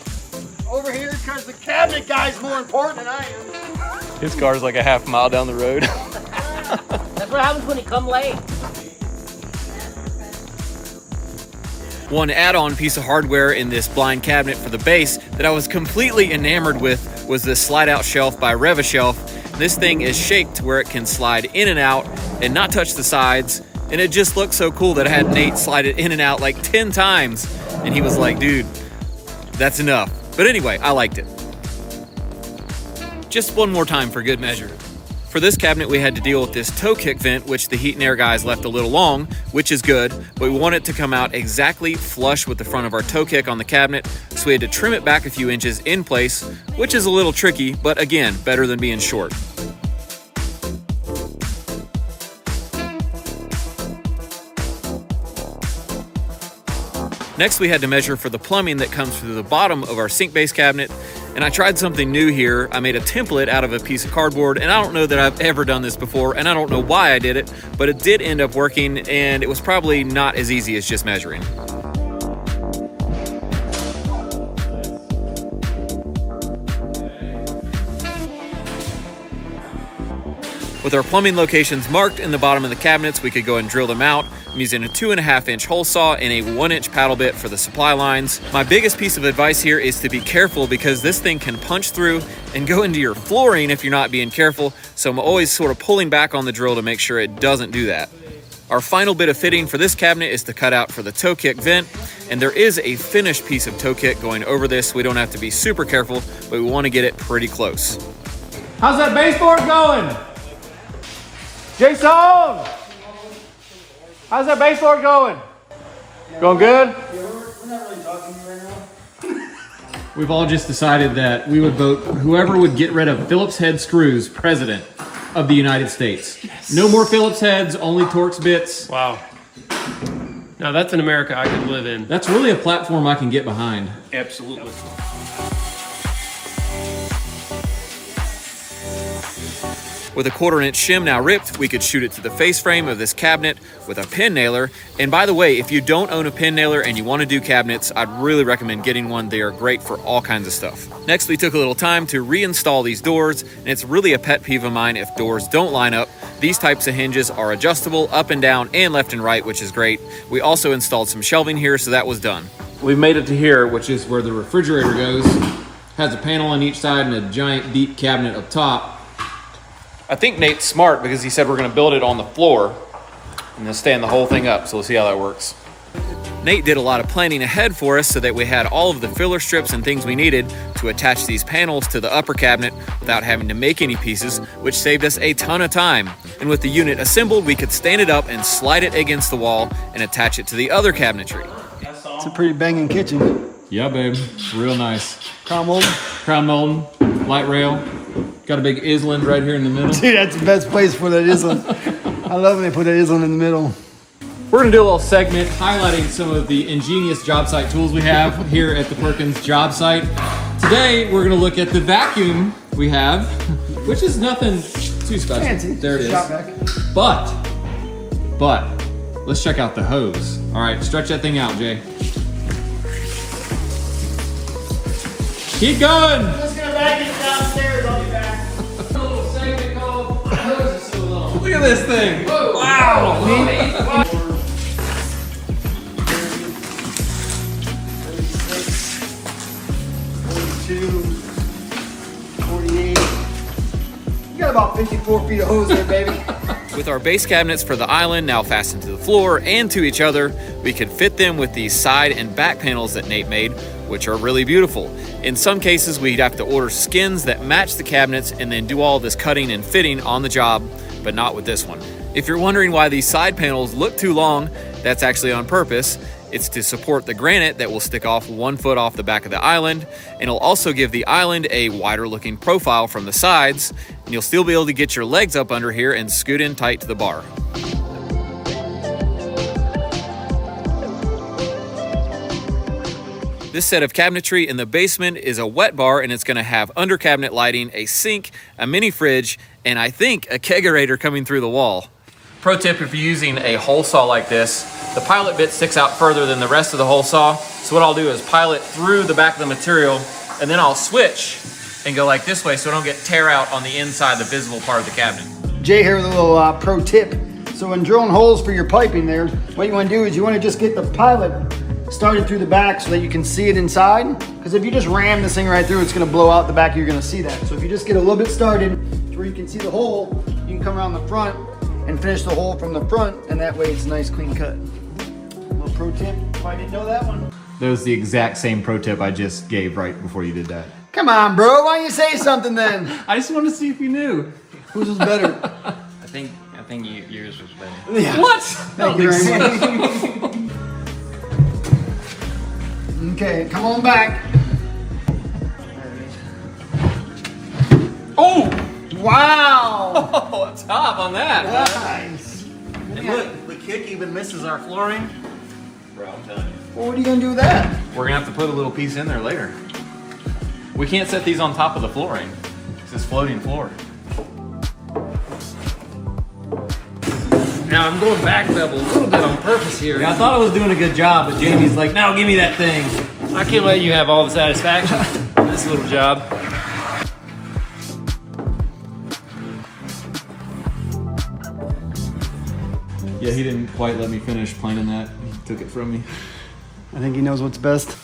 Over here because the cabinet guy's more important than I am. His car's like a half mile down the road. That's what happens when you come late. One add-on piece of hardware in this blind cabinet for the base that I was completely enamored with was this slide-out shelf by Rev-A-Shelf. This thing is shaped where it can slide in and out and not touch the sides, and it just looked so cool that I had Nate slide it in and out like 10 times, and he was like, dude, that's enough. But anyway, I liked it. Just one more time for good measure. For this cabinet, we had to deal with this toe kick vent, which the heat and air guys left a little long, which is good, but we want it to come out exactly flush with the front of our toe kick on the cabinet, so we had to trim it back a few inches in place, which is a little tricky, but again, better than being short. Next, we had to measure for the plumbing that comes through the bottom of our sink base cabinet, and I tried something new here. I made a template out of a piece of cardboard, and I don't know that I've ever done this before, and I don't know why I did it, but it did end up working, and it was probably not as easy as just measuring. With our plumbing locations marked in the bottom of the cabinets, we could go and drill them out. I'm using a 2.5-inch hole saw and a 1-inch paddle bit for the supply lines. My biggest piece of advice here is to be careful because this thing can punch through and go into your flooring if you're not being careful, so I'm always sort of pulling back on the drill to make sure it doesn't do that. Our final bit of fitting for this cabinet is to cut out for the toe kick vent, and there is a finished piece of toe kick going over this. We don't have to be super careful, but we want to get it pretty close. How's that baseboard going? Jason! How's that baseboard going? Going good? We're not really talking to you right now. We've all just decided that we would vote whoever would get rid of Phillips head screws president of the United States. Yes. No more Phillips heads, only Torx bits. Wow. Now that's an America I could live in. That's really a platform I can get behind. Absolutely. With a 1/4-inch shim now ripped, we could shoot it to the face frame of this cabinet with a pin nailer. And by the way, if you don't own a pin nailer and you want to do cabinets, I'd really recommend getting one. They are great for all kinds of stuff. Next, we took a little time to reinstall these doors, and it's really a pet peeve of mine if doors don't line up. These types of hinges are adjustable up and down and left and right, which is great. We also installed some shelving here, so that was done. We've made it to here, which is where the refrigerator goes. Has a panel on each side and a giant deep cabinet up top. I think Nate's smart because he said we're going to build it on the floor and then stand the whole thing up, so we'll see how that works. Nate did a lot of planning ahead for us so that we had all of the filler strips and things we needed to attach these panels to the upper cabinet without having to make any pieces, which saved us a ton of time. And with the unit assembled, we could stand it up and slide it against the wall and attach it to the other cabinetry. It's a pretty banging kitchen. Yeah, babe. Real nice. Crown molding. Crown molding, light rail. Got a big island right here in the middle. Dude, that's the best place for that island. I love when they put that island in the middle. We're gonna do a little segment highlighting some of the ingenious job site tools we have here at the Perkins job site. Today, we're gonna look at the vacuum we have, which is nothing too special. Fancy. There it is. Shop vac. But, let's check out the hose. All right, stretch that thing out, Jay. Keep going. I'm just gonna vacuum downstairs. I'll be back. A little segment called Hose Is So Long. Look at this thing. Whoa. Wow. 42, 48. You got about 54 feet of hose there, baby. With our base cabinets for the island now fastened to the floor and to each other, we could fit them with these side and back panels that Nate made, which are really beautiful. In some cases, we'd have to order skins that match the cabinets and then do all this cutting and fitting on the job, but not with this one. If you're wondering why these side panels look too long, that's actually on purpose. It's to support the granite that will stick off 1 foot off the back of the island, and it'll also give the island a wider looking profile from the sides, and you'll still be able to get your legs up under here and scoot in tight to the bar. This set of cabinetry in the basement is a wet bar, and it's gonna have under cabinet lighting, a sink, a mini fridge, and I think a kegerator coming through the wall. Pro tip, if you're using a hole saw like this, the pilot bit sticks out further than the rest of the hole saw. So what I'll do is pilot through the back of the material, and then I'll switch and go like this way so I don't get tear out on the inside, the visible part of the cabinet. Jay here with a little pro tip. So when drilling holes for your piping there, what you want to do is you want to just get the pilot started through the back so that you can see it inside. Because if you just ram this thing right through, it's going to blow out the back, you're going to see that. So if you just get a little bit started to where you can see the hole, you can come around the front and finish the hole from the front, and that way it's a nice clean cut. Little pro tip, if I didn't know that one. That was the exact same pro tip I just gave right before you did that. Come on, bro, why don't you say something then? I just wanted to see if you knew. Whose was better? I think yours was better. Yeah. What? Thank you very much. Okay, come on back. Oh! Wow! Oh, a top on that. Nice. And look, the kick even misses our flooring. Bro, I'm telling you. Well, what are you gonna do with that? We're gonna have to put a little piece in there later. We can't set these on top of the flooring. It's this floating floor. Now I'm going back bevel a little bit on purpose here. Yeah, I thought I was doing a good job, but Jamie's like, "Now give me that thing." I can't let you have all the satisfaction of this little job. Yeah, he didn't quite let me finish planing that. He took it from me. I think he knows what's best.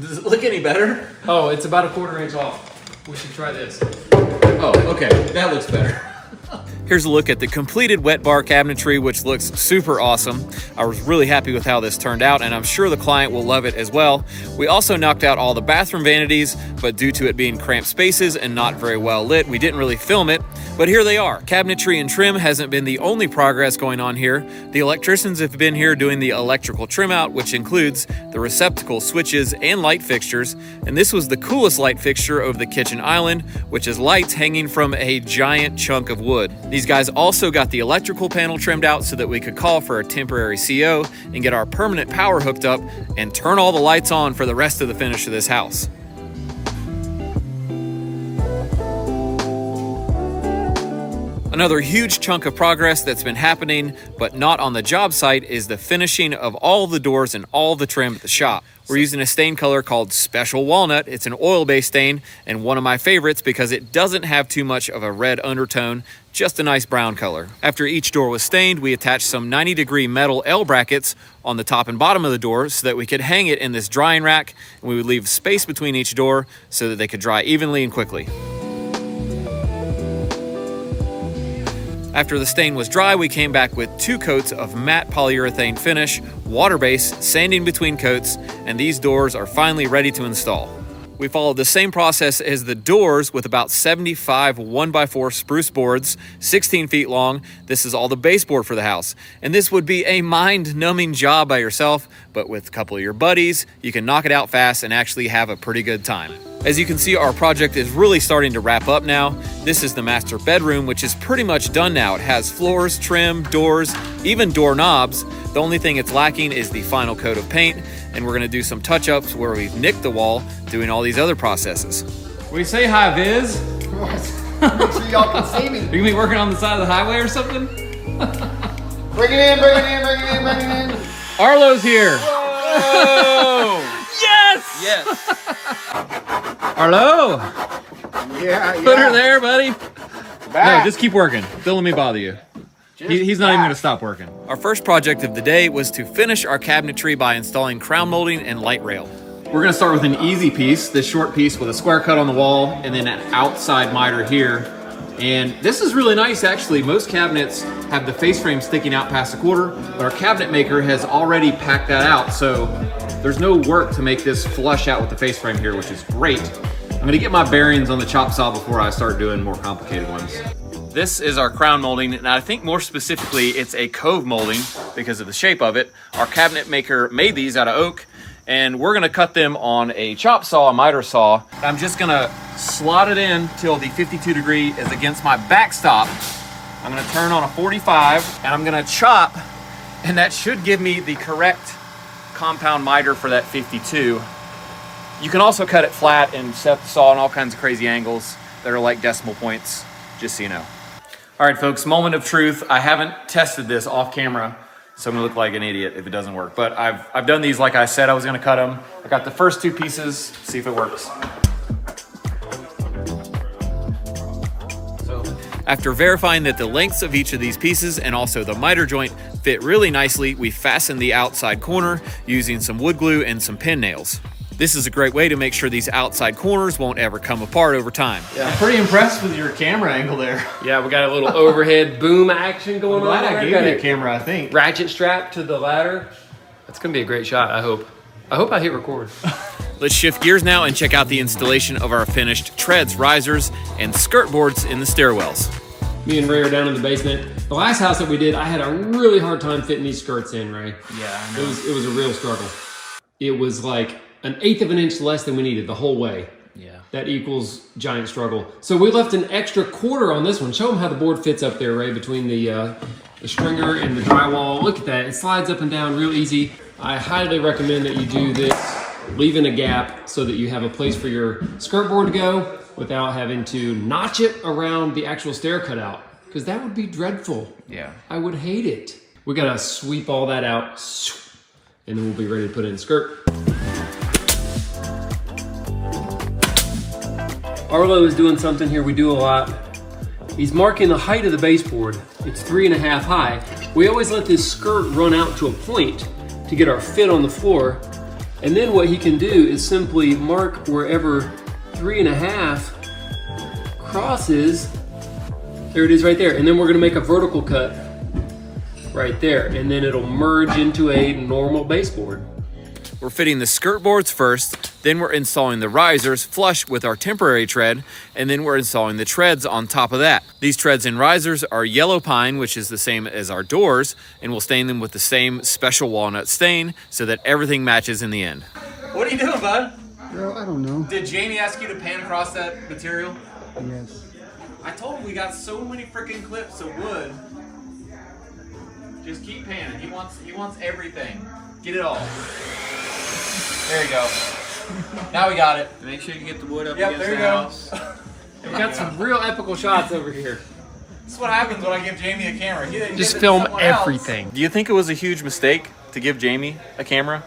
Does it look any better? Oh, it's about a 1/4 inch off. We should try this. Oh, okay, that looks better. Here's a look at the completed wet bar cabinetry, which looks super awesome. I was really happy with how this turned out, and I'm sure the client will love it as well. We also knocked out all the bathroom vanities, but due to it being cramped spaces and not very well lit, we didn't really film it. But here they are. Cabinetry and trim hasn't been the only progress going on here. The electricians have been here doing the electrical trim out, which includes the receptacle, switches, and light fixtures. And this was the coolest light fixture of the kitchen island, which is lights hanging from a giant chunk of wood. These guys also got the electrical panel trimmed out so that we could call for a temporary CO and get our permanent power hooked up and turn all the lights on for the rest of the finish of this house. Another huge chunk of progress that's been happening, but not on the job site, is the finishing of all the doors and all the trim at the shop. We're using a stain color called Special Walnut. It's an oil-based stain and one of my favorites because it doesn't have too much of a red undertone, just a nice brown color. After each door was stained, we attached some 90-degree metal L brackets on the top and bottom of the door so that we could hang it in this drying rack, and we would leave space between each door so that they could dry evenly and quickly. After the stain was dry, we came back with 2 coats of matte polyurethane finish, water-based, sanding between coats, and these doors are finally ready to install. We followed the same process as the doors with about 75 1x4 spruce boards, 16 feet long. This is all the baseboard for the house. And this would be a mind-numbing job by yourself, but with a couple of your buddies, you can knock it out fast and actually have a pretty good time. As you can see, our project is really starting to wrap up now. This is the master bedroom, which is pretty much done now. It has floors, trim, doors, even doorknobs. The only thing it's lacking is the final coat of paint, and we're gonna do some touch-ups where we've nicked the wall, doing all these other processes. We say hi, Viz. Make sure y'all can see me. Are you gonna be working on the side of the highway or something? Bring it in, bring it in, bring it in, bring it in. Arlo's here. Whoa! Yes! Yes! Arlo! Yeah, Put her there, buddy. Back. No, just keep working. Don't let me bother you. He's not even gonna stop working. Our first project of the day was to finish our cabinetry by installing crown molding and light rail. We're gonna start with an easy piece, this short piece with a square cut on the wall, and then an outside miter here And this is really nice, actually. Most cabinets have the face frame sticking out past the quarter, but our cabinet maker has already packed that out, so there's no work to make this flush out with the face frame here, which is great. I'm gonna get my bearings on the chop saw before I start doing more complicated ones. This is our crown molding, and I think more specifically, it's a cove molding because of the shape of it. Our cabinet maker made these out of oak, and we're gonna cut them on a chop saw, a miter saw. I'm just gonna slot it in till the 52 degree is against my backstop. I'm gonna turn on a 45, and I'm gonna chop, and that should give me the correct compound miter for that 52. You can also cut it flat and set the saw in all kinds of crazy angles that are like decimal points, just so you know. All right, folks, moment of truth. I haven't tested this off camera, so I'm gonna look like an idiot if it doesn't work. But I've done these like I said I was gonna cut them. I got the first 2 pieces, see if it works. After verifying that the lengths of each of these pieces and also the miter joint fit really nicely, we fastened the outside corner using some wood glue and some pin nails. This is a great way to make sure these outside corners won't ever come apart over time. Yeah. I'm pretty impressed with your camera angle there. Yeah, we got a little overhead boom action going on. I gave you a camera, I think. Ratchet strap to the ladder. That's gonna be a great shot, I hope. I hope I hit record. Let's shift gears now and check out the installation of our finished treads, risers, and skirt boards in the stairwells. Me and Ray are down in the basement. The last house that we did, I had a really hard time fitting these skirts in, Ray. Yeah, I know. It was a real struggle. It was like 1/8 of an inch less than we needed the whole way. Yeah. That equals giant struggle. So we left an extra quarter on this one. Show them how the board fits up there, Ray, between the stringer and the drywall. Look at that, it slides up and down real easy. I highly recommend that you do this, leaving a gap so that you have a place for your skirt board to go without having to notch it around the actual stair cutout, because that would be dreadful. Yeah. I would hate it. We gotta sweep all that out, and then we'll be ready to put in the skirt. Arlo is doing something here we do a lot. He's marking the height of the baseboard. It's 3.5 high. We always let this skirt run out to a point to get our fit on the floor. And then what he can do is simply mark wherever 3.5 crosses. There it is right there. And then we're gonna make a vertical cut right there. And then it'll merge into a normal baseboard. We're fitting the skirt boards first, then we're installing the risers flush with our temporary tread, and then we're installing the treads on top of that. These treads and risers are yellow pine, which is the same as our doors, and we'll stain them with the same special walnut stain so that everything matches in the end. What are you doing, bud? Girl, I don't know. Did Jamie ask you to pan across that material? Yes. I told him we got so many freaking clips of wood. Just keep panning. He wants everything. Get it all. There you go. Now we got it. Make sure you get the wood up Yep, against there you the go. house. We got some real epical shots over here. This is what happens when I give Jamie a camera. He Just gives it to film someone else. everything. Do you think it was a huge mistake to give Jamie a camera?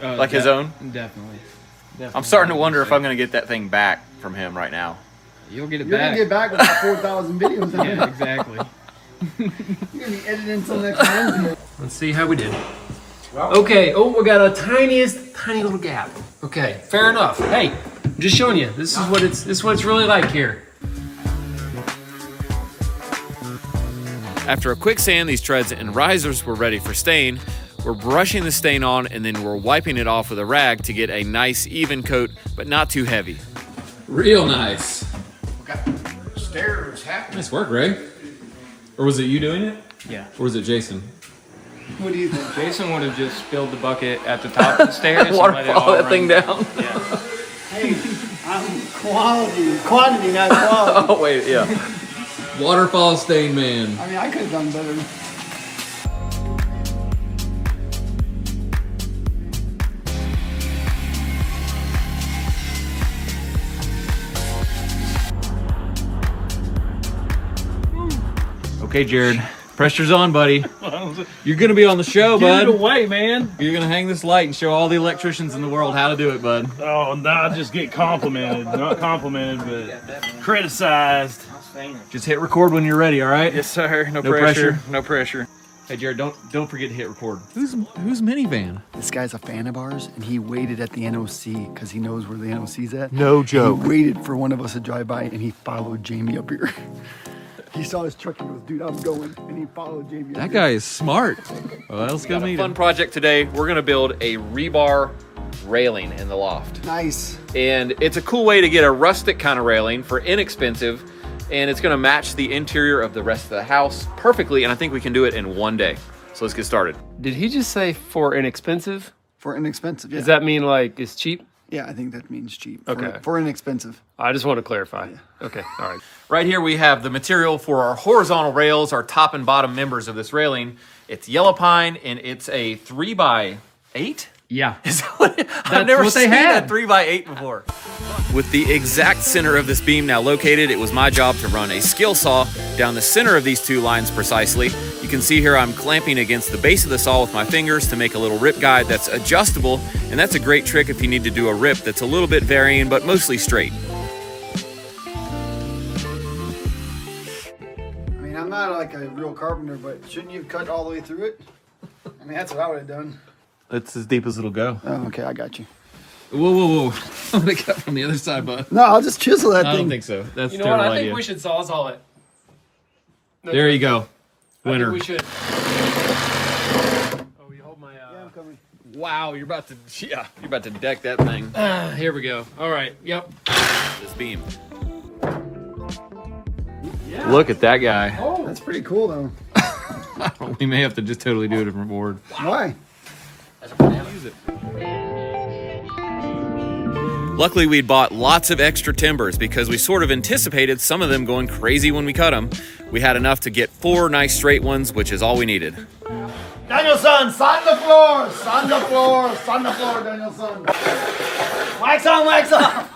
Like his own? Definitely. I'm starting to wonder if I'm gonna get that thing back from him right now. You'll get it You're back. gonna get back with about 4,000 videos on Yeah, it. exactly. You're gonna be editing some next Wednesday. Let's see how we did. Okay, oh, we got a tiny little gap. Okay, fair enough. Hey, I'm just showing you. This is what it's really like here. After a quick sand, these treads and risers were ready for stain. We're brushing the stain on and then we're wiping it off with a rag to get a nice even coat, but not too heavy. Real nice. Stairs happening. Nice work, Ray. Or was it you doing it? Yeah. Or was it Jason? What do you think? Jason would have just spilled the bucket at the top of the stairs and let it Waterfall all that run thing down. Yeah. Hey, I'm quantity, not quality. Oh wait, yeah. Waterfall stain man. I mean, I could have done better. Okay, Jared. Pressure's on, buddy. You're gonna be on the show, bud. Get it away, man. You're gonna hang this light and show all the electricians in the world how to do it, bud. Oh, no, I just get complimented. Not complimented, but criticized. Just hit record when you're ready, all right? Yes, sir. No pressure. No pressure. Hey Jared, don't forget to hit record. Who's minivan? This guy's a fan of ours, and he waited at the NOC because he knows where the NOC's at. No joke. He waited for one of us to drive by, and he followed Jamie up here. He saw his truck and goes, dude, I'm going. And he followed Jamie up That here. guy is smart. Well, let's go meet him. Fun project today. We're gonna build a rebar railing in the loft. Nice. And it's a cool way to get a rustic kind of railing for inexpensive, and it's gonna match the interior of the rest of the house perfectly, and I think we can do it in one day. So let's get started. Did he just say for inexpensive? For inexpensive, yeah. Does that mean like it's cheap? Yeah, I think that means cheap. Okay. For inexpensive. I just want to clarify. Okay, all right. Right here we have the material for our horizontal rails, our top and bottom members of this railing. It's yellow pine, and it's a 3x8? Yeah. I've never what they seen had. a 3x8 before. With the exact center of this beam now located, it was my job to run a skill saw down the center of these two lines precisely. You can see here I'm clamping against the base of the saw with my fingers to make a little rip guide that's adjustable, and that's a great trick if you need to do a rip that's a little bit varying but mostly straight. I mean, I'm not like a real carpenter, but shouldn't you have cut all the way through it? I mean, that's what I would have done. That's as deep as it'll go. Oh, okay, I got you. Whoa. I'm gonna cut from the other side, bud. No, I'll just chisel that I thing. don't think so. That's You know a what? terrible I think idea. we should sawzall it. No, There you go. I Winner. think we should. Oh, you hold my. Yeah, I'm coming. Wow, you're about to deck that thing. Here we go. All right. Yep. This beam. Yeah. Look at that guy. Oh, That's pretty cool, though. We may have to just totally do a different board. Why? Luckily, we'd bought lots of extra timbers because we sort of anticipated some of them going crazy when we cut them. We had enough to get 4 nice straight ones, which is all we needed. Danielson, sand the floor, sand the floor, sand the floor, Danielson. Wax on, wax on.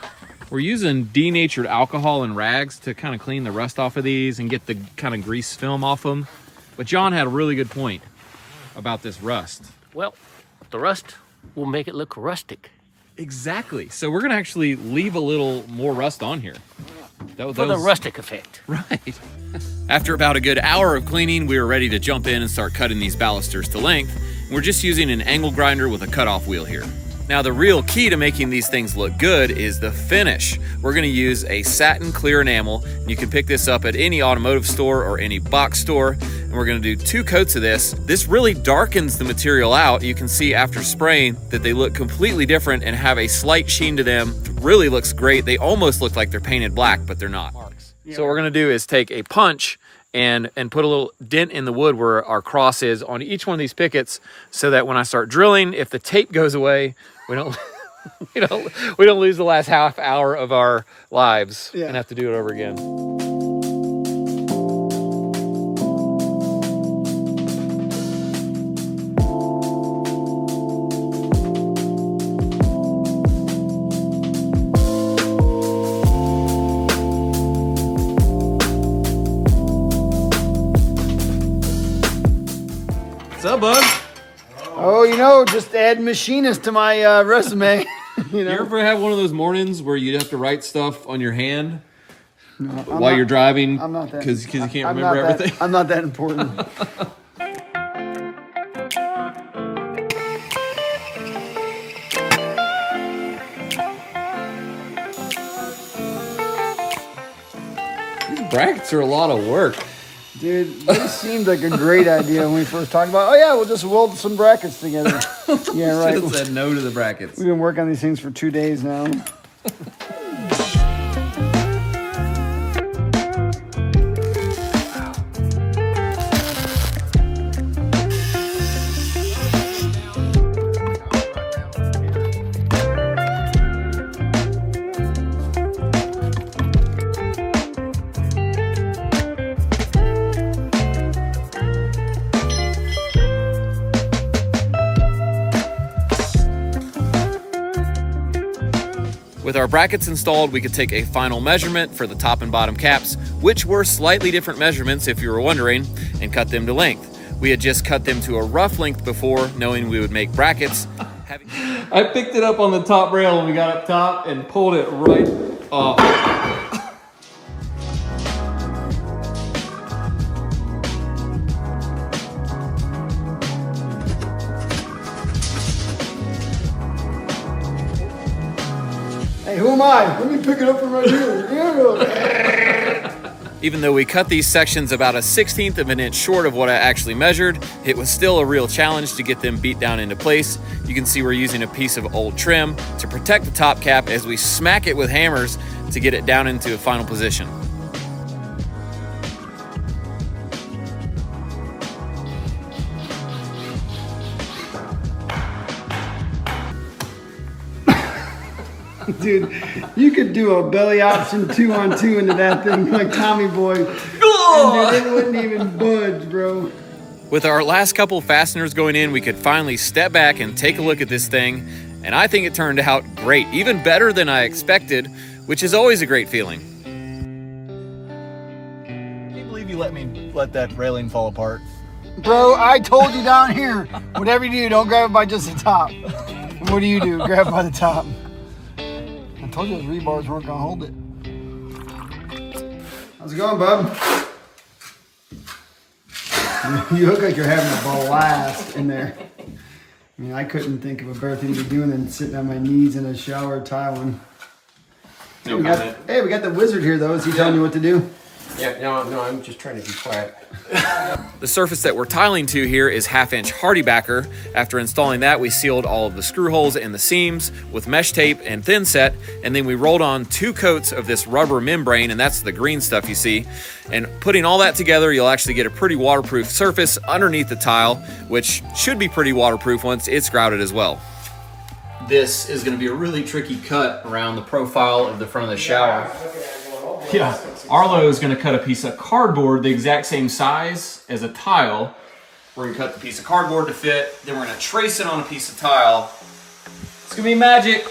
We're using denatured alcohol and rags to kind of clean the rust off of these and get the kind of grease film off them. But John had a really good point about this rust. Well, the rust will make it look rustic. Exactly. So we're gonna actually leave a little more rust on here. For the rustic effect. Right. After about a good hour of cleaning, we were ready to jump in and start cutting these balusters to length. We're just using an angle grinder with a cutoff wheel here. Now, the real key to making these things look good is the finish. We're gonna use a satin clear enamel. You can pick this up at any automotive store or any box store. And we're gonna do 2 coats of this. This really darkens the material out. You can see after spraying that they look completely different and have a slight sheen to them. Really looks great. They almost look like they're painted black, but they're not. So what we're gonna do is take a punch and put a little dent in the wood where our cross is on each one of these pickets, so that when I start drilling, if the tape goes away, we don't we don't lose the last half hour of our lives and have to do it over again. What's up, bud? Oh, you know, just add machinist to my resume. You know? You ever have one of those mornings where you have to write stuff on your hand while not- you're driving? I'm not that. Because you can't I'm remember not that- everything. I'm not that important. These brackets are a lot of work. Dude, this seemed like a great idea when we first talked about, oh yeah, we'll just weld some brackets together. Yeah, right. Should have said no to the brackets. We've been working on these things for 2 days now. With our brackets installed, we could take a final measurement for the top and bottom caps, which were slightly different measurements if you were wondering, and cut them to length. We had just cut them to a rough length before, knowing we would make brackets. I picked it up on the top rail when we got up top and pulled it right off. Hey, who am I? Let me pick it up from right here. Yeah. Even though we cut these sections about 1/16 of an inch short of what I actually measured, it was still a real challenge to get them beat down into place. You can see we're using a piece of old trim to protect the top cap as we smack it with hammers to get it down into a final position. Dude, you could do a belly option 2-on-2 into that thing like Tommy Boy. And dude, it wouldn't even budge, bro. With our last couple fasteners going in, we could finally step back and take a look at this thing, and I think it turned out great, even better than I expected, which is always a great feeling. I can't believe you let that railing fall apart. Bro, I told you down here, whatever you do, don't grab it by just the top. And what do? Grab it by the top. I told you those rebars weren't gonna hold it. How's it going, bub? You look like you're having a blast in there. I mean, I couldn't think of a better thing to be doing than sitting on my knees in a shower tiling. Hey, we got the wizard here, though. Is he telling you what to do? Yeah, no, I'm just trying to be quiet. The surface that we're tiling to here is 1/2 inch hardy backer. After installing that, we sealed all of the screw holes and the seams with mesh tape and thin set, and then we rolled on 2 coats of this rubber membrane, and that's the green stuff you see. And putting all that together, you'll actually get a pretty waterproof surface underneath the tile, which should be pretty waterproof once it's grouted as well. This is going to be a really tricky cut around the profile of the front of the shower. Yeah, Arlo is going to cut a piece of cardboard the exact same size as a tile. We're going to cut the piece of cardboard to fit, then we're going to trace it on a piece of tile. It's going to be magic.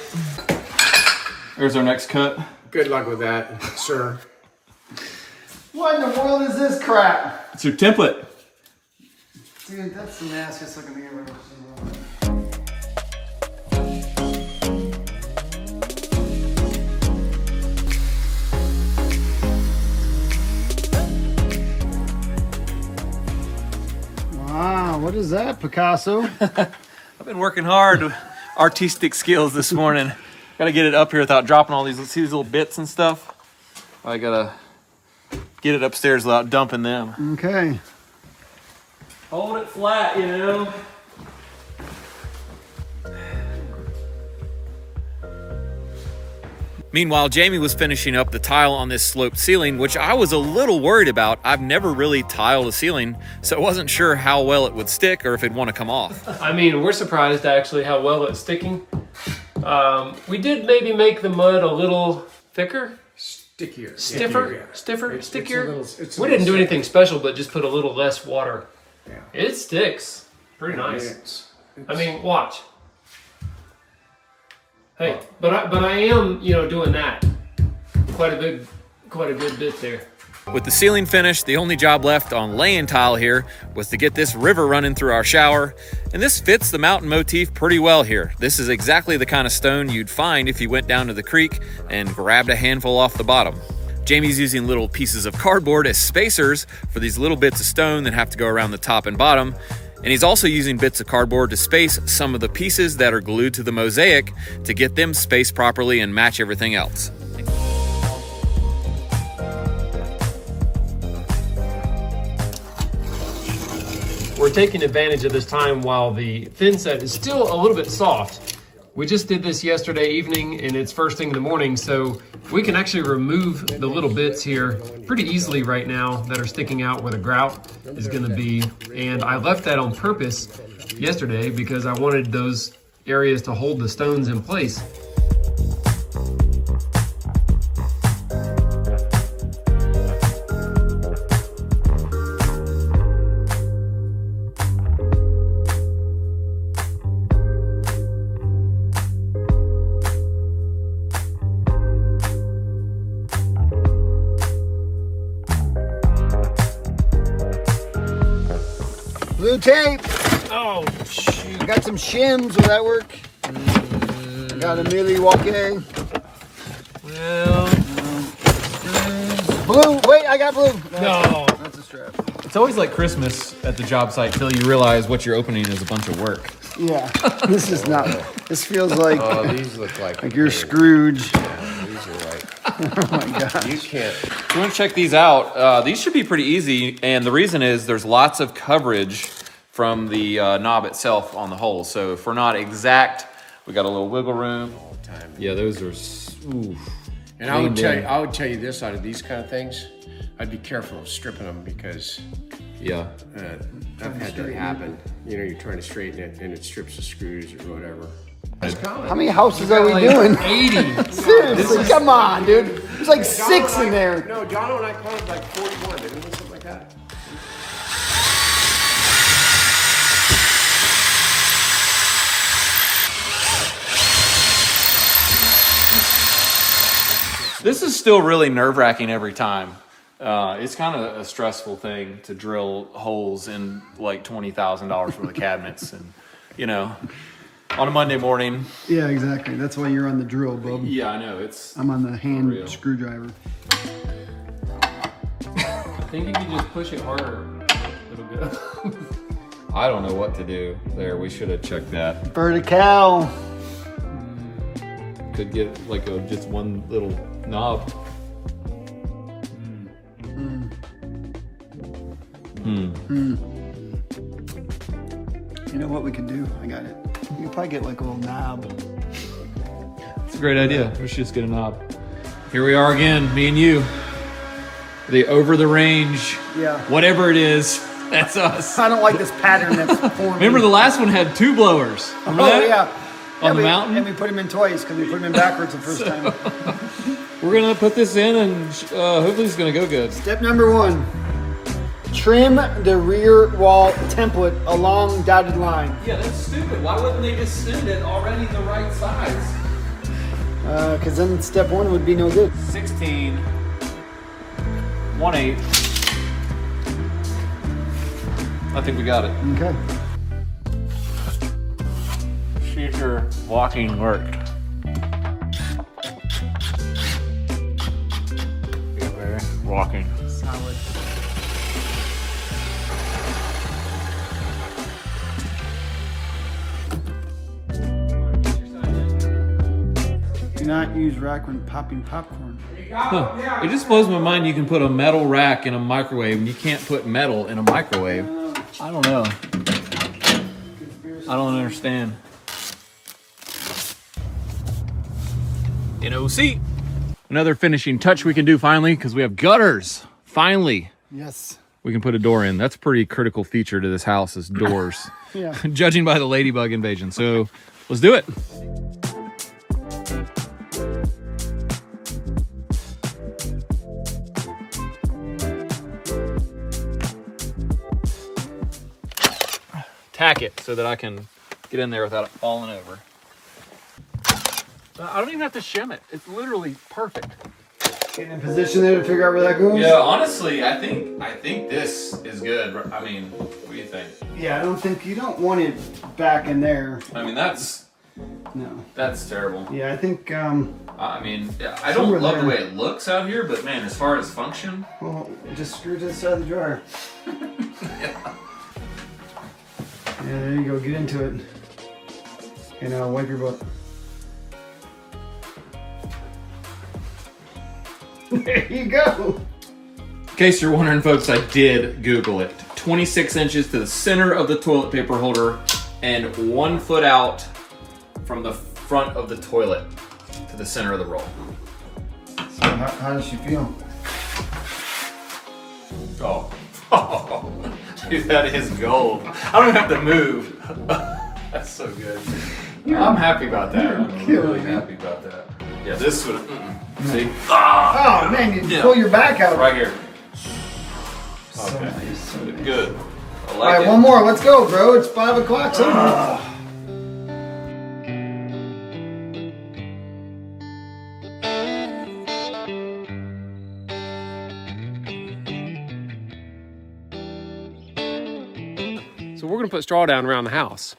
There's our next cut. Good luck with that, sir. What in the world is this crap? It's your template. Dude, that's the nastiest looking thing I've ever seen. Wow, what is that, Picasso? I've been working hard, artistic skills this morning. Got to get it up here without dropping all these, see these little bits and stuff? I got to get it upstairs without dumping them. Okay. Hold it flat, you know. Meanwhile, Jamie was finishing up the tile on this sloped ceiling, which I was a little worried about. I've never really tiled a ceiling, so I wasn't sure how well it would stick or if it'd want to come off. I mean, we're surprised actually how well it's sticking. We did maybe make the mud a little thicker. Stickier. Stiffer. We didn't do anything special, but just put a little less water. Yeah. It sticks. Pretty nice. I mean, watch. Hey, but I am, doing that. Quite a good bit there. With the ceiling finished, the only job left on laying tile here was to get this river running through our shower. And this fits the mountain motif pretty well here. This is exactly the kind of stone you'd find if you went down to the creek and grabbed a handful off the bottom. Jamie's using little pieces of cardboard as spacers for these little bits of stone that have to go around the top and bottom. And he's also using bits of cardboard to space some of the pieces that are glued to the mosaic to get them spaced properly and match everything else. We're taking advantage of this time while the thin set is still a little bit soft. We just did this yesterday evening and it's first thing in the morning, so we can actually remove the little bits here pretty easily right now that are sticking out where the grout is gonna be. And I left that on purpose yesterday because I wanted those areas to hold the stones in place. Blue tape. Oh, shoot. Got some shims. Will that work? Got a Milwaukee. Well, blue. Wait, I got blue. no. That's a strap. It's always like Christmas at the job site till you realize what you're opening is a bunch of work. Yeah, this is not. This feels like These look like you're Scrooge. Yeah, these are like. Oh my gosh. You can't. If you want to check these out, these should be pretty easy, and the reason is there's lots of coverage from the knob itself on the hole. So if we're not exact, we got a little wiggle room. Yeah, those are. Oof. And I would tell you this out of these kind of things, I'd be careful of stripping them because. Yeah. I've had that happen. You know, you're trying to straighten it and it strips the screws or whatever. That's common. How many houses are we doing? 80. Seriously, come on, dude. There's like 6 in there. No, John and I counted like 41, didn't we? Something like that. This is still really nerve-wracking every time. It's kind of a stressful thing to drill holes in like $20,000 worth of cabinets, and you know, on a Monday morning. Yeah, exactly. That's why you're on the drill, bub. Yeah, I know. I'm on the hand screwdriver. I think if you just push it harder, it'll go. I don't know what to do there. We should have checked that. Vertical. Could get like just one little knob. You know what we could do? I got it. You could probably get like a little knob. It's a great idea. We should just get a knob. Here we are again, me and you. The over the range. Yeah. Whatever it is, that's us. I don't like this pattern that's forming. Remember the last one had 2 blowers. Remember that? Yeah. On the mountain? And we put them in twice because we put them in backwards the first time. We're gonna put this in and hopefully it's gonna go good. Step number 1. Trim the rear wall template along dotted line. Yeah, that's stupid. Why wouldn't they just send it already the right size? Because then step 1 would be no good. 16, 1/8. I think we got it. Okay. See if your walking worked. Walking. Solid. Do not use rack when popping popcorn. Huh. It just blows my mind you can put a metal rack in a microwave and you can't put metal in a microwave. I don't know. I don't understand. NOC. Another finishing touch we can do finally because we have gutters. Finally. Yes. We can put a door in. That's a pretty critical feature to this house is doors. Yeah. Judging by the ladybug invasion. So let's do it. Tack it so that I can get in there without it falling over. I don't even have to shim it. It's literally perfect. Getting in position there to figure out where that goes? Yeah, honestly, I think this is good. I mean, what do you think? Yeah, I don't think you don't want it back in there. I mean, that's terrible. Yeah, I think I mean, I don't love the way it looks out here, but man, as far as function, well, just screw to the side of the dryer. Yeah, there you go. Get into it. And wipe your butt. There you go. in case you're wondering, folks, I did Google it. 26 inches to the center of the toilet paper holder and 1 foot out from the front of the toilet to the center of the roll. So how does she feel? Oh, dude, that is gold. I don't even have to move. That's so good. I'm happy about that. I'm really happy about that. Yeah, this would. See? Oh man, you pull your back out. Right here. So Okay. nice, so nice. Good. I like All right, it. one more. Let's go, bro. It's 5 o'clock. So we're gonna put straw down around the house.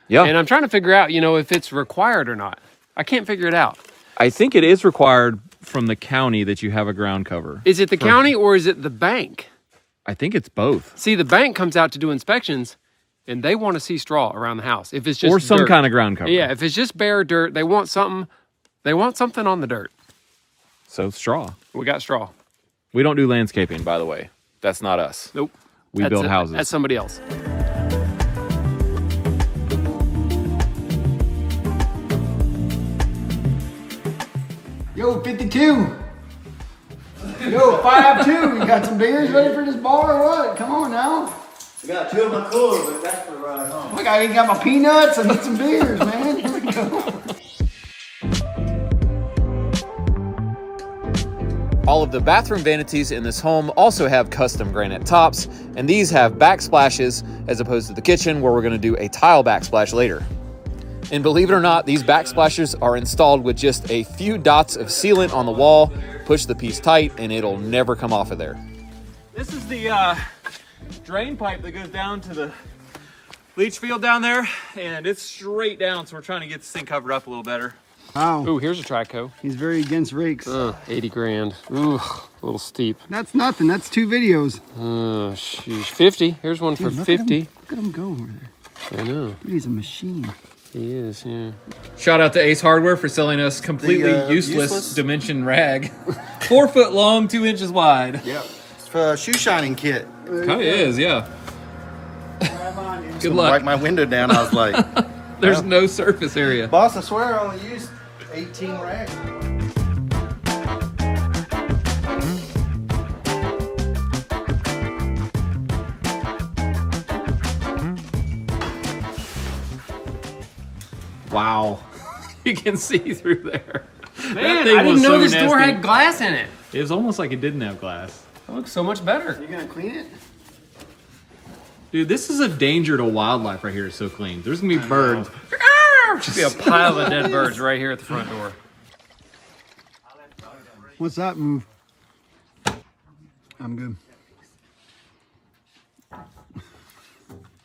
Yeah. And I'm trying to figure out, if it's required or not. I can't figure it out. I think it is required from the county that you have a ground cover. Is it the county or is it the bank? I think it's both. See, the bank comes out to do inspections and they want to see straw around the house. If it's just or some dirt. kind of ground cover. Yeah, if it's just bare dirt, they want something. They want something on the dirt. So straw. We got straw. We don't do landscaping, by the way. That's not us. Nope. We build houses. That's somebody else. Yo, 52. Yo, 5-2. You got some beers ready for this bar or what? Come on now. I got 2 of my cooler, but that's for right home. Look, I even got my peanuts and some beers, man. Here we go. All of the bathroom vanities in this home also have custom granite tops, and these have backsplashes as opposed to the kitchen where we're going to do a tile backsplash later. And believe it or not, these backsplashes are installed with just a few dots of sealant on the wall. Push the piece tight and it'll never come off of there. This is the drain pipe that goes down to the leach field down there, and it's straight down, so we're trying to get this thing covered up a little better. Wow. Ooh, here's a Trico. He's very against rakes. 80 grand. Ooh, a little steep. That's nothing. That's 2 videos. Sheesh. 50. Here's one for 50. Look at him go over there. I know. Dude, he's a machine. He is, yeah. Shout out to Ace Hardware for selling us completely useless dimension rag. 4 foot long, 2 inches wide. Yep. It's for a shoe shining kit. Kind of is, yeah. Good luck. Wipe my window down. I was like, there's no surface area. Boss, I swear I only used 18 rags. Wow. You can see through there. Man, I didn't know this door had glass in it. It was almost like it didn't have glass. It looks so much better. You gonna clean it? Dude, this is a danger to wildlife right here. It's so clean. There's gonna be birds. Should be a pile of dead birds right here at the front door. What's that move? I'm good.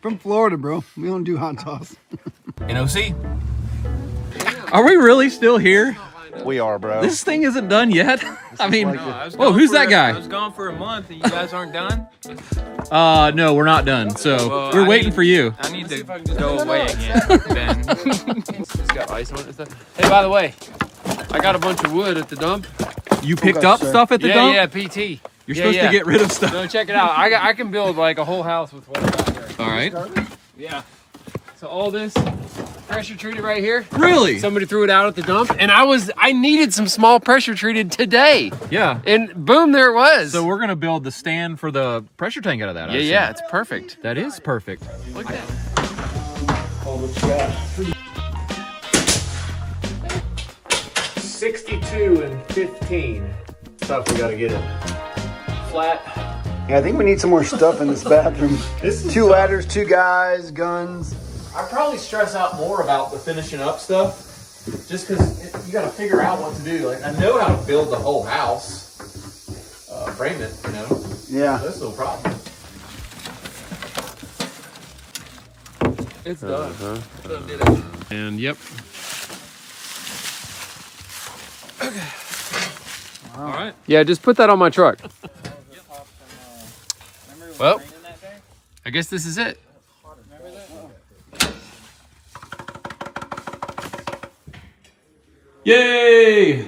From Florida, bro. We don't do hot sauce. NOC. Are we really still here? We are, bro. This thing isn't done yet. I mean, No, whoa, who's that guy? I was gone for a month and you guys aren't done? No, we're not done. So we're waiting for you. I need to go away again, Ben. It's got ice on it and stuff. Hey, by the way, I got a bunch of wood at the dump. You picked up stuff at the dump? Yeah, PT. You're supposed to get rid of stuff. No, check it out. I can build like a whole house with what I got here. All right. Yeah. So all this pressure treated right here. Really? Somebody threw it out at the dump, and I needed some small pressure treated today. Yeah. And boom, there it was. So we're gonna build the stand for the pressure tank out of that. Yeah, it's perfect. That is perfect. Look at that. 62 and 15. Stuff we gotta get it flat. Yeah, I think we need some more stuff in this bathroom. 2 ladders, 2 guys, guns. I probably stress out more about the finishing up stuff, just because you got to figure out what to do. Like, I know how to build the whole house, frame it, you know. Yeah. That's no problem. It's done. Done did it. And yep. All right. Yeah, just put that on my truck. Well, I guess this is it. Yay!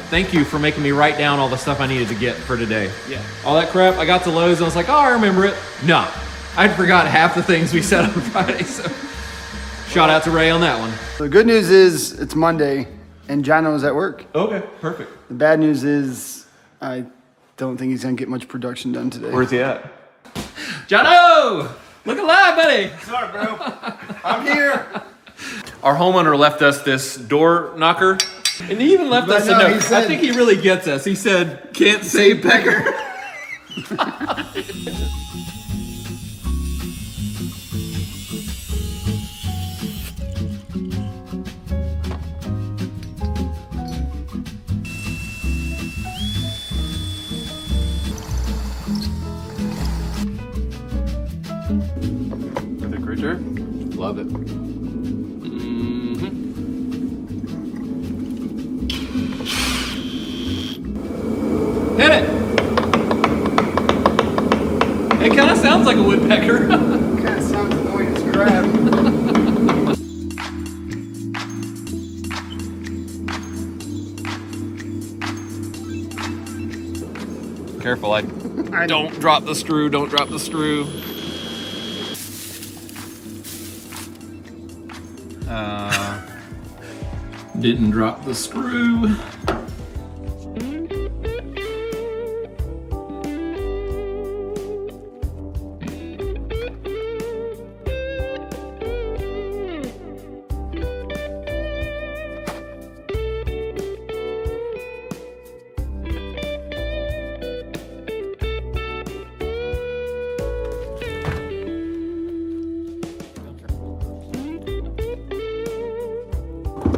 Thank you for making me write down all the stuff I needed to get for today. Yeah. All that crap, I got to Lowe's and I was like, oh, I remember it. No, I'd forgot half the things we said on Friday, so shout out to Ray on that one. The good news is it's Monday and Jono's at work. Okay, perfect. The bad news is I don't think he's gonna get much production done today. Where's he at? Jono! Look alive, buddy! Sorry, bro. I'm here. Our homeowner left us this door knocker, and he even left us a note. I think he really gets us. He said, can't save Pecker. The creature. Love it. Hit it! It kind of sounds like a woodpecker. Kind of sounds annoying as crap. careful. I don't drop the screw. Don't drop the screw. Didn't drop the screw.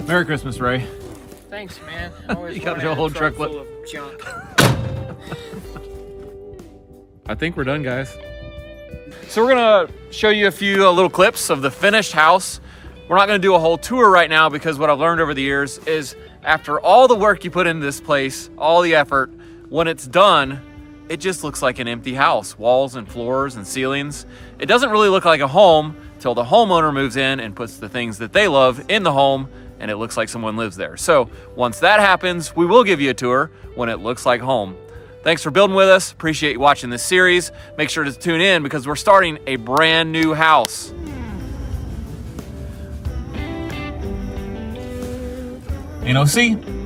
Merry Christmas, Ray. Thanks, man. Always You got wanna your have whole a truck full of junk. I think we're done, guys. So we're gonna show you a few little clips of the finished house. We're not gonna do a whole tour right now because what I've learned over the years is after all the work you put into this place, all the effort, when it's done, it just looks like an empty house. Walls and floors and ceilings. It doesn't really look like a home till the homeowner moves in and puts the things that they love in the home and it looks like someone lives there. So once that happens, we will give you a tour when it looks like home. Thanks for building with us. Appreciate you watching this series. Make sure to tune in because we're starting a brand new house. NOC.